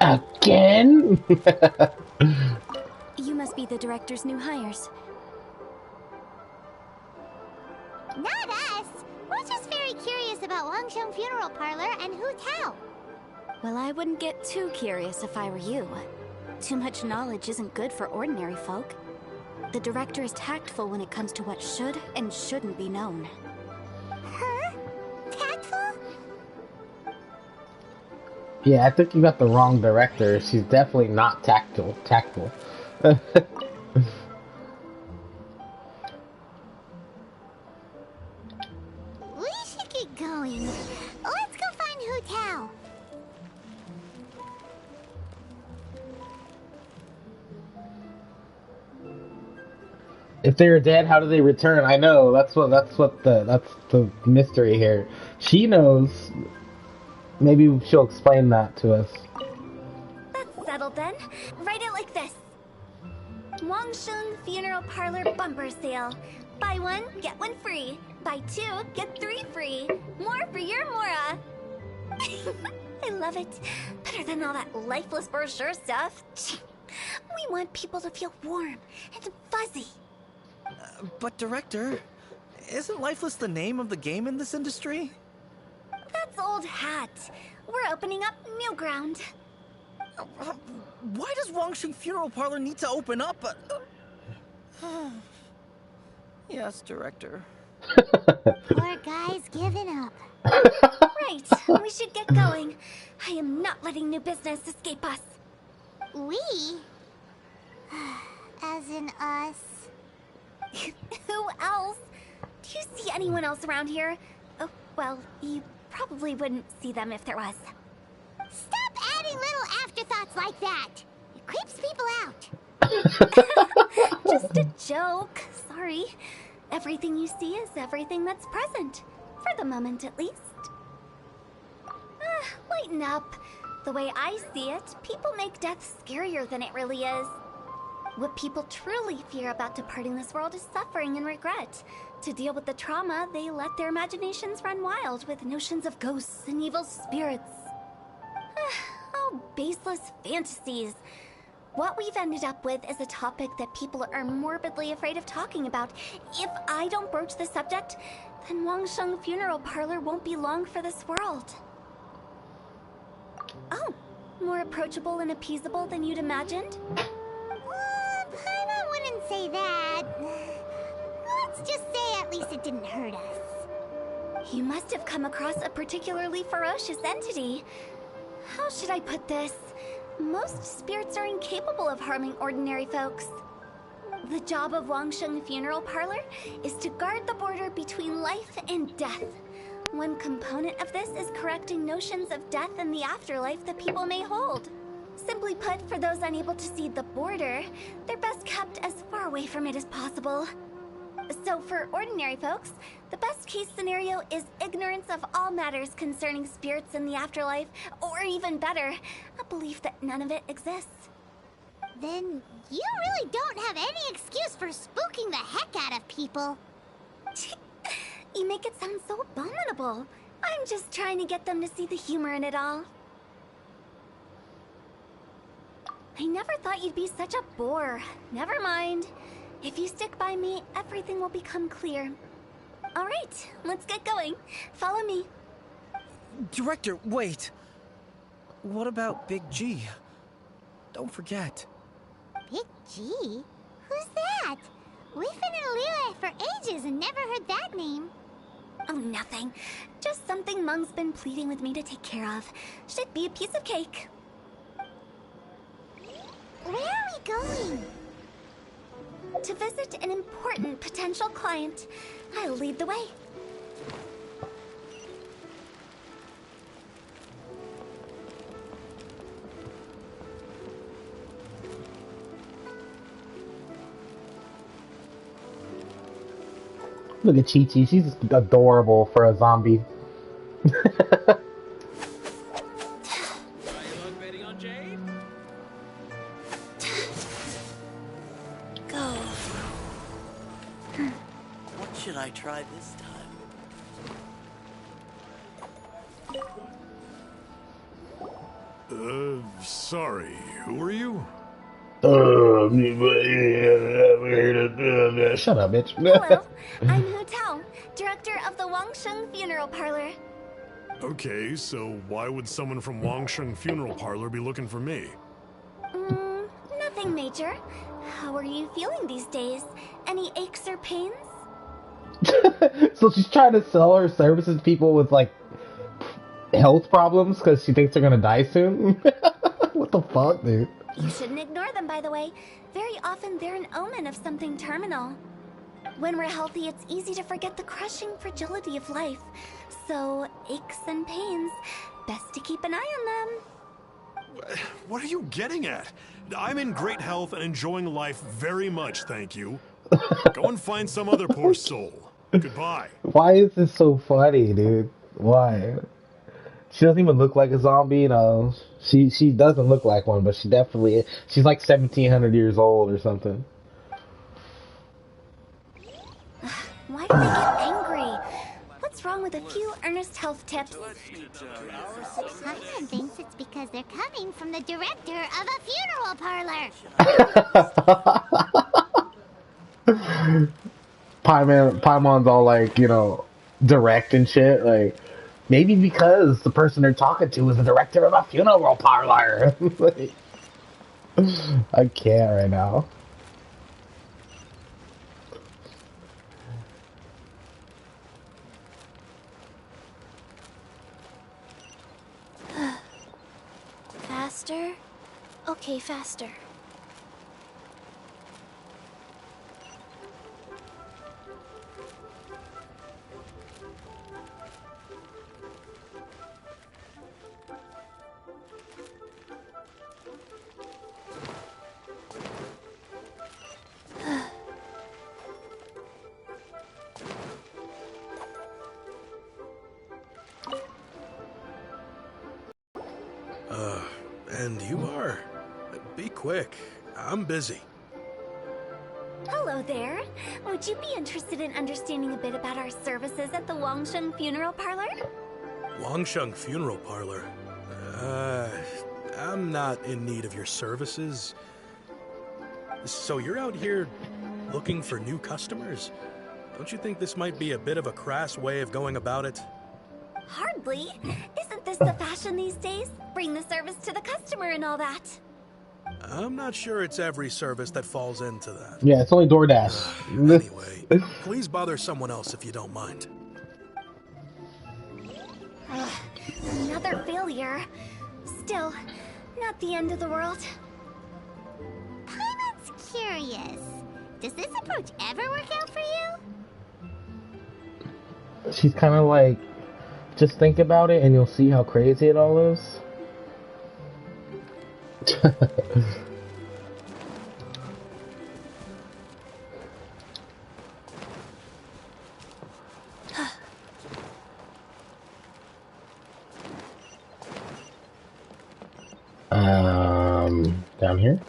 Again? You must be the director's new hires. Not us! We're just very curious about Wangsheng Funeral Parlor and Hu-Tao. Well, I wouldn't get too curious if I were you. Too much knowledge isn't good for ordinary folk. The director is tactful when it comes to what should and shouldn't be known. Huh? Tactful? Yeah, I think you got the wrong director. She's definitely not tactful. We should get going. Let's go find Hu-Tao. If they were dead, how do they return? I know, that's the mystery here. She knows. Maybe she'll explain that to us. That's settled then. Write it like this. Wangsheng Funeral Parlor Bumper Sale. Buy one, get one free. Buy two, get three free. More for your Mora. I love it. Better than all that lifeless brochure stuff. We want people to feel warm and fuzzy. But Director, isn't Lifeless the name of the game in this industry? That's old hat. We're opening up new ground. Why does Wangsheng Funeral Parlor need to open up? Yes, Director. Poor guy's giving up. Right, we should get going. I am not letting new business escape us. We? As in us. Who else? Do you see anyone else around here? Oh, well, you probably wouldn't see them if there was. Stop adding little afterthoughts like that. It creeps people out. Just a joke. Sorry. Everything you see is everything that's present. For the moment, at least. Lighten up. The way I see it, people make death scarier than it really is. What people truly fear about departing this world is suffering and regret. To deal with the trauma, they let their imaginations run wild with notions of ghosts and evil spirits. Oh, baseless fantasies. What we've ended up with is a topic that people are morbidly afraid of talking about. If I don't broach the subject, then Wangsheng Funeral Parlor won't be long for this world. Oh, more approachable and appeasable than you'd imagined? Paimon wouldn't say that. Let's just say at least it didn't hurt us. You must have come across a particularly ferocious entity. How should I put this? Most spirits are incapable of harming ordinary folks. The job of Wangsheng Funeral Parlor is to guard the border between life and death. One component of this is correcting notions of death and the afterlife that people may hold. Simply put, for those unable to see the border, they're best kept as far away from it as possible. So for ordinary folks, the best case scenario is ignorance of all matters concerning spirits in the afterlife, or even better, a belief that none of it exists. Then you really don't have any excuse for spooking the heck out of people. You make it sound so abominable. I'm just trying to get them to see the humor in it all. I never thought you'd be such a bore. Never mind. If you stick by me, everything will become clear. All right, let's get going. Follow me. Director, wait. What about Big G? Don't forget. Big G? Who's that? We've been in Eula for ages and never heard that name. Oh, nothing. Just something Mung's been pleading with me to take care of. Should be a piece of cake. Where are we going? To visit an important potential client. I'll lead the way. Look at Chi-Chi, she's adorable for a zombie. Go. What should I try this time? Sorry, who are you? Shut up, bitch. Hello, I'm Hu-Tao, director of the Wangsheng Funeral Parlor. Okay, so why would someone from Wangsheng Funeral Parlor be looking for me? Nothing major. How are you feeling these days? Any aches or pains? So she's trying to sell her services to people with, like, health problems because she thinks they're gonna die soon? What the fuck, dude? You shouldn't ignore them, by the way. Very often they're an omen of something terminal. When we're healthy, it's easy to forget the crushing fragility of life. So, aches and pains, best to keep an eye on them. What are you getting at? I'm in great health and enjoying life very much, thank you. Go and find some other poor soul. Goodbye. Why is this so funny, dude? Why? She doesn't even look like a zombie, you know. She doesn't look like one, but she definitely is. She's like 1,700 years old or something. Why do they get angry? What's wrong with a few earnest health tips? Paimon thinks it's because they're coming from the director of a funeral parlor. Paimon's all like, you know, direct and shit. Like, maybe because the person they're talking to is the director of a funeral parlor. Like, I can't right now. Faster? Okay, faster. And you are? Be quick. I'm busy. Hello there. Would you be interested in understanding a bit about our services at the Wangsheng Funeral Parlor? Wangsheng Funeral Parlor? I'm not in need of your services. So you're out here looking for new customers? Don't you think this might be a bit of a crass way of going about it? Hardly. Isn't this the fashion these days? Bring the service to the customer and all that. I'm not sure it's every service that falls into that. Yeah, it's only DoorDash. Anyway, please bother someone else if you don't mind. Another failure. Still, not the end of the world. Paimon's curious. Does this approach ever work out for you? She's kind of like, just think about it and you'll see how crazy it all is. Down here?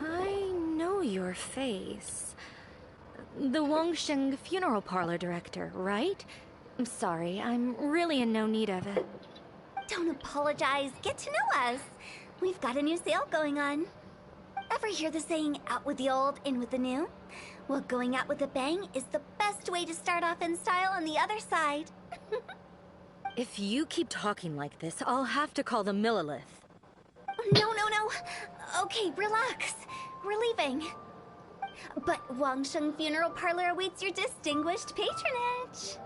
I know your face. The Wangsheng Funeral Parlor director, right? I'm sorry, I'm really in no need of it. Don't apologize. Get to know us. We've got a new sale going on. Ever hear the saying, out with the old, in with the new? Well, going out with a bang is the best way to start off in style on the other side. If you keep talking like this, I'll have to call the Millilith. No. Okay, relax. We're leaving. But Wangsheng Funeral Parlor awaits your distinguished patronage.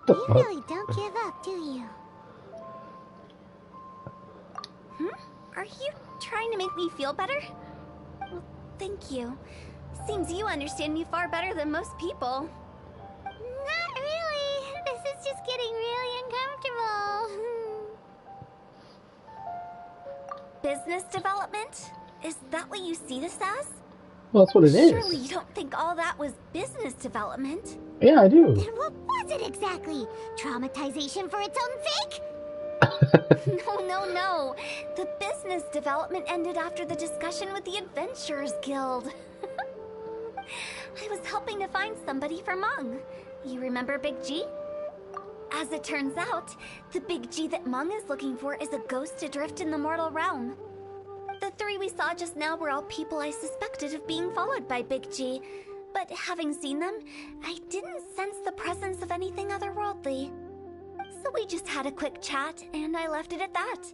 You really don't give up, do you? Are you trying to make me feel better? Well, thank you. Seems you understand me far better than most people. Not really. This is just getting really uncomfortable. Business development? Is that what you see this as? Well, that's what it is. Surely you don't think all that was business development? Yeah, I do. Then what was it exactly? Traumatization for its own sake? No. The business development ended after the discussion with the Adventurers Guild. I was helping to find somebody for Meng. You remember Big G? As it turns out, the Big G that Meng is looking for is a ghost adrift in the mortal realm. The three we saw just now were all people I suspected of being followed by Big G, but having seen them, I didn't sense the presence of anything otherworldly. So we just had a quick chat, and I left it at that.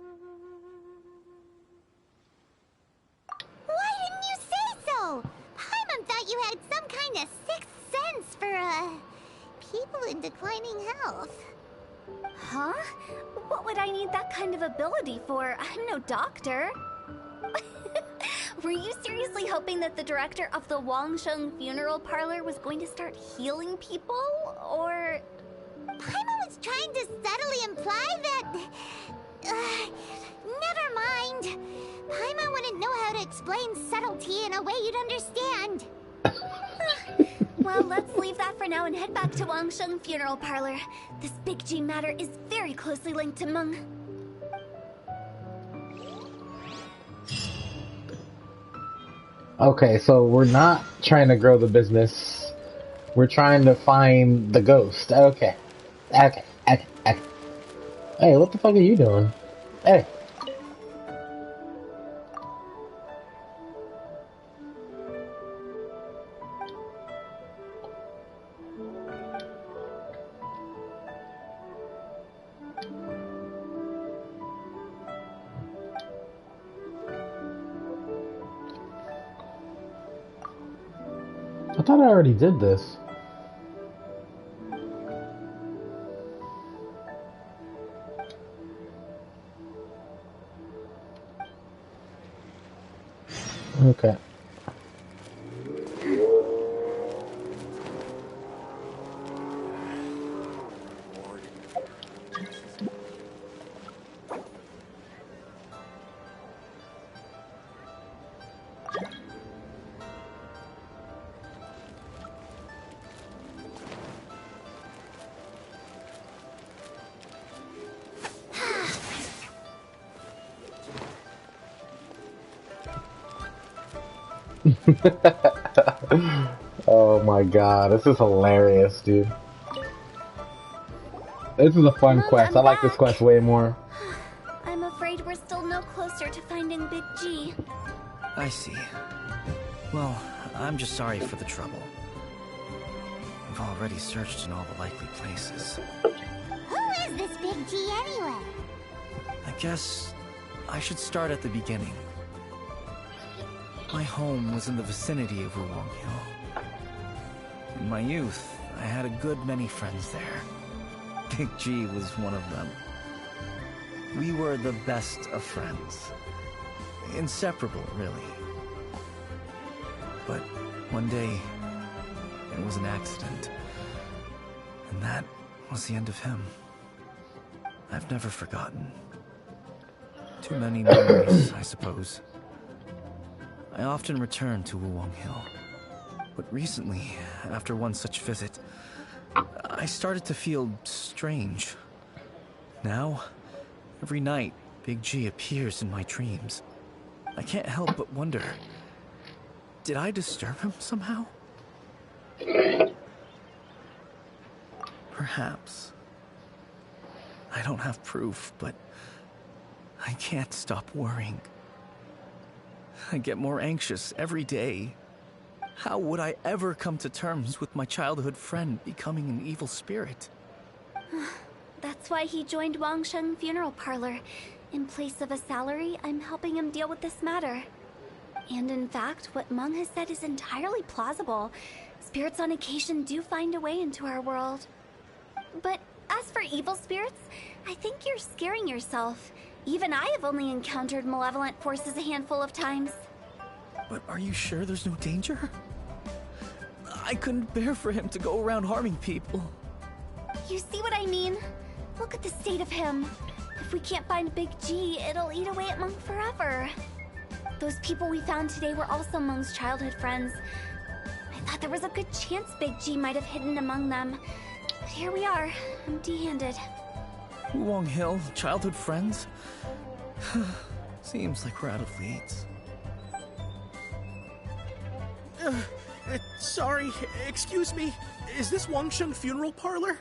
Why didn't you say so? Paimon thought you had some kind of sixth sense for, people in declining health. Huh? What would I need that kind of ability for? I'm no doctor. Were you seriously hoping that the director of the Wangsheng Funeral Parlor was going to start healing people, or...? Paimon was trying to subtly imply that... never mind. Paimon wouldn't know how to explain subtlety in a way you'd understand. Well, let's leave that for now and head back to Wangsheng Funeral Parlor. This Big G matter is very closely linked to Meng. Okay, so we're not trying to grow the business. We're trying to find the ghost. Okay. Hey, what the fuck are you doing? Hey. I thought I already did this. Okay. Oh my god, this is hilarious, dude. This is a fun quest. I like this quest way more. I'm afraid we're still no closer to finding Big G. I see. Well, I'm just sorry for the trouble. We've already searched in all the likely places. Who is this Big G anyway? I guess I should start at the beginning. My home was in the vicinity of Wulong Hill. In my youth, I had a good many friends there. Big G was one of them. We were the best of friends. Inseparable, really. But one day, it was an accident. And that was the end of him. I've never forgotten. Too many memories, I suppose. I often return to Wulong Hill. But recently, after one such visit, I started to feel strange. Now, every night, Big G appears in my dreams. I can't help but wonder, did I disturb him somehow? Perhaps. I don't have proof, but I can't stop worrying. I get more anxious every day. How would I ever come to terms with my childhood friend becoming an evil spirit? That's why he joined Wangsheng Funeral Parlor. In place of a salary, I'm helping him deal with this matter. And in fact, what Meng has said is entirely plausible. Spirits on occasion do find a way into our world. But as for evil spirits, I think you're scaring yourself. Even I have only encountered malevolent forces a handful of times. But are you sure there's no danger? I couldn't bear for him to go around harming people. You see what I mean? Look at the state of him. If we can't find Big G, it'll eat away at Monk forever. Those people we found today were also Monk's childhood friends. I thought there was a good chance Big G might have hidden among them. But here we are, empty-handed. Wong Hill, childhood friends? Seems like we're out of leads. Sorry, excuse me. Is this Wangsheng Funeral Parlor?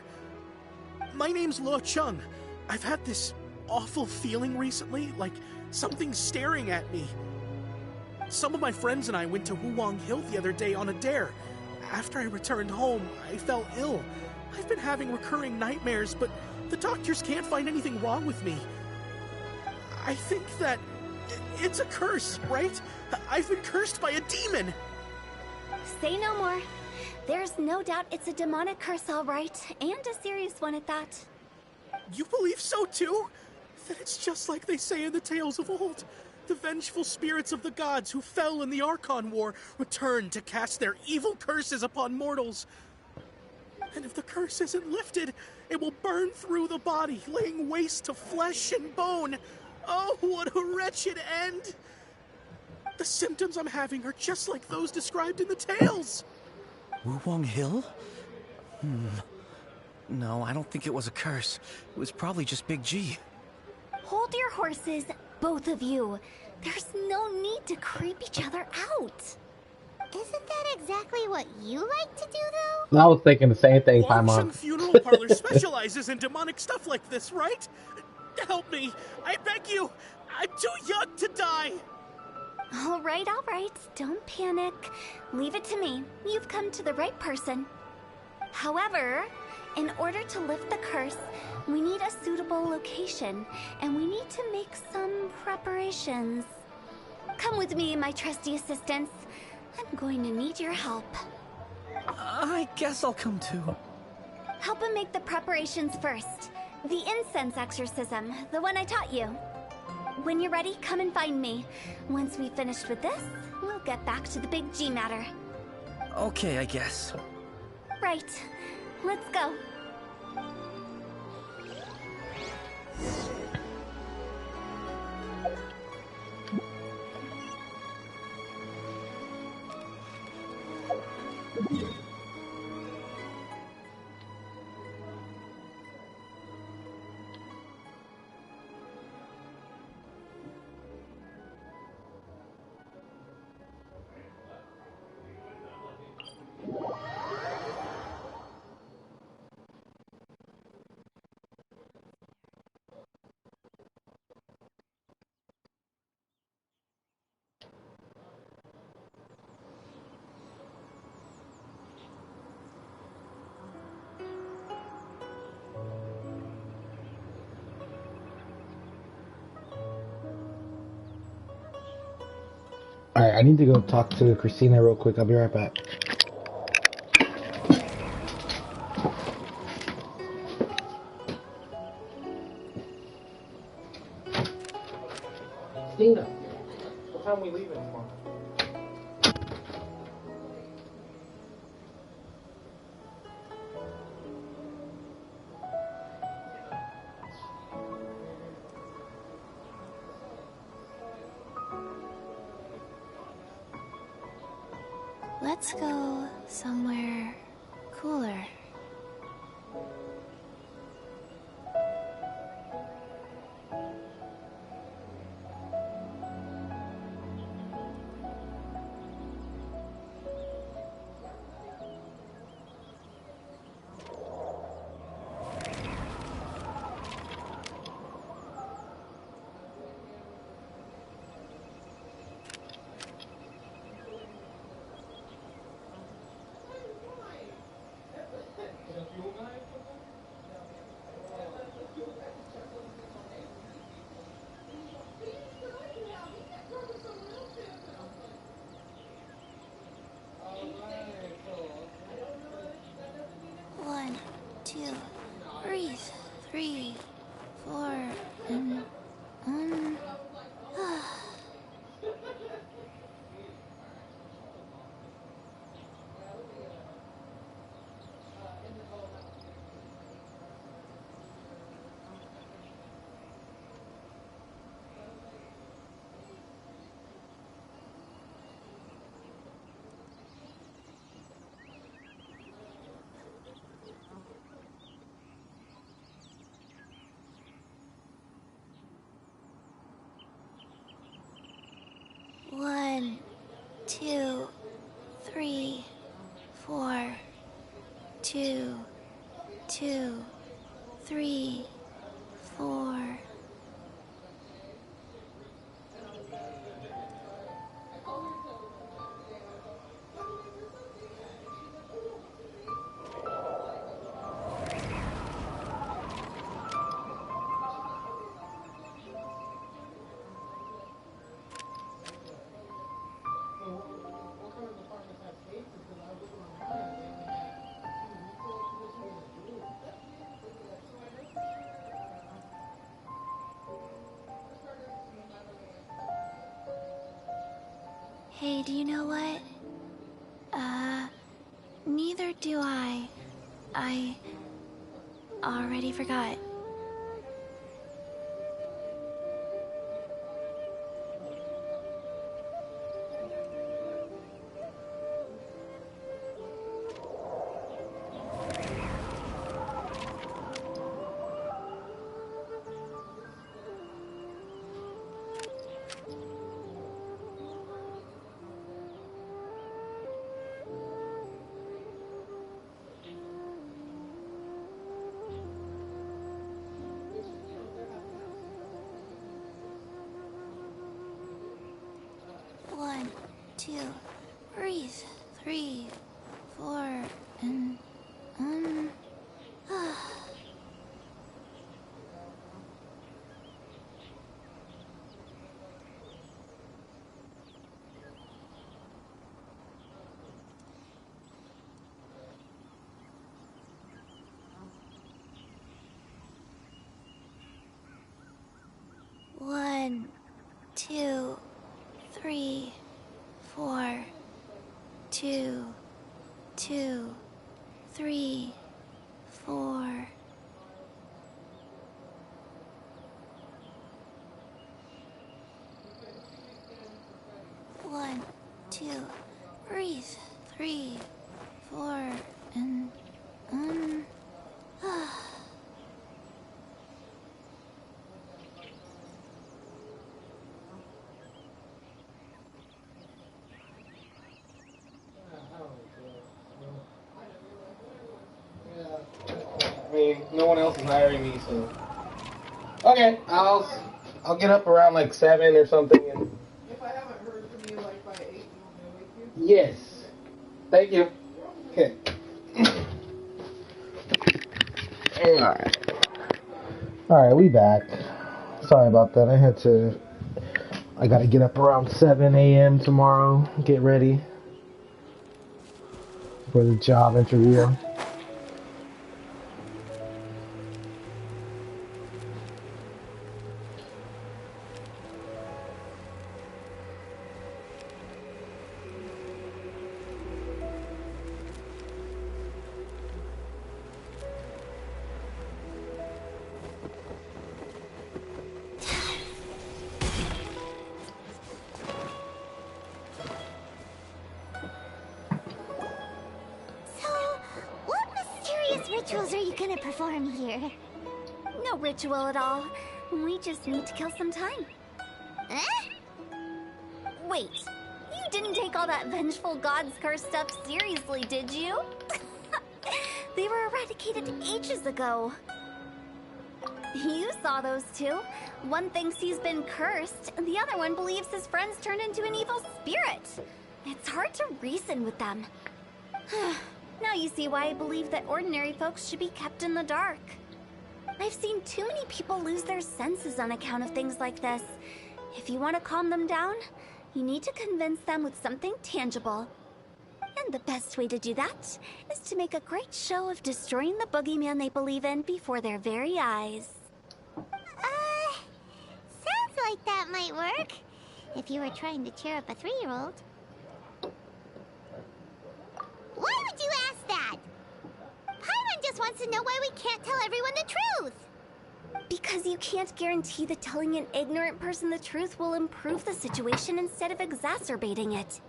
My name's Luo Chung. I've had this awful feeling recently, like something's staring at me. Some of my friends and I went to Wuwang Hill the other day on a dare. After I returned home, I fell ill. I've been having recurring nightmares, but the doctors can't find anything wrong with me. I think that it's a curse, right? I've been cursed by a demon! Say no more. There's no doubt it's a demonic curse, all right, and a serious one at that. You believe so too? Then it's just like they say in the tales of old. The vengeful spirits of the gods who fell in the Archon War return to cast their evil curses upon mortals. And if the curse isn't lifted, it will burn through the body, laying waste to flesh and bone. Oh, what a wretched end! The symptoms I'm having are just like those described in the tales. Wuwang Hill? No, I don't think it was a curse. It was probably just Big G. Hold your horses, both of you. There's no need to creep each other out. Isn't that exactly what you like to do, though? I was thinking the same thing, Wangsheng Paimon. Funeral Parlor specializes in demonic stuff like this, right? Help me, I beg you. I'm too young to die. All right, don't panic. Leave it to me. You've come to the right person. However, in order to lift the curse, we need a suitable location, and we need to make some preparations. Come with me, my trusty assistants. I'm going to need your help. I guess I'll come too. Help him make the preparations first. The incense exorcism, the one I taught you. When you're ready, come and find me. Once we've finished with this, we'll get back to the Big G matter. Okay, I guess. Right. Let's go. Alright, I need to go talk to Christina real quick. I'll be right back. Christina, what time are we leaving tomorrow? Let's go somewhere cooler. 2, 3, 4, 2, 2, 3, 4. Hey, do you know what? Neither do I. I already forgot. One, two, breathe. 3, 4, and One, 2, 3, 4, 2, 2, 3, 4. One, 2, breathe. 3, 4, and I mean, no one else is hiring me, so. Okay, I'll get up around like 7 or something. And... If I haven't heard from you like by 8, you want me to wake you? Yes. Thank you. Okay. Alright, we back. Sorry about that. I gotta get up around 7 a.m. tomorrow, get ready for the job interview. Rituals are you gonna perform here? No ritual at all. We just need to kill some time. Eh? Wait, you didn't take all that vengeful god's curse stuff seriously, did you? They were eradicated ages ago. You saw those two. One thinks he's been cursed, and the other one believes his friends turned into an evil spirit. It's hard to reason with them. Now you see why I believe that ordinary folks should be kept in the dark. I've seen too many people lose their senses on account of things like this. If you want to calm them down, you need to convince them with something tangible. And the best way to do that is to make a great show of destroying the boogeyman they believe in before their very eyes. Sounds like that might work. If you were trying to cheer up a 3-year-old. Why would you ask that? Paimon just wants to know why we can't tell everyone the truth. Because you can't guarantee that telling an ignorant person the truth will improve the situation instead of exacerbating it.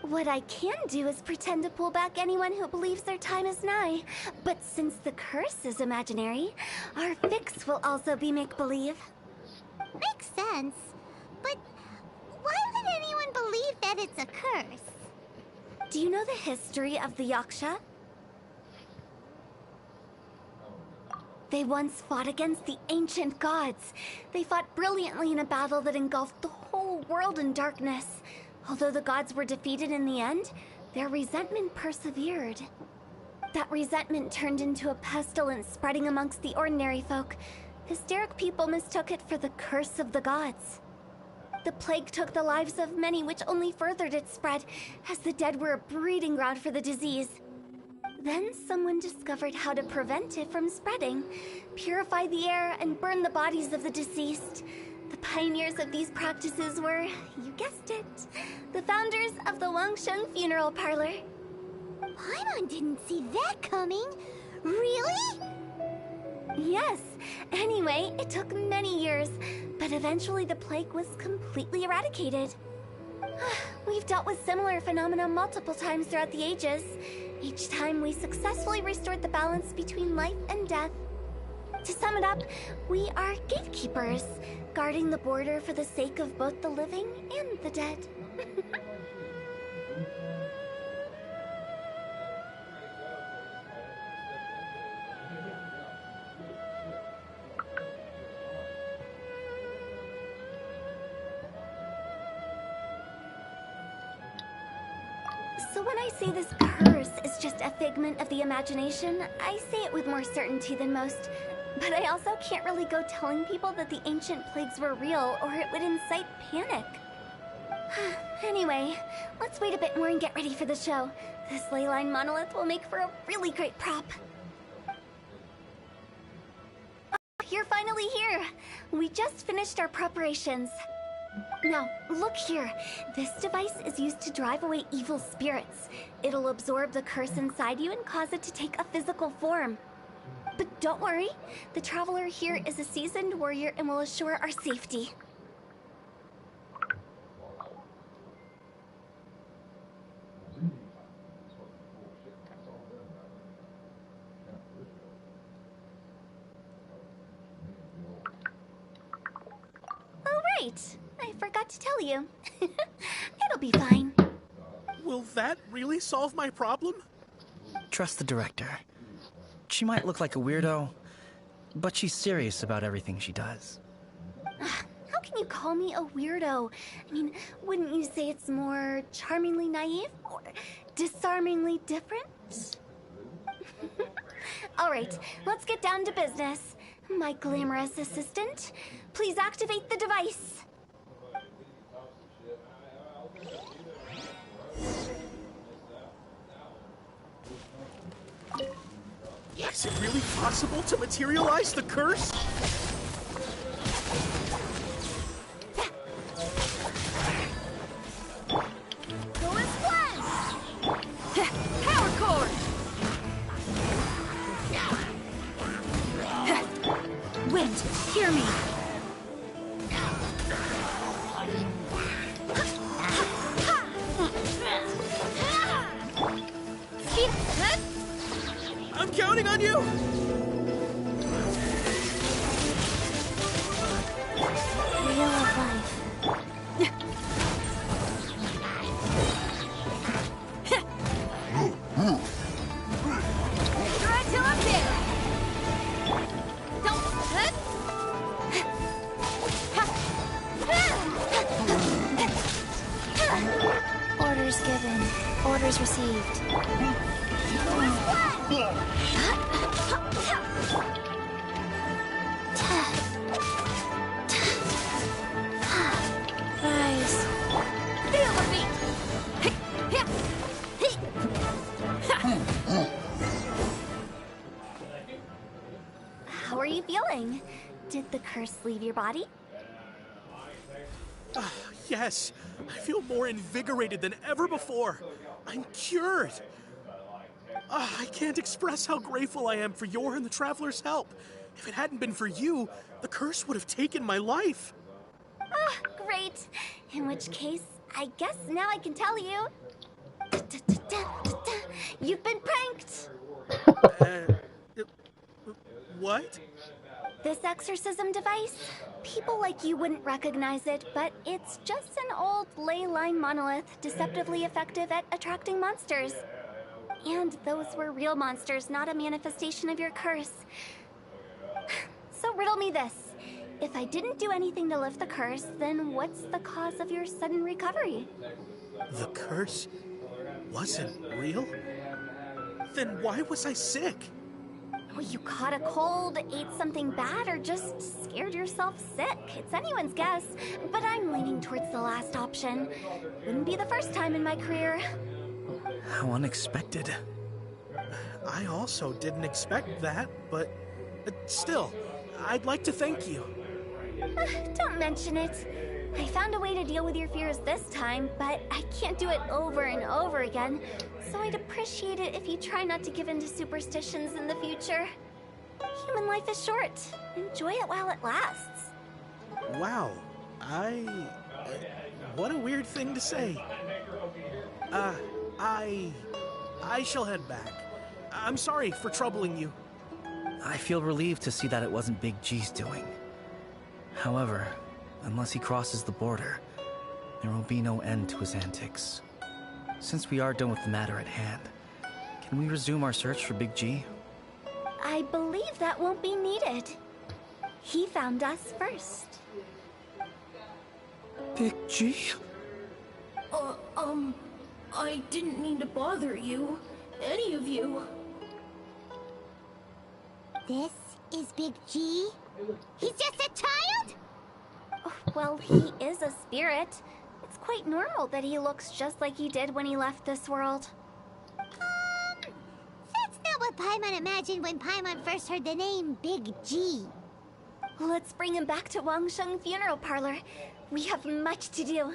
What I can do is pretend to pull back anyone who believes their time is nigh. But since the curse is imaginary, our fix will also be make-believe. Makes sense. But Why would anyone believe that it's a curse? Do you know the history of the Yaksha? They once fought against the ancient gods. They fought brilliantly in a battle that engulfed the whole world in darkness. Although the gods were defeated in the end, their resentment persevered. That resentment turned into a pestilence spreading amongst the ordinary folk. Hysteric people mistook it for the curse of the gods. The plague took the lives of many, which only furthered its spread, as the dead were a breeding ground for the disease. Then someone discovered how to prevent it from spreading, purify the air, and burn the bodies of the deceased. The pioneers of these practices were, you guessed it, the founders of the Wangsheng Funeral Parlor. Paimon didn't see that coming. Really? Yes. Anyway, it took many years, but eventually the plague was completely eradicated. We've dealt with similar phenomena multiple times throughout the ages. Each time we successfully restored the balance between life and death. To sum it up, we are gatekeepers, guarding the border for the sake of both the living and the dead. So when I say this curse is just a figment of the imagination, I say it with more certainty than most. But I also can't really go telling people that the ancient plagues were real, or it would incite panic. Anyway, let's wait a bit more and get ready for the show. This leyline monolith will make for a really great prop. Oh, you're finally here! We just finished our preparations. Now, look here. This device is used to drive away evil spirits. It'll absorb the curse inside you and cause it to take a physical form. But don't worry, the traveler here is a seasoned warrior and will assure our safety. Oh, right. I forgot to tell you. It'll be fine. Will that really solve my problem? Trust the director. She might look like a weirdo, but she's serious about everything she does. How can you call me a weirdo? I mean, wouldn't you say it's more charmingly naive or disarmingly different? All right, let's get down to business. My glamorous assistant, please activate the device. Is it really possible to materialize the curse? Go as planned! Power cord! Wait, hear me. I'm counting on you! Wheel of life. Try till I'm there! Don't... Orders given. Orders received. Rise. Feel the beat! How are you feeling? Did the curse leave your body? Yes, I feel more invigorated than ever before. I'm cured. I can't express how grateful I am for your and the Traveler's help. If it hadn't been for you, the curse would have taken my life. Great. In which case, I guess now I can tell you. You've been pranked! What? This exorcism device? People like you wouldn't recognize it, but it's just an old ley line monolith deceptively effective at attracting monsters. And those were real monsters, not a manifestation of your curse. So riddle me this. If I didn't do anything to lift the curse, then what's the cause of your sudden recovery? The curse wasn't real? Then why was I sick? Well, you caught a cold, ate something bad, or just scared yourself sick. It's anyone's guess, but I'm leaning towards the last option. Wouldn't be the first time in my career. How unexpected. I also didn't expect that, but still, I'd like to thank you. Don't mention it. I found a way to deal with your fears this time, but I can't do it over and over again, so I'd appreciate it if you try not to give in to superstitions in the future. Human life is short. Enjoy it while it lasts. Wow, what a weird thing to say. I shall head back. I'm sorry for troubling you. I feel relieved to see that it wasn't Big G's doing. However, unless he crosses the border, there will be no end to his antics. Since we are done with the matter at hand, can we resume our search for Big G? I believe that won't be needed. He found us first. Big G? I didn't mean to bother you. Any of you. This is Big G? He's just a child? Oh, well, he is a spirit. It's quite normal that he looks just like he did when he left this world. That's not what Paimon imagined when Paimon first heard the name Big G. Let's bring him back to Wangsheng Funeral Parlor. We have much to do.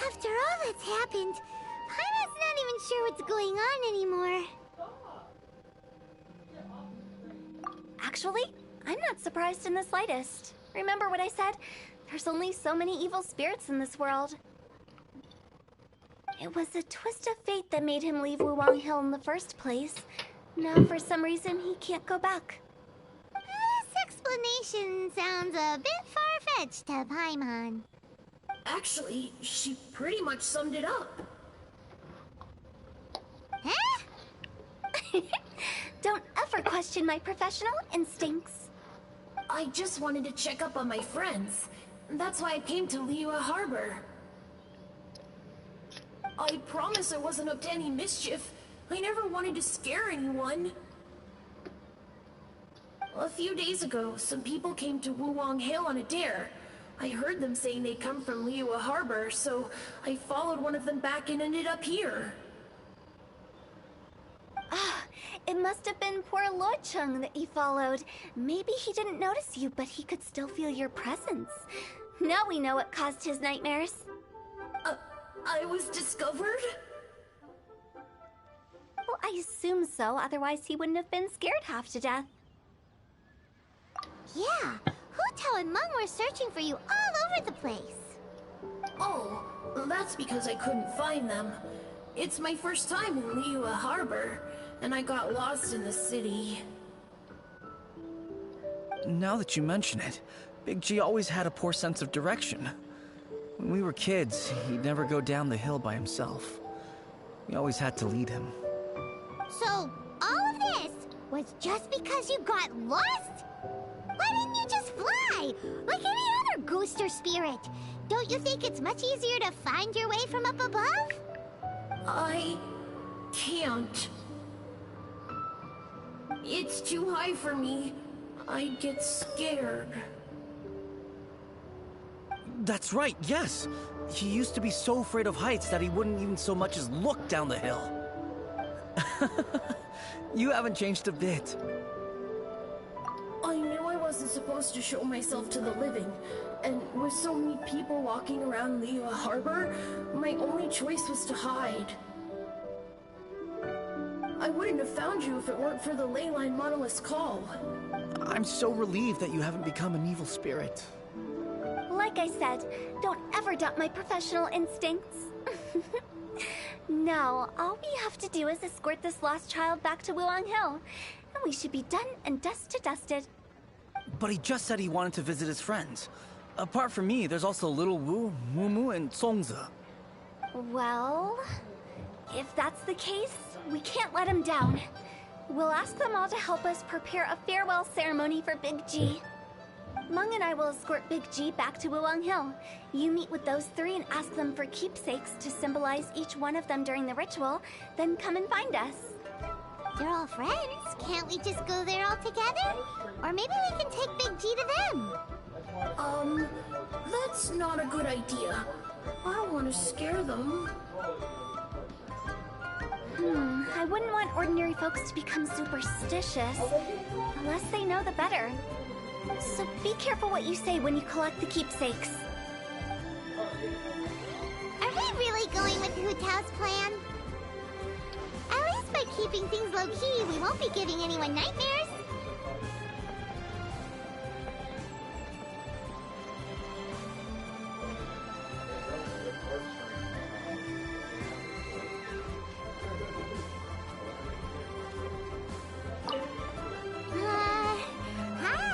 After all that's happened, Paimon's not even sure what's going on anymore. Actually, I'm not surprised in the slightest. Remember what I said? There's only so many evil spirits in this world. It was a twist of fate that made him leave Wuwang Hill in the first place. Now, for some reason, he can't go back. This explanation sounds a bit far-fetched to Paimon. Actually, she pretty much summed it up. Huh? Don't ever question my professional instincts. I just wanted to check up on my friends. That's why I came to Liyue Harbor. I promise I wasn't up to any mischief. I never wanted to scare anyone. A few days ago, some people came to Wuwang Hill on a dare. I heard them saying they'd come from Liyue Harbor, so I followed one of them back and ended up here. Ah, It must have been poor Lo Chung that you followed. Maybe he didn't notice you, but he could still feel your presence. Now we know what caused his nightmares. I was discovered? Well, I assume so, otherwise he wouldn't have been scared half to death. Yeah, Hu-Tao and Meng were searching for you all over the place. Oh, that's because I couldn't find them. It's my first time in Liyue Harbor, and I got lost in the city. Now that you mention it, Big G always had a poor sense of direction. When we were kids, he'd never go down the hill by himself. We always had to lead him. So, all of this was just because you got lost? Why didn't you just fly? Like any other ghost or spirit? Don't you think it's much easier to find your way from up above? I can't. It's too high for me. I'd get scared. That's right, yes! He used to be so afraid of heights that he wouldn't even so much as look down the hill. You haven't changed a bit. I knew I wasn't supposed to show myself to the living, and with so many people walking around Liyue Harbor, my only choice was to hide. I wouldn't have found you if it weren't for the Leyline Monolith's call. I'm so relieved that you haven't become an evil spirit. Like I said, don't ever doubt my professional instincts. Now, all we have to do is escort this lost child back to Wuang Hill, and we should be done and dust to dusted. But he just said he wanted to visit his friends. Apart from me, there's also Little Wu, Mumu, and Songza. Well, if that's the case, we can't let him down. We'll ask them all to help us prepare a farewell ceremony for Big G. Meng and I will escort Big G back to Wuang Hill. You meet with those three and ask them for keepsakes to symbolize each one of them during the ritual, then come and find us. They're all friends. Can't we just go there all together? Or maybe we can take Big G to them. That's not a good idea. I don't want to scare them. I wouldn't want ordinary folks to become superstitious. The less they know, the better. So be careful what you say when you collect the keepsakes. Are we really going with Hu-Tao's plan? At least by keeping things low-key, we won't be giving anyone nightmares. Hi!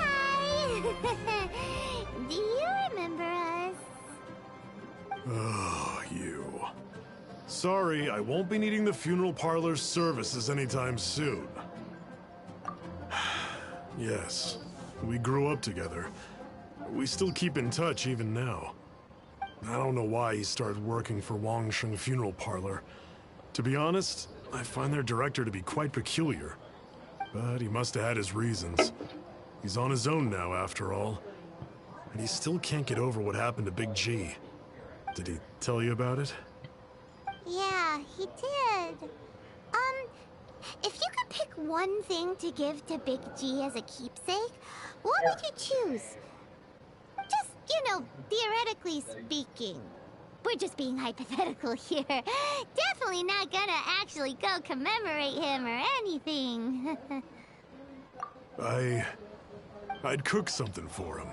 Do you remember us? Oh, you. Sorry, I won't be needing the funeral parlor's services anytime soon. Yes, we grew up together. We still keep in touch even now. I don't know why he started working for Wangsheng Funeral Parlor. To be honest, I find their director to be quite peculiar. But he must have had his reasons. He's on his own now, after all. And he still can't get over what happened to Big G. Did he tell you about it? Yeah, he did. If you could pick one thing to give to Big G as a keepsake, what would you choose? Just, theoretically speaking. We're just being hypothetical here. Definitely not gonna actually go commemorate him or anything. I'd cook something for him.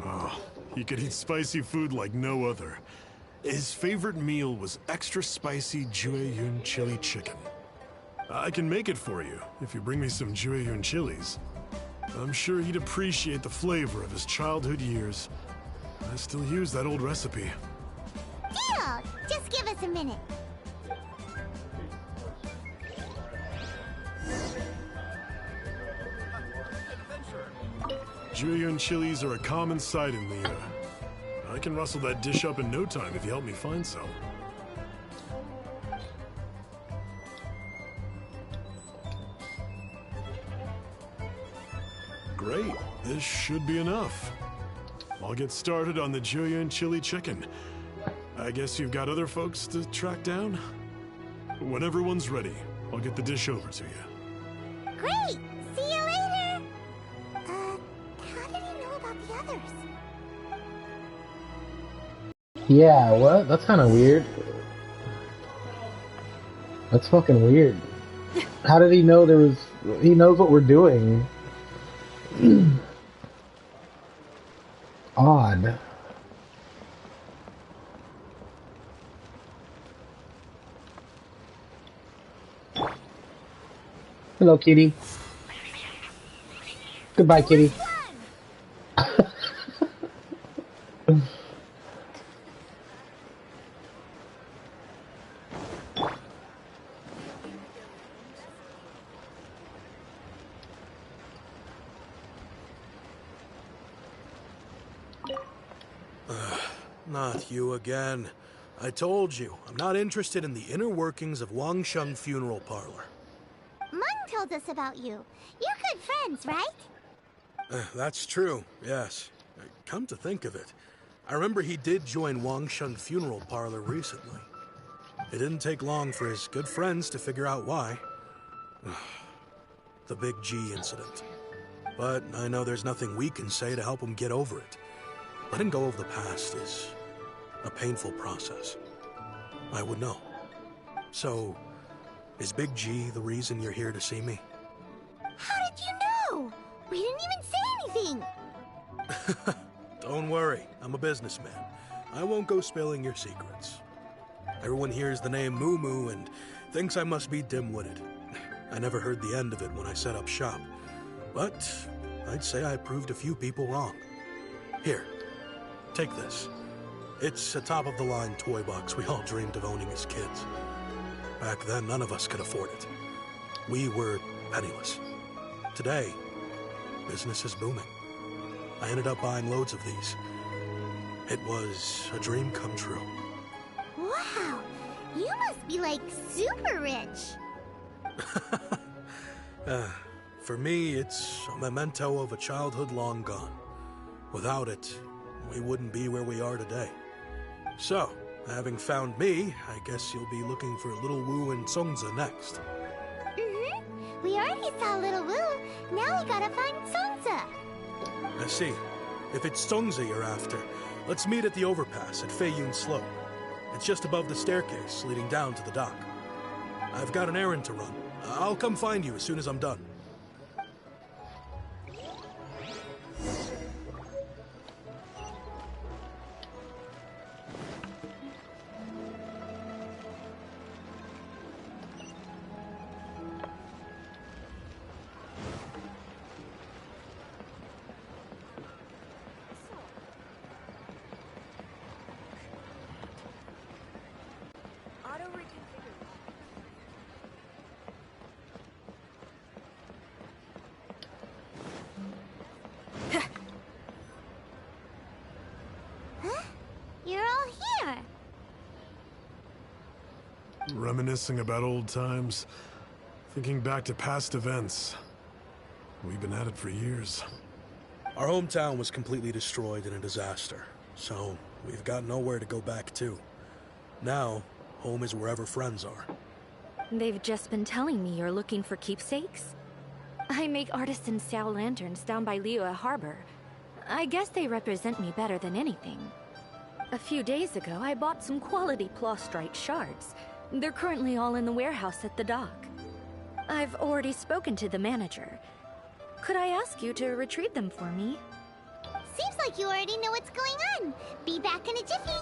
Oh, he could eat spicy food like no other. His favorite meal was extra spicy Jueyun chili chicken. I can make it for you if you bring me some Jueyun chilies. I'm sure he'd appreciate the flavor of his childhood years. I still use that old recipe. Deal! Just give us a minute. Jueyun chilies are a common sight in Liyue. I can rustle that dish up in no time if you help me find some. Great, this should be enough. I'll get started on the Jueyun chili chicken. I guess you've got other folks to track down? When everyone's ready, I'll get the dish over to you. Great! See you later! How did he know about the others? Yeah, what? That's kind of weird. That's fucking weird. How did he know there was... He knows what we're doing. Odd. Hello, kitty. Goodbye, kitty. Not you again. I told you, I'm not interested in the inner workings of Wangsheng Funeral Parlor. Mung told us about you. You're good friends, right? That's true, yes. Come to think of it, I remember he did join Wangsheng Funeral Parlor recently. It didn't take long for his good friends to figure out why. The Big G incident. But I know there's nothing we can say to help him get over it. Letting go of the past is a painful process. I would know. So, is Big G the reason you're here to see me? How did you know? We didn't even say anything. Don't worry, I'm a businessman. I won't go spilling your secrets. Everyone hears the name Moo Moo and thinks I must be dim-witted. I never heard the end of it when I set up shop. But I'd say I proved a few people wrong. Here, take this. It's a top-of-the-line toy box we all dreamed of owning as kids. Back then, none of us could afford it. We were penniless. Today, business is booming. I ended up buying loads of these. It was a dream come true. Wow, you must be like super rich. For me, it's a memento of a childhood long gone. Without it, we wouldn't be where we are today. So, having found me, I guess you'll be looking for Little Wu and Songza next. Mm-hmm. We already saw Little Wu. Now we gotta find Songza. I see. If it's Songza you're after, let's meet at the overpass at Feiyun Slope. It's just above the staircase leading down to the dock. I've got an errand to run. I'll come find you as soon as I'm done. Reminiscing about old times, thinking back to past events. We've been at it for years. Our hometown was completely destroyed in a disaster, so we've got nowhere to go back to. Now, home is wherever friends are. They've just been telling me you're looking for keepsakes. I make artisan sail lanterns down by Liyue Harbor. I guess they represent me better than anything. A few days ago, I bought some quality plastrite shards. They're currently all in the warehouse at the dock. I've already spoken to the manager. Could I ask you to retrieve them for me? Seems like you already know what's going on. Be back in a jiffy.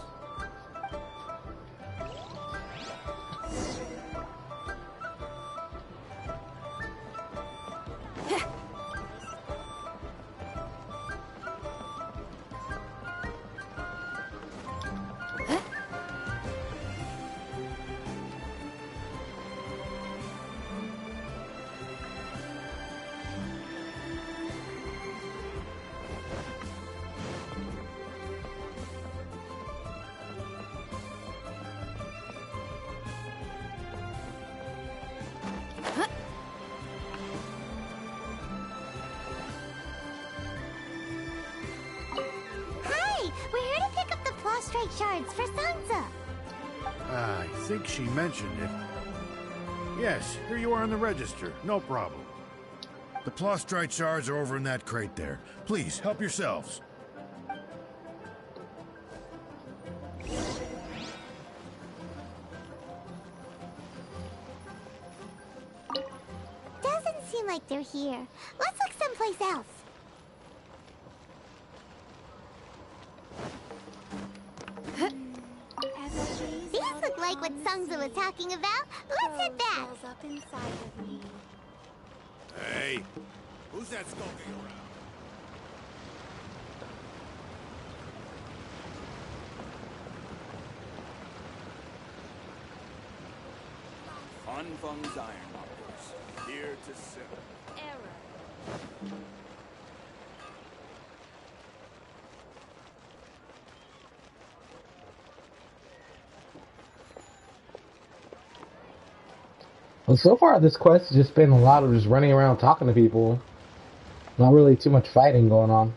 Straight shards for Sansa. I think she mentioned it. Yes, here you are on the register. No problem. The plastrite shards are over in that crate there. Please, help yourselves. Doesn't seem like they're here. Let's look someplace else. These look like what Sungza was talking about. Let's head back. Up inside of me. Hey, who's that skulking around? Anfang's ironmongers, here to sell. Error. Well, so far this quest has just been a lot of just running around talking to people. Not really too much fighting going on.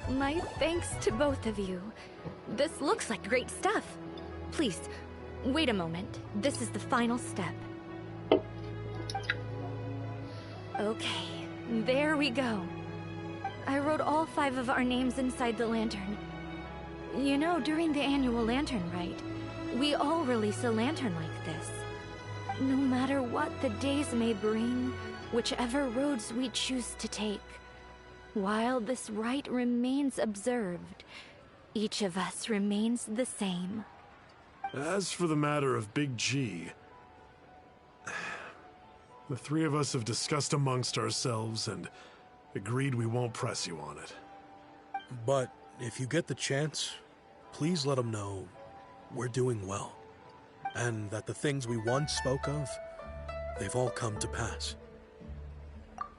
My thanks to both of you. This looks like great stuff. Please, wait a moment. This is the final step. Okay, there we go. I wrote all 5 of our names inside the lantern. You know, during the annual lantern rite, we all release a lantern like this. No matter what the days may bring, whichever roads we choose to take, while this rite remains observed, each of us remains the same. As for the matter of Big G, the 3 of us have discussed amongst ourselves and agreed we won't press you on it. But if you get the chance, please let him know we're doing well, and that the things we once spoke of, they've all come to pass.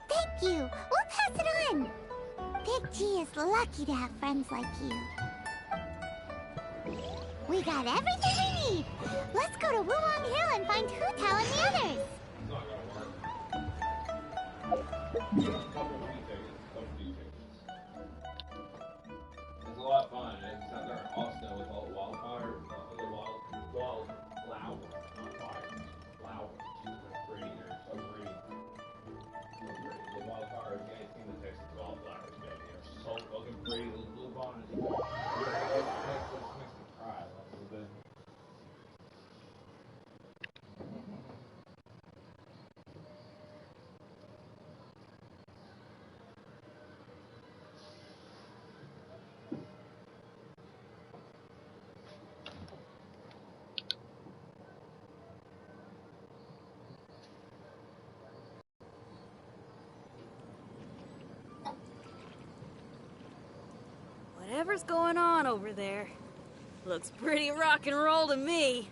Thank you. We'll pass it on. Big G is lucky to have friends like you. We got everything we need. Let's go to Wulong Hill and find Hu-Tao and the others. It's a lot of fun. It's out there in Austin with all the wildfires, flowers, not fires, flowers. They're pretty. They're so pretty. So pretty. The wildfires, you ain't seen the Texas wildflowers, baby. They're so fucking pretty. Those blue bonnets. It makes me cry a little bit. Whatever's going on over there, looks pretty rock and roll to me.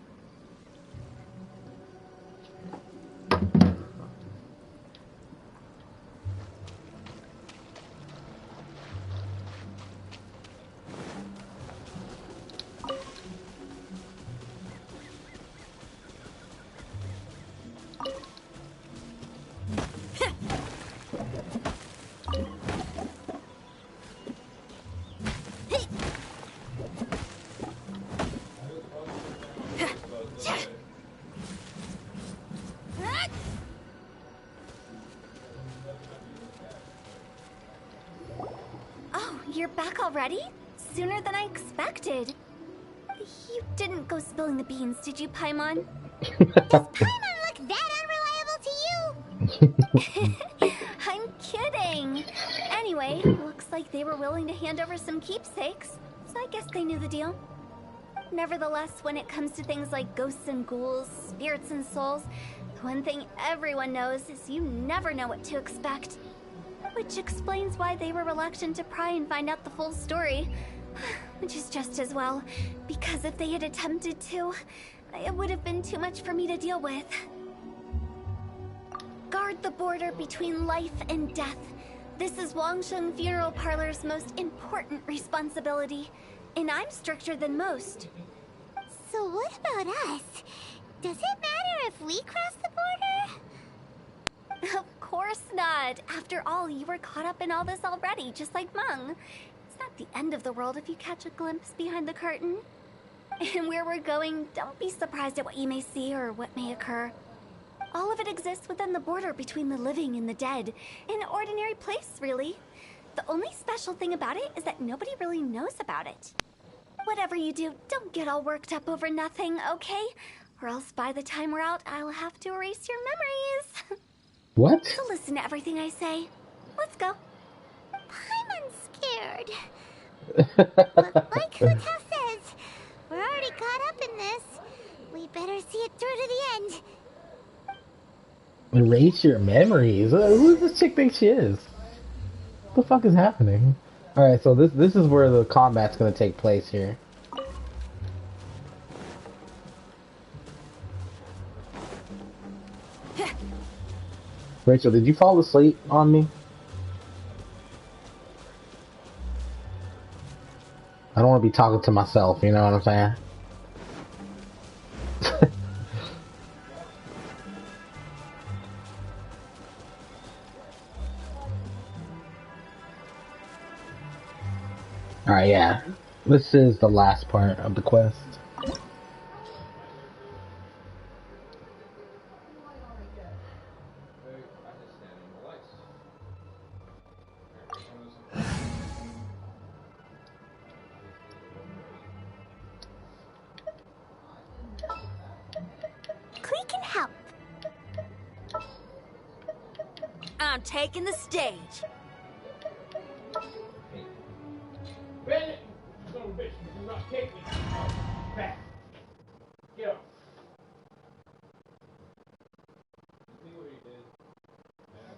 You're back already? Sooner than I expected. You didn't go spilling the beans, did you, Paimon? Does Paimon look that unreliable to you? I'm kidding. Anyway, looks like they were willing to hand over some keepsakes, so I guess they knew the deal. Nevertheless, when it comes to things like ghosts and ghouls, spirits and souls, one thing everyone knows is you never know what to expect. Which explains why they were reluctant to pry and find out the full story. Which is just as well, because if they had attempted to, it would have been too much for me to deal with. Guard the border between life and death. This is Wangsheng Funeral Parlor's most important responsibility, and I'm stricter than most. So what about us? Does it matter if we cross the border? Of course not. After all, you were caught up in all this already, just like Meng. It's not the end of the world if you catch a glimpse behind the curtain. And where we're going, don't be surprised at what you may see or what may occur. All of it exists within the border between the living and the dead. An ordinary place, really. The only special thing about it is that nobody really knows about it. Whatever you do, don't get all worked up over nothing, okay? Or else by the time we're out, I'll have to erase your memories. What? So listen to everything I say. Let's go. Paimon's scared. But like Hu-Tao says, we're already caught up in this. We better see it through to the end. Erase your memories? Who does this chick think she is? What the fuck is happening? Alright, so this is where the combat's gonna take place here. Rachel, did you fall asleep on me? I don't want to be talking to myself, you know what I'm saying? Alright, yeah. This is the last part of the quest. Klee can help. I'm taking the stage. Bandit! Son of a bitch, you do not take me. Back. Get up. See what he did.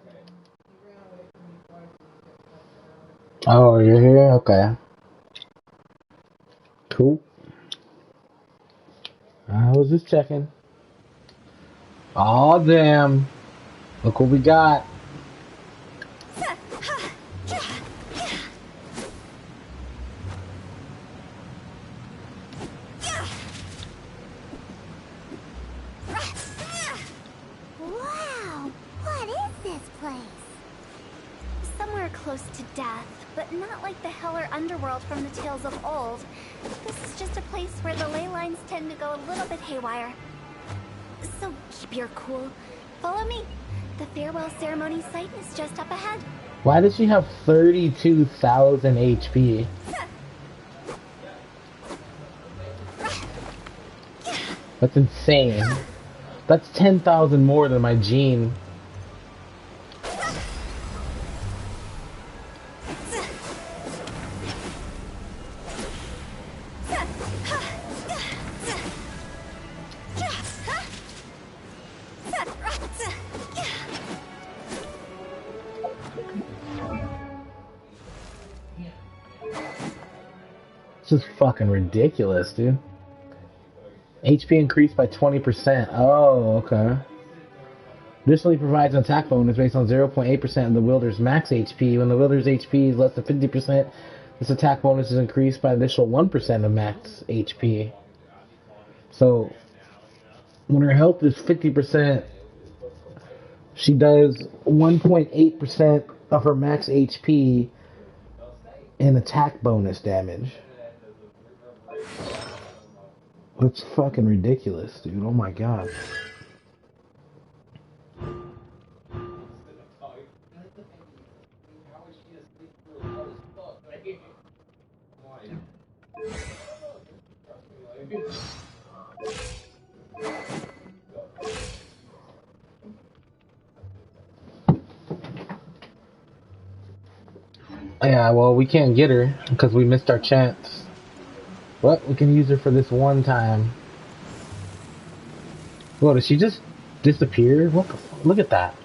Okay. Oh, you're here? Okay. Cool. I was just checking. Aw, damn. Look what we got. Wow, what is this place? Somewhere close to death, but not like the hell or underworld from the tales of old. This is just a place where the ley lines tend to go a little bit haywire. So keep your cool. Follow me. The farewell ceremony site is just up ahead. Why does she have 32,000 HP? That's insane. That's 10,000 more than my Jean. This is fucking ridiculous, dude. HP increased by 20%. Oh, okay. Additionally provides an attack bonus based on 0.8% of the wielder's max HP. When the wielder's HP is less than 50%, this attack bonus is increased by an additional 1% of max HP. So, when her health is 50%, she does 1.8% of her max HP in attack bonus damage. That's fucking ridiculous, dude. Oh my god. Yeah, well, we can't get her because we missed our chance. But we can use her for this one time. Whoa, did she just disappear? What the fuck? Look at that.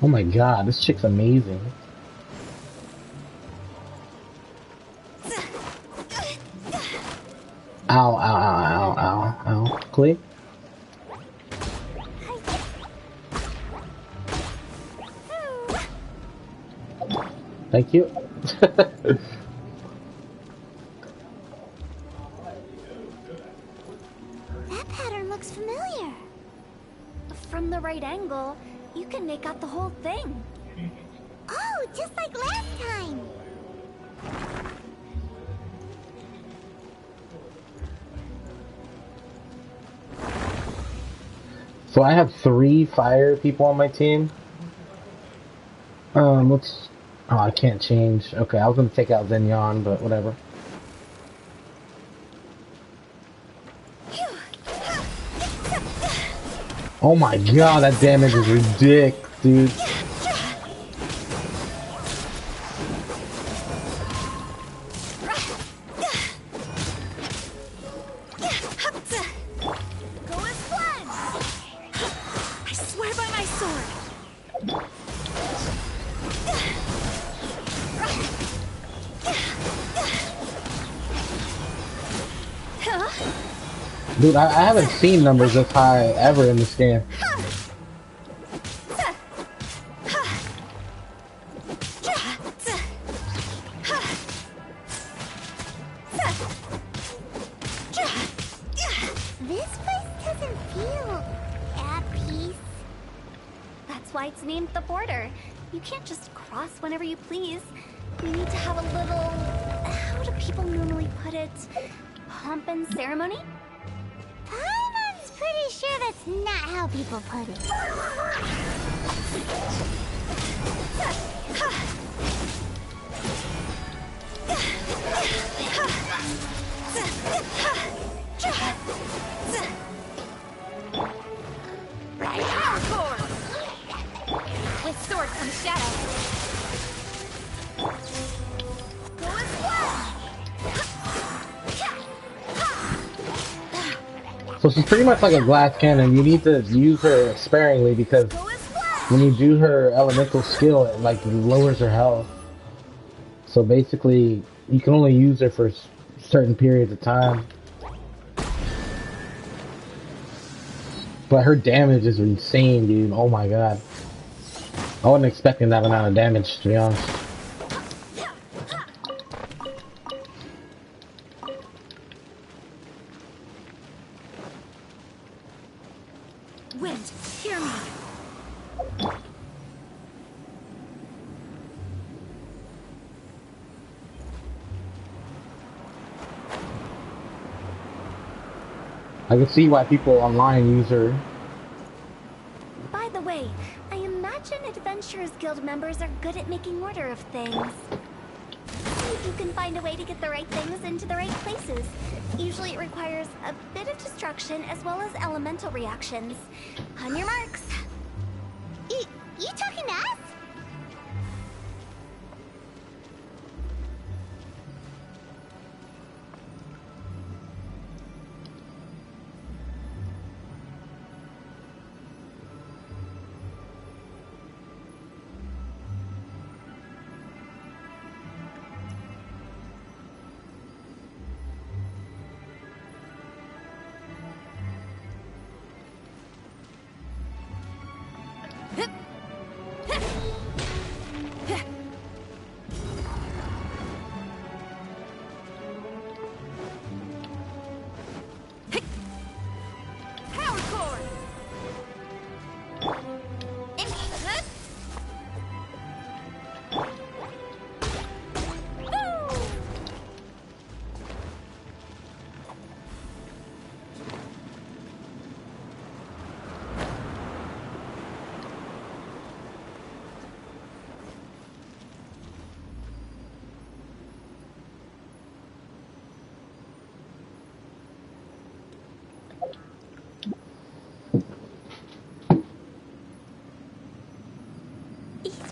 Oh my god, this chick's amazing. Ow, ow, ow, ow, ow, ow. Click. Thank you. That pattern looks familiar. From the right angle, you can make out the whole thing. Oh, just like last time. So I have 3 fire people on my team. Let's... Oh, I can't change. Okay, I was gonna take out Zenyon, but whatever. Oh my god, that damage is ridiculous, dude. Dude, I haven't seen numbers this high ever in this game. This place doesn't feel at peace. That's why it's named the border. You can't just cross whenever you please. You need to have a little... How do people normally put it? Pomp and ceremony? Paimon's pretty sure that's not how people put it. With sword comes shadow. Go as well. So she's pretty much like a glass cannon. You need to use her sparingly because when you do her elemental skill, it like lowers her health. So basically, you can only use her for certain periods of time. But her damage is insane, dude. Oh my god. I wasn't expecting that amount of damage, to be honest. Wind, hear me. I can see why people online use her. By the way, I imagine Adventurers Guild members are good at making order of things. If you can find a way to get the right things into the right places. Usually it requires a bit of destruction as well as elemental reactions. On your marks. You talking to us?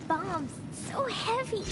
Bombs, so heavy.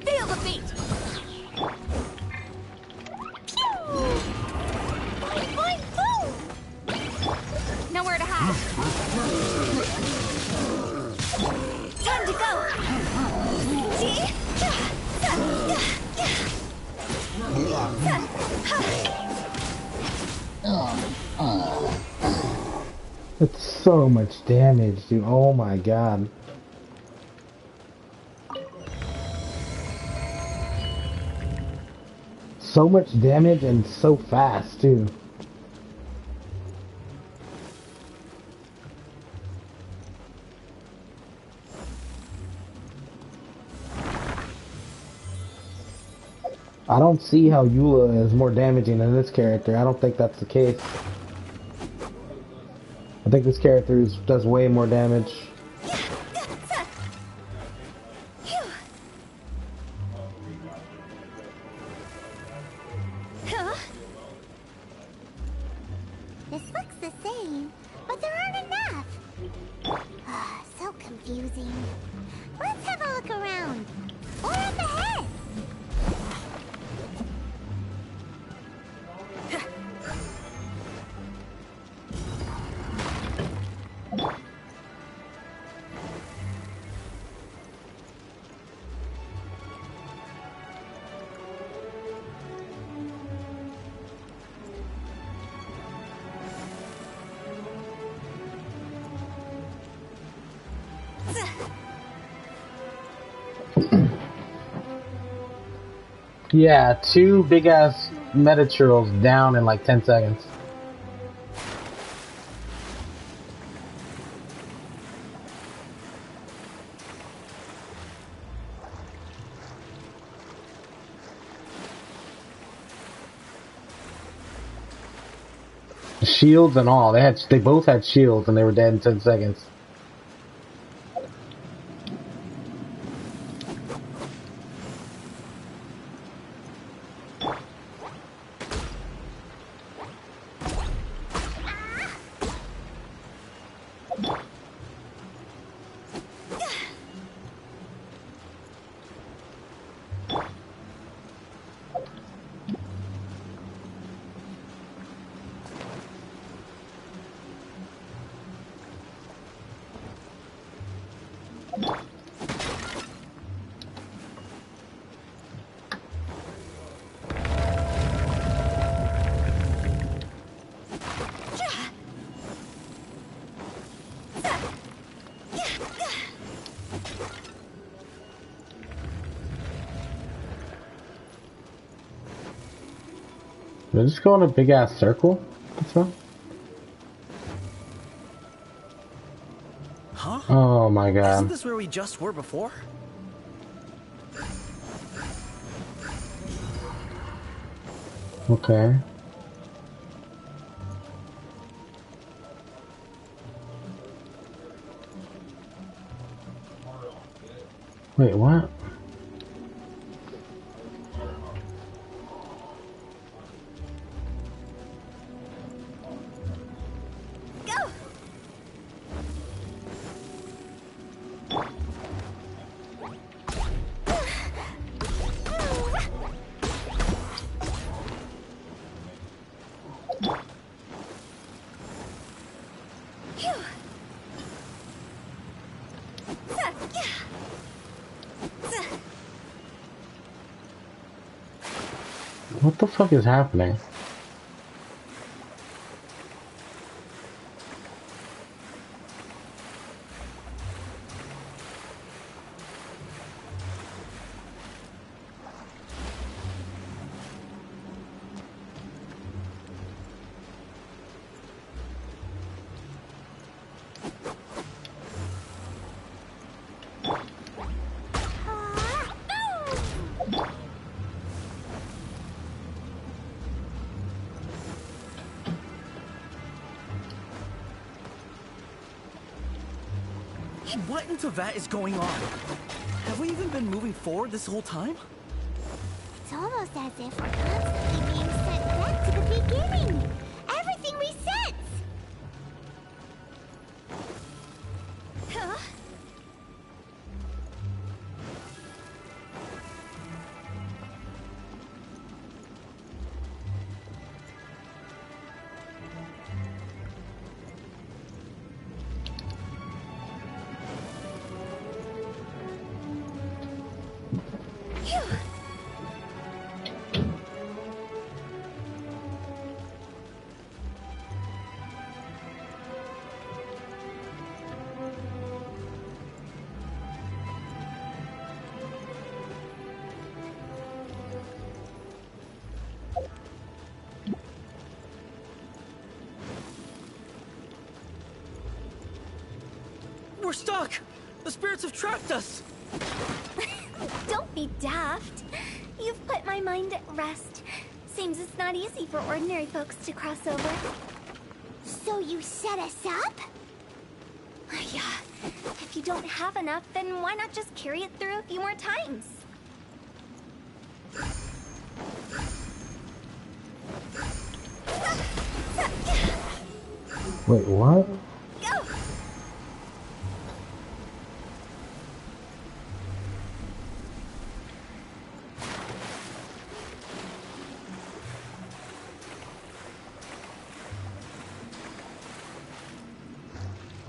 Feel the beat! Boing, boom! Nowhere to hide. Time to go! That's so much damage, dude. Oh my god. So much damage and so fast, too. I don't see how Eula is more damaging than this character. I don't think that's the case. I think this character does way more damage. This looks the same, but there aren't enough. So confusing. Let's have a look around. Or up ahead. Yeah, 2 big ass meta churls down in like 10 seconds. Shields and all. They both had shields and they were dead in 10 seconds. Did I just go in a big ass circle? What's wrong? Huh? Oh my god. Isn't this where we just were before? Okay. Wait, what? What the fuck is happening? What in Tevat is going on? Have we even been moving forward this whole time? It's almost as if we're constantly being sent back to the beginning. Everything resets. Huh? We're stuck! The spirits have trapped us! Don't be daft. You've put my mind at rest. Seems it's not easy for ordinary folks to cross over. So you set us up? Yeah. If you don't have enough, then why not just carry it through a few more times? Wait, what?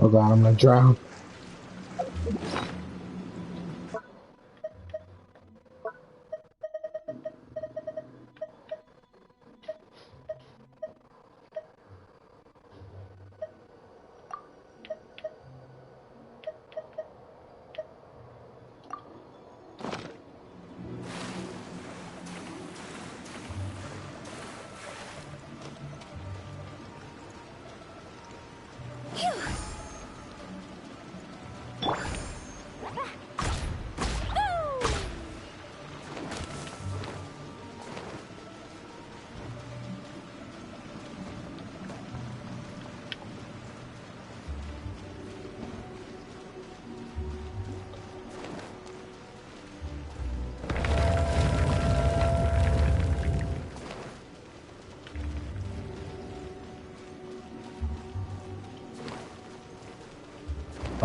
Oh god, I'm gonna drown.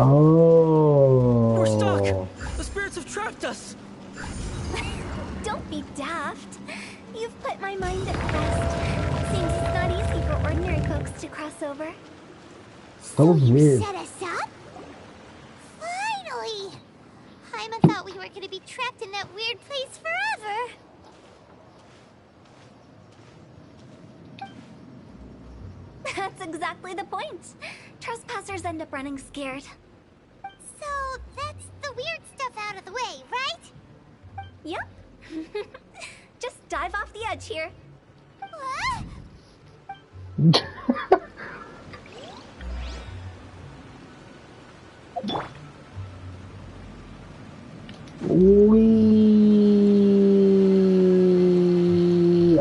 Oh. We're stuck! The spirits have trapped us! Don't be daft. You've put my mind at rest. Seems it's not easy for ordinary folks to cross over. That was weird. Set us up? Finally! Paimon thought we were gonna be trapped in that weird place forever. That's exactly the point. Trespassers end up running scared. So that's the weird stuff out of the way, right? Yep. Just dive off the edge here.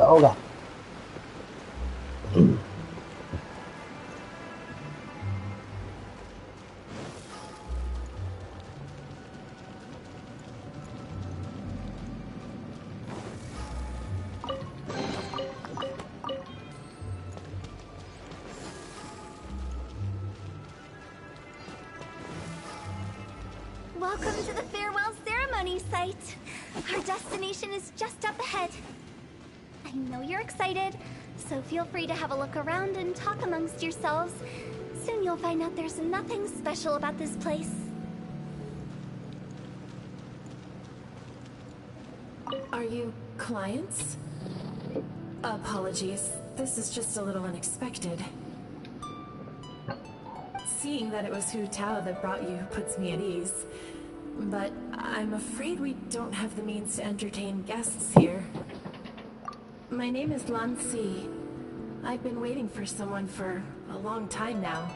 Oh god. Welcome to the farewell ceremony site. Our destination is just up ahead. I know you're excited, so feel free to have a look around and talk amongst yourselves. Soon you'll find out there's nothing special about this place. Are you clients? Apologies. This is just a little unexpected. Seeing that it was Hu-Tao that brought you puts me at ease. But I'm afraid we don't have the means to entertain guests here. My name is Lan Si. I've been waiting for someone for a long time now.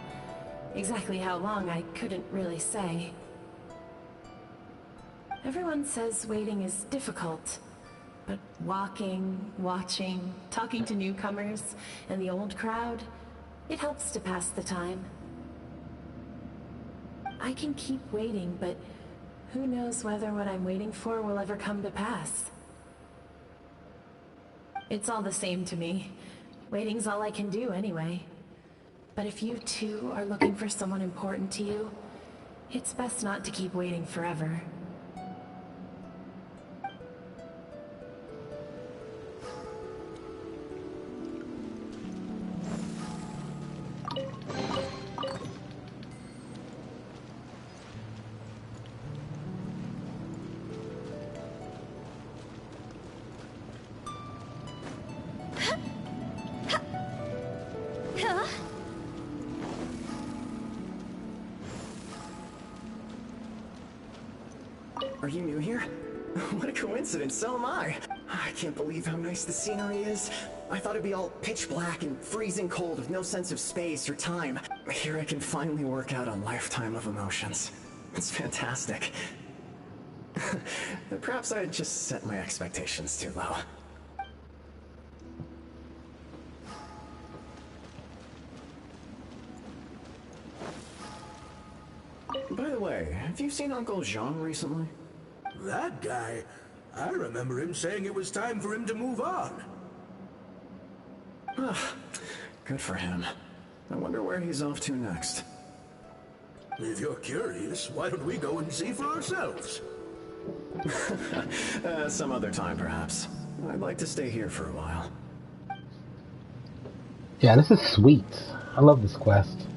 Exactly how long, I couldn't really say. Everyone says waiting is difficult. But walking, watching, talking to newcomers, and the old crowd, it helps to pass the time. I can keep waiting, but who knows whether what I'm waiting for will ever come to pass. It's all the same to me. Waiting's all I can do anyway. But if you two are looking for someone important to you, it's best not to keep waiting forever. Are you new here? What a coincidence, so am I. I can't believe how nice the scenery is. I thought it'd be all pitch black and freezing cold with no sense of space or time. Here I can finally work out a lifetime of emotions. It's fantastic. Perhaps I just set my expectations too low. By the way, have you seen Uncle Jean recently? That guy? I remember him saying it was time for him to move on. Good for him. I wonder where he's off to next. If you're curious, why don't we go and see for ourselves? Some other time, perhaps. I'd like to stay here for a while. Yeah, this is sweet. I love this quest.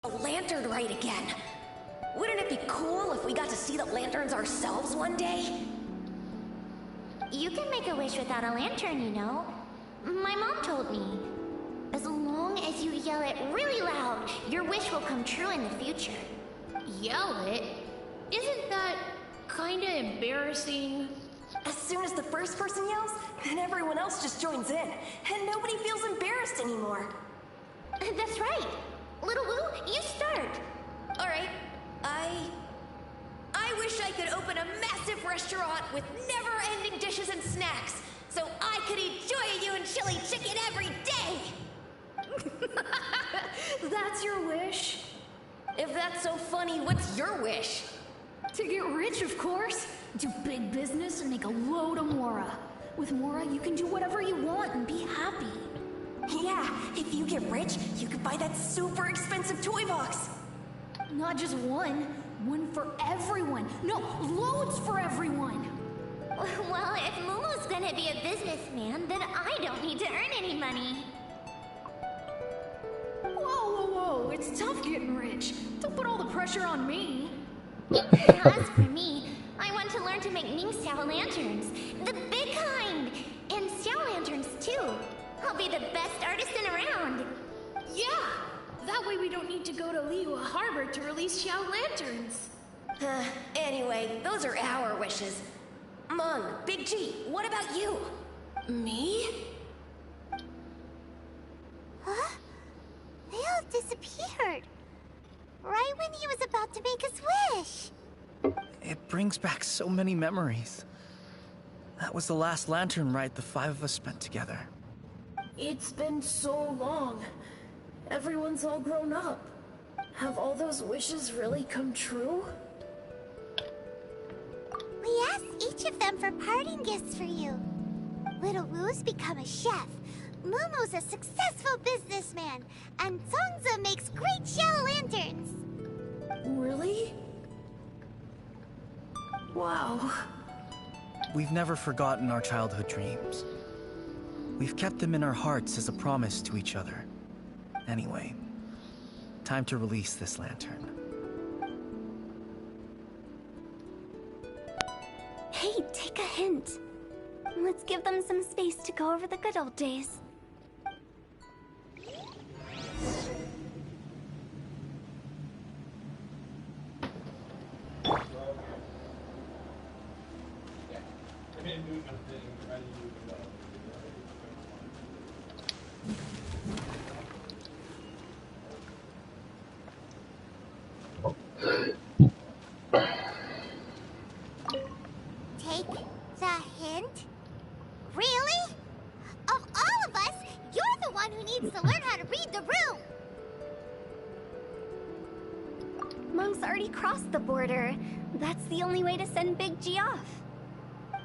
A lantern rite again. Wouldn't it be cool if we got to see the lanterns ourselves one day? You can make a wish without a lantern, you know. My mom told me. As long as you yell it really loud, your wish will come true in the future. Yell it? Isn't that kinda embarrassing? As soon as the first person yells, then everyone else just joins in, and nobody feels embarrassed anymore. That's right. Little Wu, you start. Alright, I wish I could open a massive restaurant with never-ending dishes and snacks, so I could eat Joy and chili chicken every day! That's your wish? If that's so funny, what's your wish? To get rich, of course. Do big business and make a load of Mora. With Mora, you can do whatever you want and be happy. Yeah, if you get rich, you could buy that super expensive toy box. Not just one. One for everyone. No, loads for everyone. Well, if Momo's gonna be a businessman, then I don't need to earn any money. Whoa. It's tough getting rich. Don't put all the pressure on me. As for me, I want to learn to make Ning Xiao lanterns. The big kind! And Xiao lanterns, too. I'll be the best artisan around. Yeah! That way we don't need to go to Liyue Harbor to release Xiao lanterns. Anyway, those are our wishes. Mung, Big G, what about you? Me? Huh? They all disappeared. Right when he was about to make his wish. It brings back so many memories. That was the last lantern ride the five of us spent together. It's been so long. Everyone's all grown up. Have all those wishes really come true? We asked each of them for parting gifts for you. Little Wu's become a chef. Momo's a successful businessman. And Zongza makes great shell lanterns. Really? Wow. We've never forgotten our childhood dreams. We've kept them in our hearts as a promise to each other. Anyway, time to release this lantern. Hey, take a hint. Let's give them some space to go over the good old days. Take the hint? Really? Of all of has already crossed the border. That's the only way to send Big G off.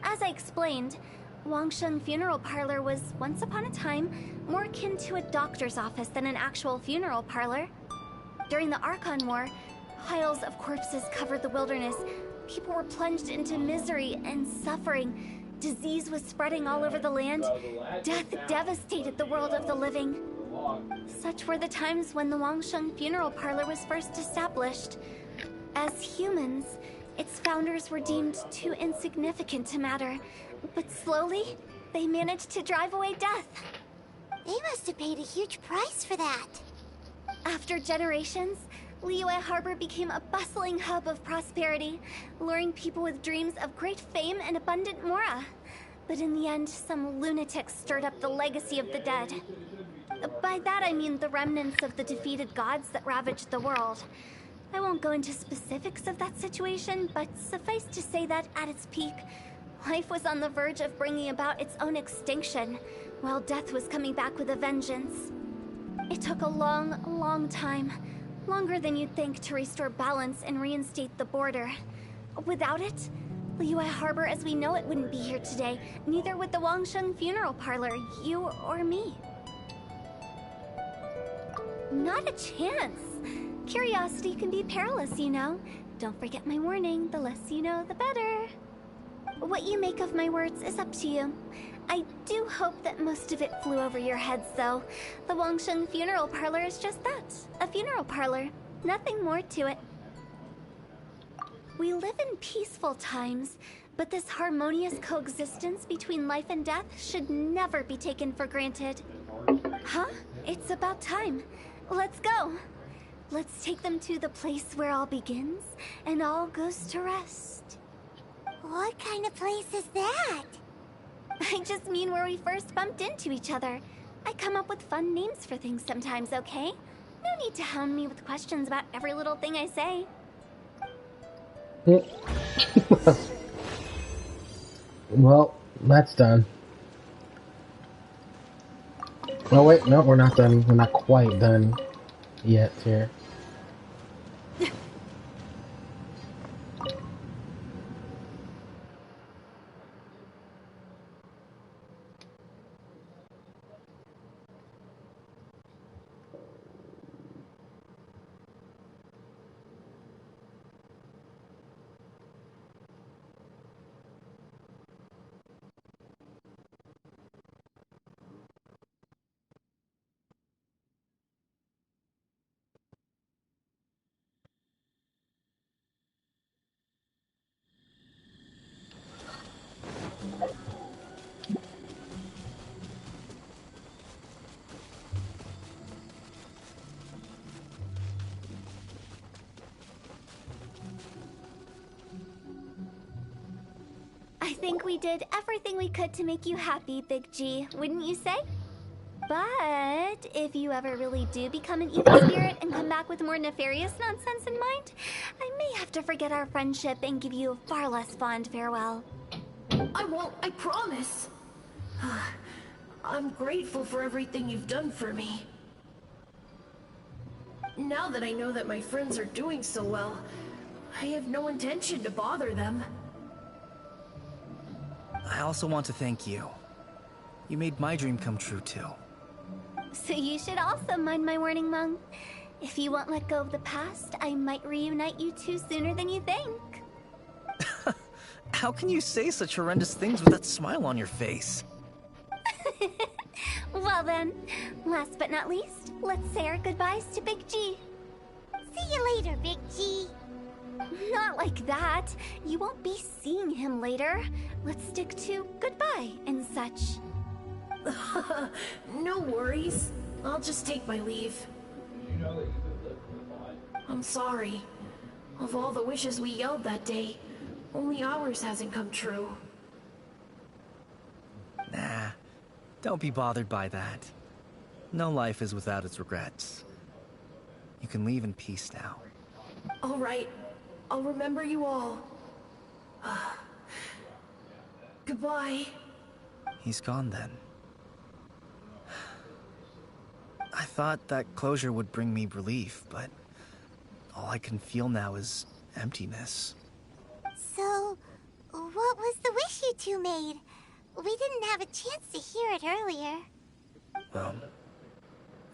As I explained, Wangsheng Funeral Parlor was, once upon a time, more akin to a doctor's office than an actual funeral parlor. During the Archon War, piles of corpses covered the wilderness. People were plunged into misery and suffering. Disease was spreading all over the land. Death devastated the world of the living. Such were the times when the Wangsheng Funeral Parlor was first established. As humans, its founders were deemed too insignificant to matter, but slowly, they managed to drive away death. They must have paid a huge price for that. After generations, Liyue Harbor became a bustling hub of prosperity, luring people with dreams of great fame and abundant mora. But in the end, some lunatics stirred up the legacy of the dead. By that I mean the remnants of the defeated gods that ravaged the world. I won't go into specifics of that situation, but suffice to say that at its peak, life was on the verge of bringing about its own extinction, while death was coming back with a vengeance. It took a long, long time, longer than you'd think, to restore balance and reinstate the border. Without it, Liyue Harbor as we know it wouldn't be here today, neither would the Wangsheng Funeral Parlor, you or me. Not a chance. Curiosity can be perilous, you know. Don't forget my warning, the less you know, the better. What you make of my words is up to you. I do hope that most of it flew over your heads, though. The Wangsheng Funeral Parlor is just that, a funeral parlor. Nothing more to it. We live in peaceful times, but this harmonious coexistence between life and death should never be taken for granted. Huh? It's about time. Let's go. Let's take them to the place where all begins and all goes to rest. What kind of place is that? I just mean where we first bumped into each other. I come up with fun names for things sometimes, okay? No need to hound me with questions about every little thing I say. Well, that's done. Oh wait, no, we're not done. We're not quite done yet here. I think we did everything we could to make you happy, Big G, wouldn't you say? But if you ever really do become an evil spirit and come back with more nefarious nonsense in mind, I may have to forget our friendship and give you a far less fond farewell. I won't, I promise. I'm grateful for everything you've done for me. Now that I know that my friends are doing so well, I have no intention to bother them. I also want to thank you. You made my dream come true, too. So you should also mind my warning, Meng. If you won't let go of the past, I might reunite you two sooner than you think. How can you say such horrendous things with that smile on your face? Well then, last but not least, let's say our goodbyes to Big G. See you later, Big G. Not like that. You won't be seeing him later. Let's stick to goodbye and such. No worries. I'll just take my leave. I'm sorry. Of all the wishes we yelled that day, only ours hasn't come true. Nah, don't be bothered by that. No life is without its regrets. You can leave in peace now. All right. I'll remember you all. Goodbye. He's gone then. I thought that closure would bring me relief, but all I can feel now is emptiness. So, what was the wish you two made? We didn't have a chance to hear it earlier. Well,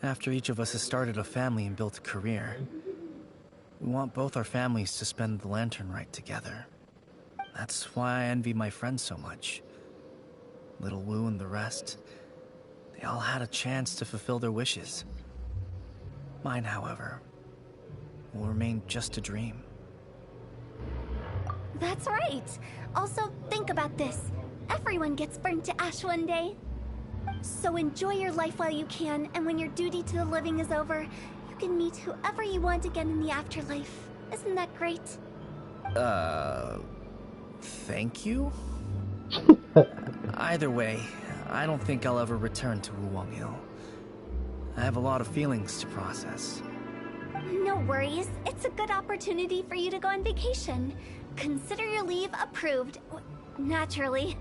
after each of us has started a family and built a career, we want both our families to spend the Lantern Rite together. That's why I envy my friends so much. Little Wu and the rest, they all had a chance to fulfill their wishes. Mine, however, will remain just a dream. That's right. Also, think about this. Everyone gets burnt to ash one day. So enjoy your life while you can, and when your duty to the living is over, you can meet whoever you want again in the afterlife. Isn't that great? Thank you? Either way, I don't think I'll ever return to Wuwang Hill. I have a lot of feelings to process. No worries. It's a good opportunity for you to go on vacation. Consider your leave approved. Naturally,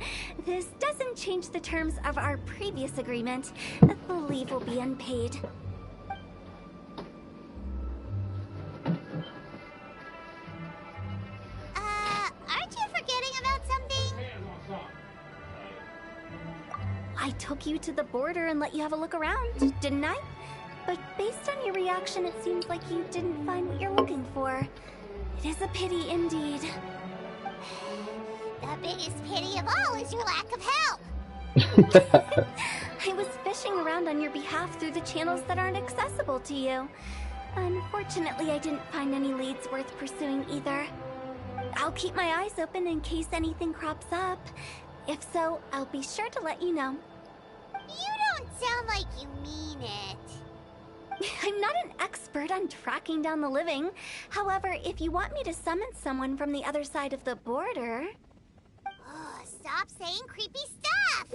this doesn't change the terms of our previous agreement. The leave will be unpaid. Aren't you forgetting about something? I took you to the border and let you have a look around, didn't I? But based on your reaction, it seems like you didn't find what you're looking for. It is a pity indeed. The biggest pity of all is your lack of help. I was fishing around on your behalf through the channels that aren't accessible to you. Unfortunately, I didn't find any leads worth pursuing either. I'll keep my eyes open in case anything crops up. If so, I'll be sure to let you know. You don't sound like you mean it. I'm not an expert on tracking down the living. However, if you want me to summon someone from the other side of the border... Stop saying creepy stuff!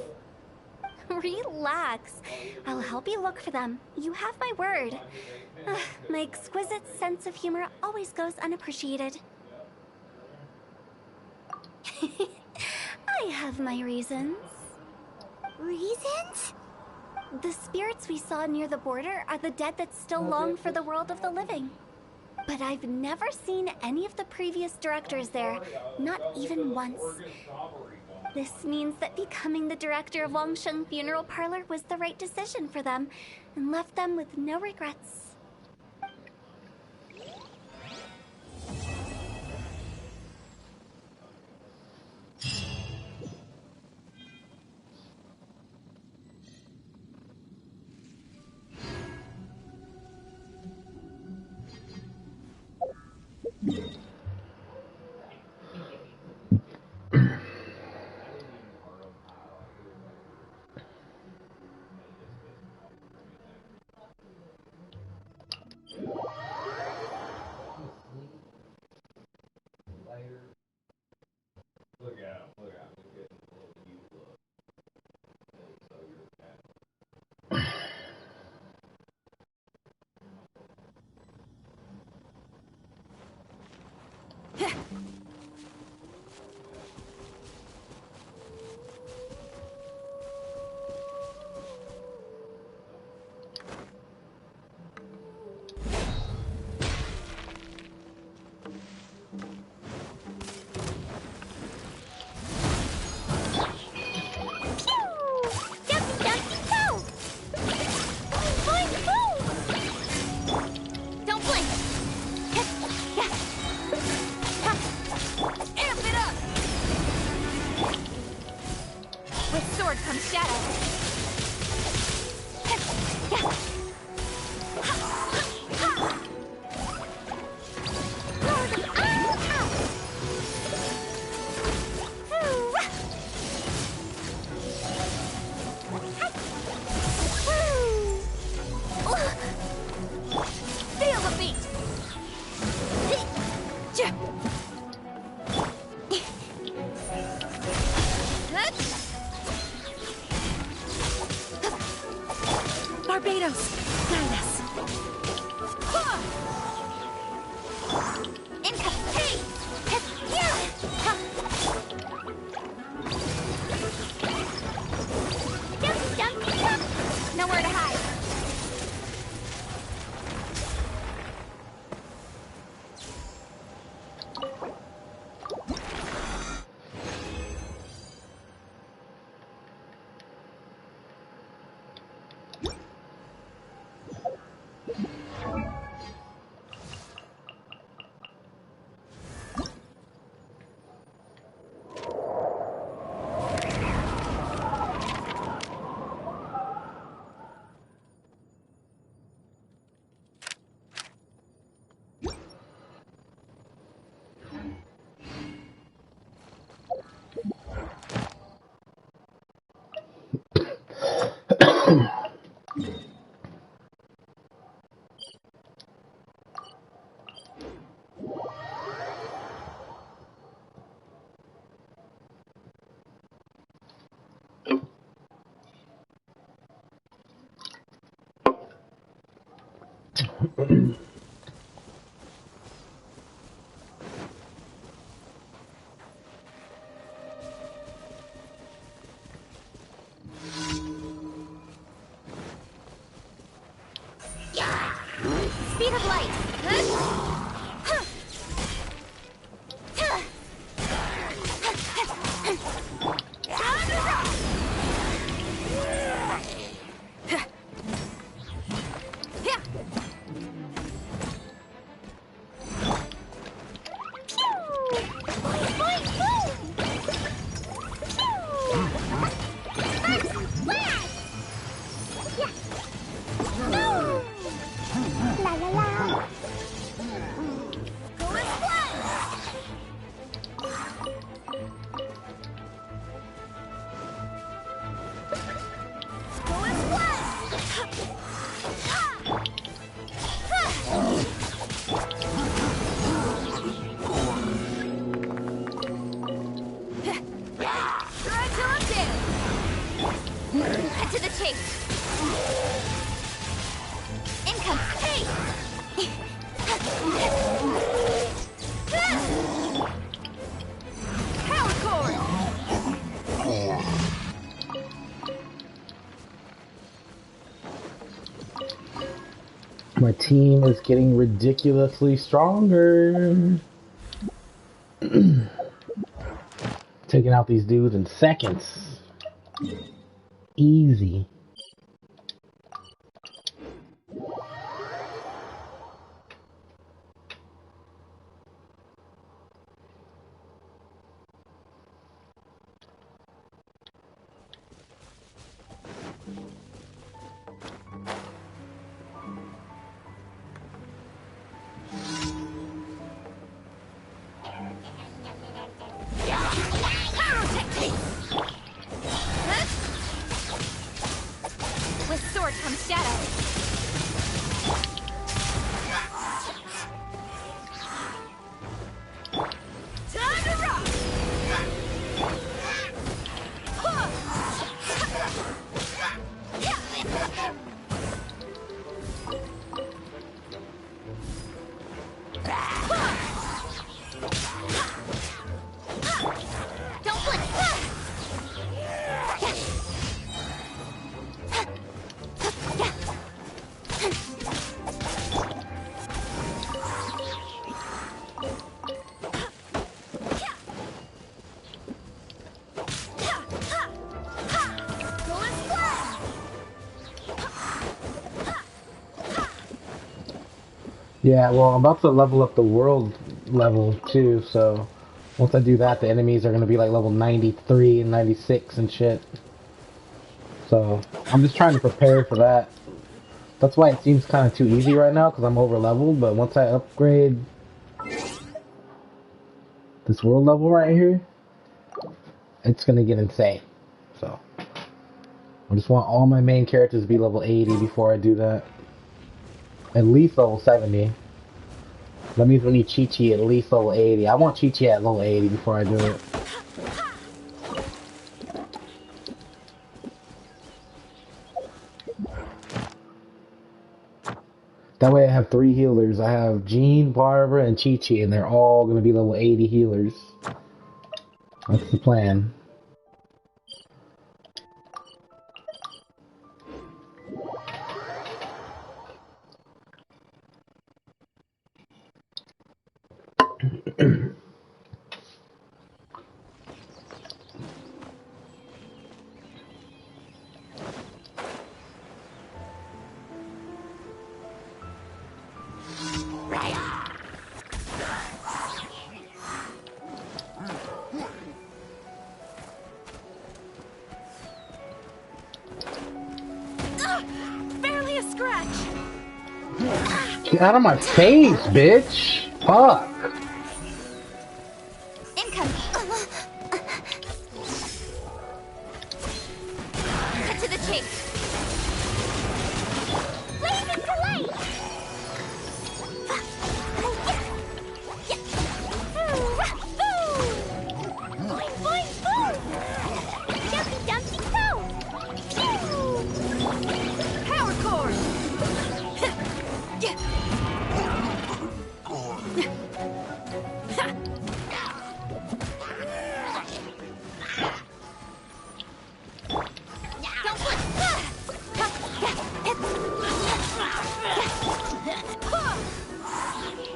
Relax. I'll help you look for them. You have my word. My exquisite sense of humor always goes unappreciated. I have my reasons. Reasons? The spirits we saw near the border are the dead that still long for the world of the living. But I've never seen any of the previous directors there, not even once. This means that becoming the director of Wangsheng Funeral Parlor was the right decision for them, and left them with no regrets. Speed of light. La la la. Cut to the chase. Income. Hey! Power cord. My team is getting ridiculously stronger. Taking out these dudes in seconds. Easy. With sword comes shadow. Time to rock! Don't blink! Yeah, well, I'm about to level up the world level too, so once I do that, the enemies are going to be like level 93 and 96 and shit. So I'm just trying to prepare for that. That's why it seems kind of too easy right now, because I'm over leveled, but once I upgrade this world level right here, it's going to get insane. So I just want all my main characters to be level 80 before I do that. At least level 70. That means we need Chi-Chi at least level 80. I want Chi-Chi at level 80 before I do it. That way I have 3 healers. I have Jean, Barbara, and Chi-Chi, and they're all going to be level 80 healers. That's the plan. Get out of my face, bitch! Fuck! Incoming. Cut to the chase. Blazing delight! Boing, boing, boom! Jumpy, dumpty, go! Power cord! Don't flip.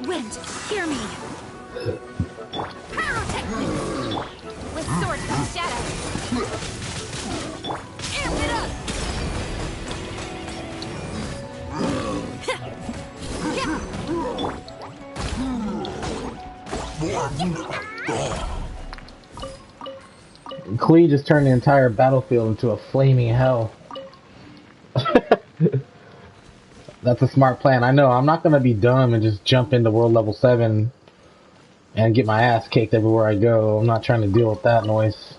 Wind, hear me. Pyrotechnics. With sword comes shadow. Amp it up. Klee just turned the entire battlefield into a flaming hell. That's a smart plan. I know. I'm not gonna be dumb and just jump into world level 7 and get my ass kicked everywhere I go. I'm not trying to deal with that noise.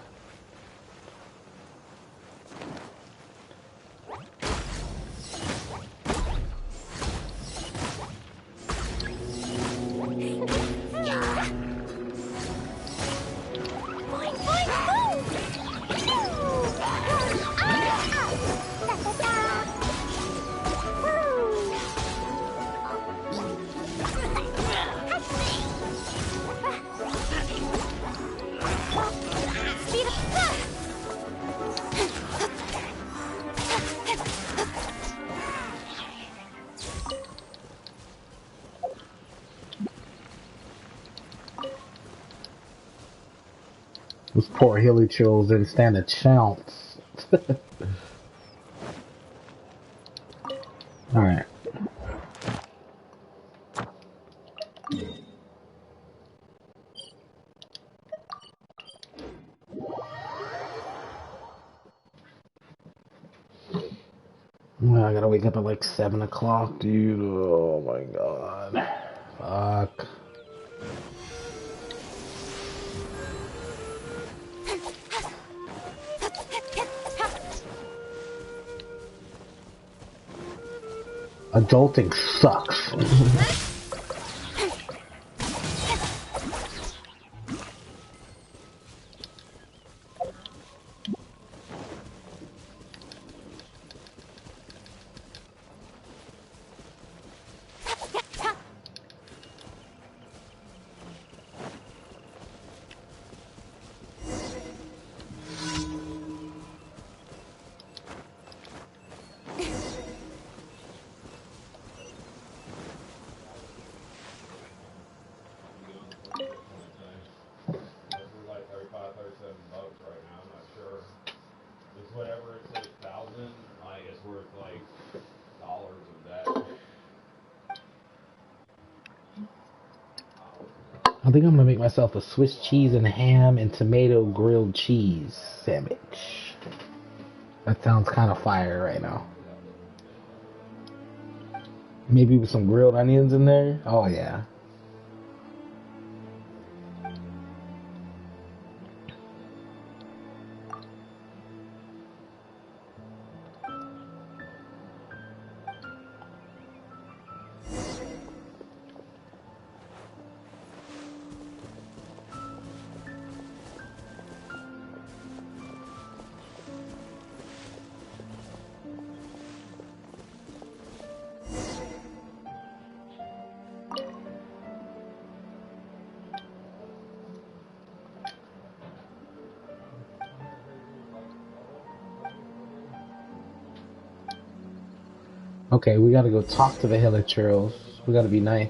Boing, boing, boom! Speed up! Those poor hilly chills didn't stand a chance. Alright. Well, I gotta wake up at like 7 o'clock, dude. Oh my god. Fuck. Adulting sucks. Whatever it's like 1,000, like it's worth like dollars of that. I think I'm gonna make myself a Swiss cheese and ham and tomato grilled cheese sandwich. That sounds kind of fire right now. Maybe with some grilled onions in there. Oh yeah. Okay, we gotta go talk to the Hilichurls. We gotta be nice.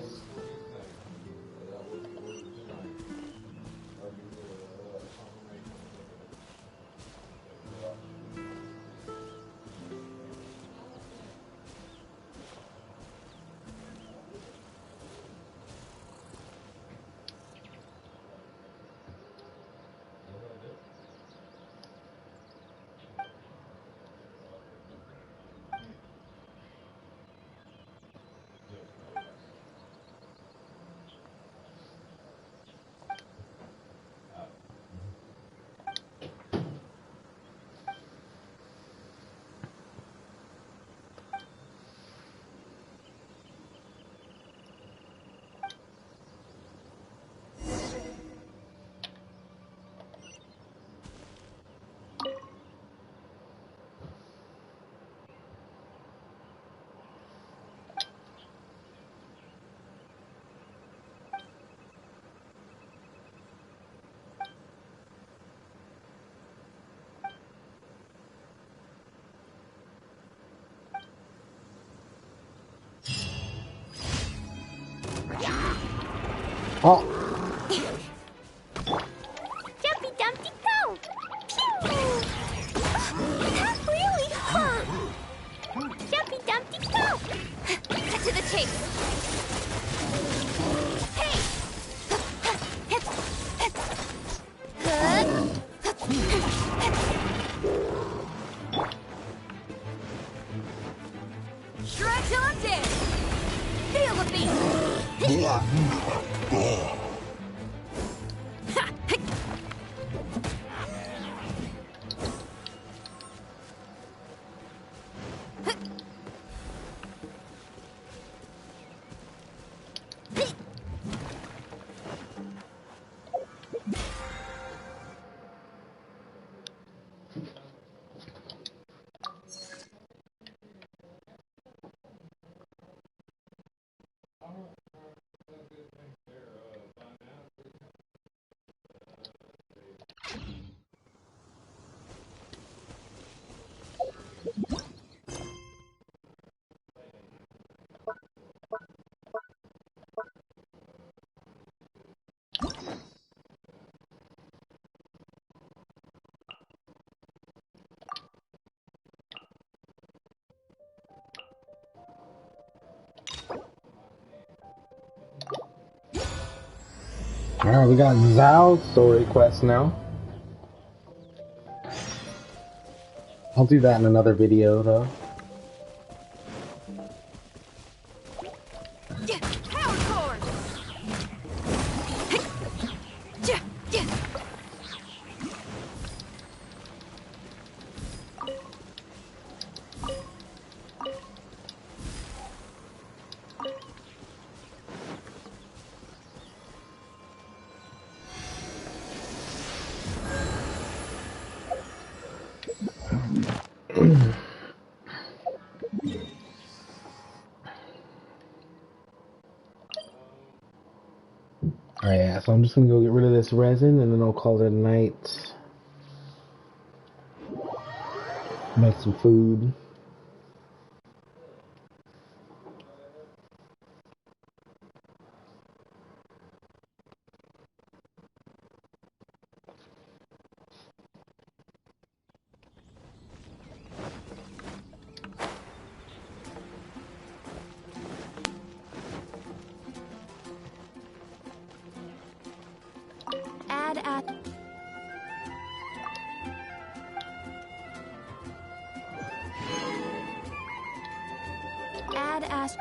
Oh. Jumpy Dumpty go! Pew! That really hurt! Jumpy Dumpty go! Get to the chase. Hey! Stretch on dead. Feel the beat. Alright, we got Zhao's story quest now. I'll do that in another video though. Power cord! Alright, yeah, so I'm just gonna go get rid of this resin and then I'll call it a night. Make some food. Add Ash.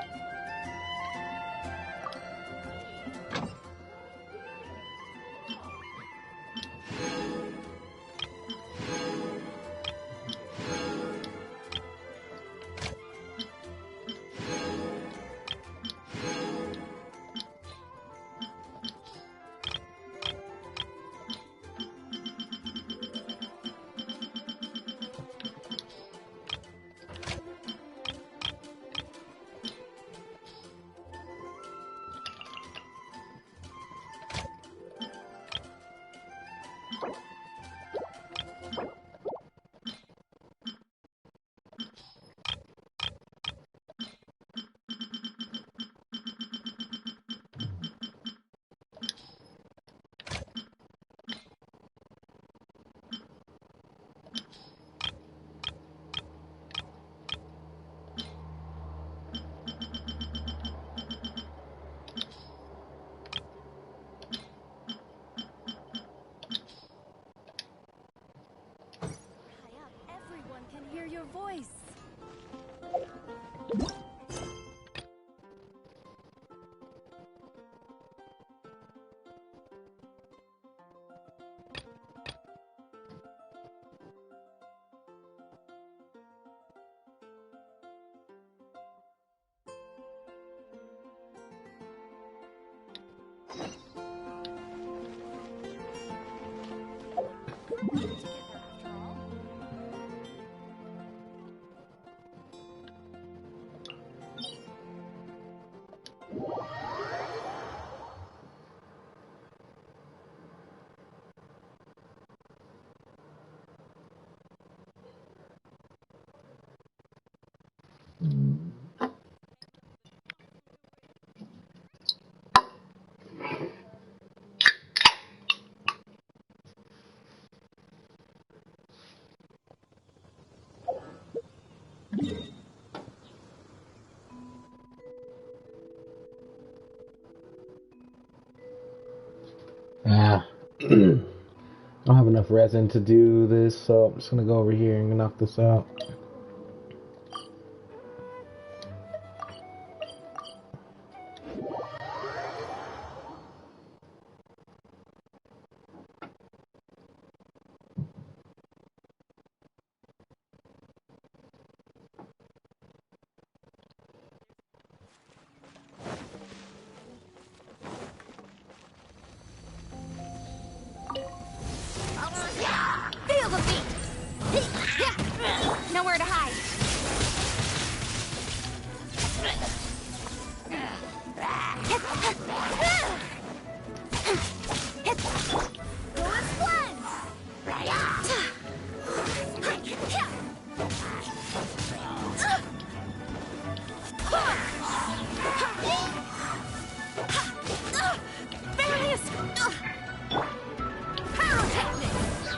Everyone can hear your voice. Ah. I don't have enough resin to do this, so I'm just gonna go over here and knock this out. Feel the beat! Nowhere to hide. Go and cleanse! Various pyrotechnics!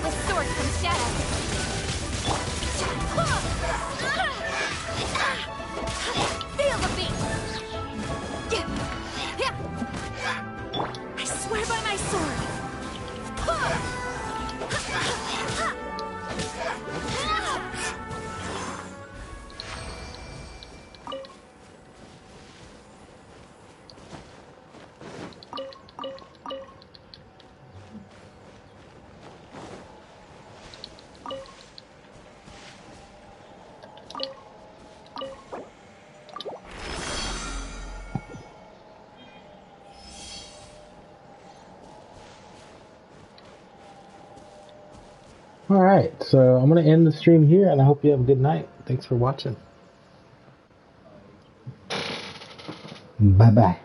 With sword from shadow. Feel the beat! I swear by my sword! Alright, so I'm going to end the stream here, and I hope you have a good night. Thanks for watching. Bye-bye.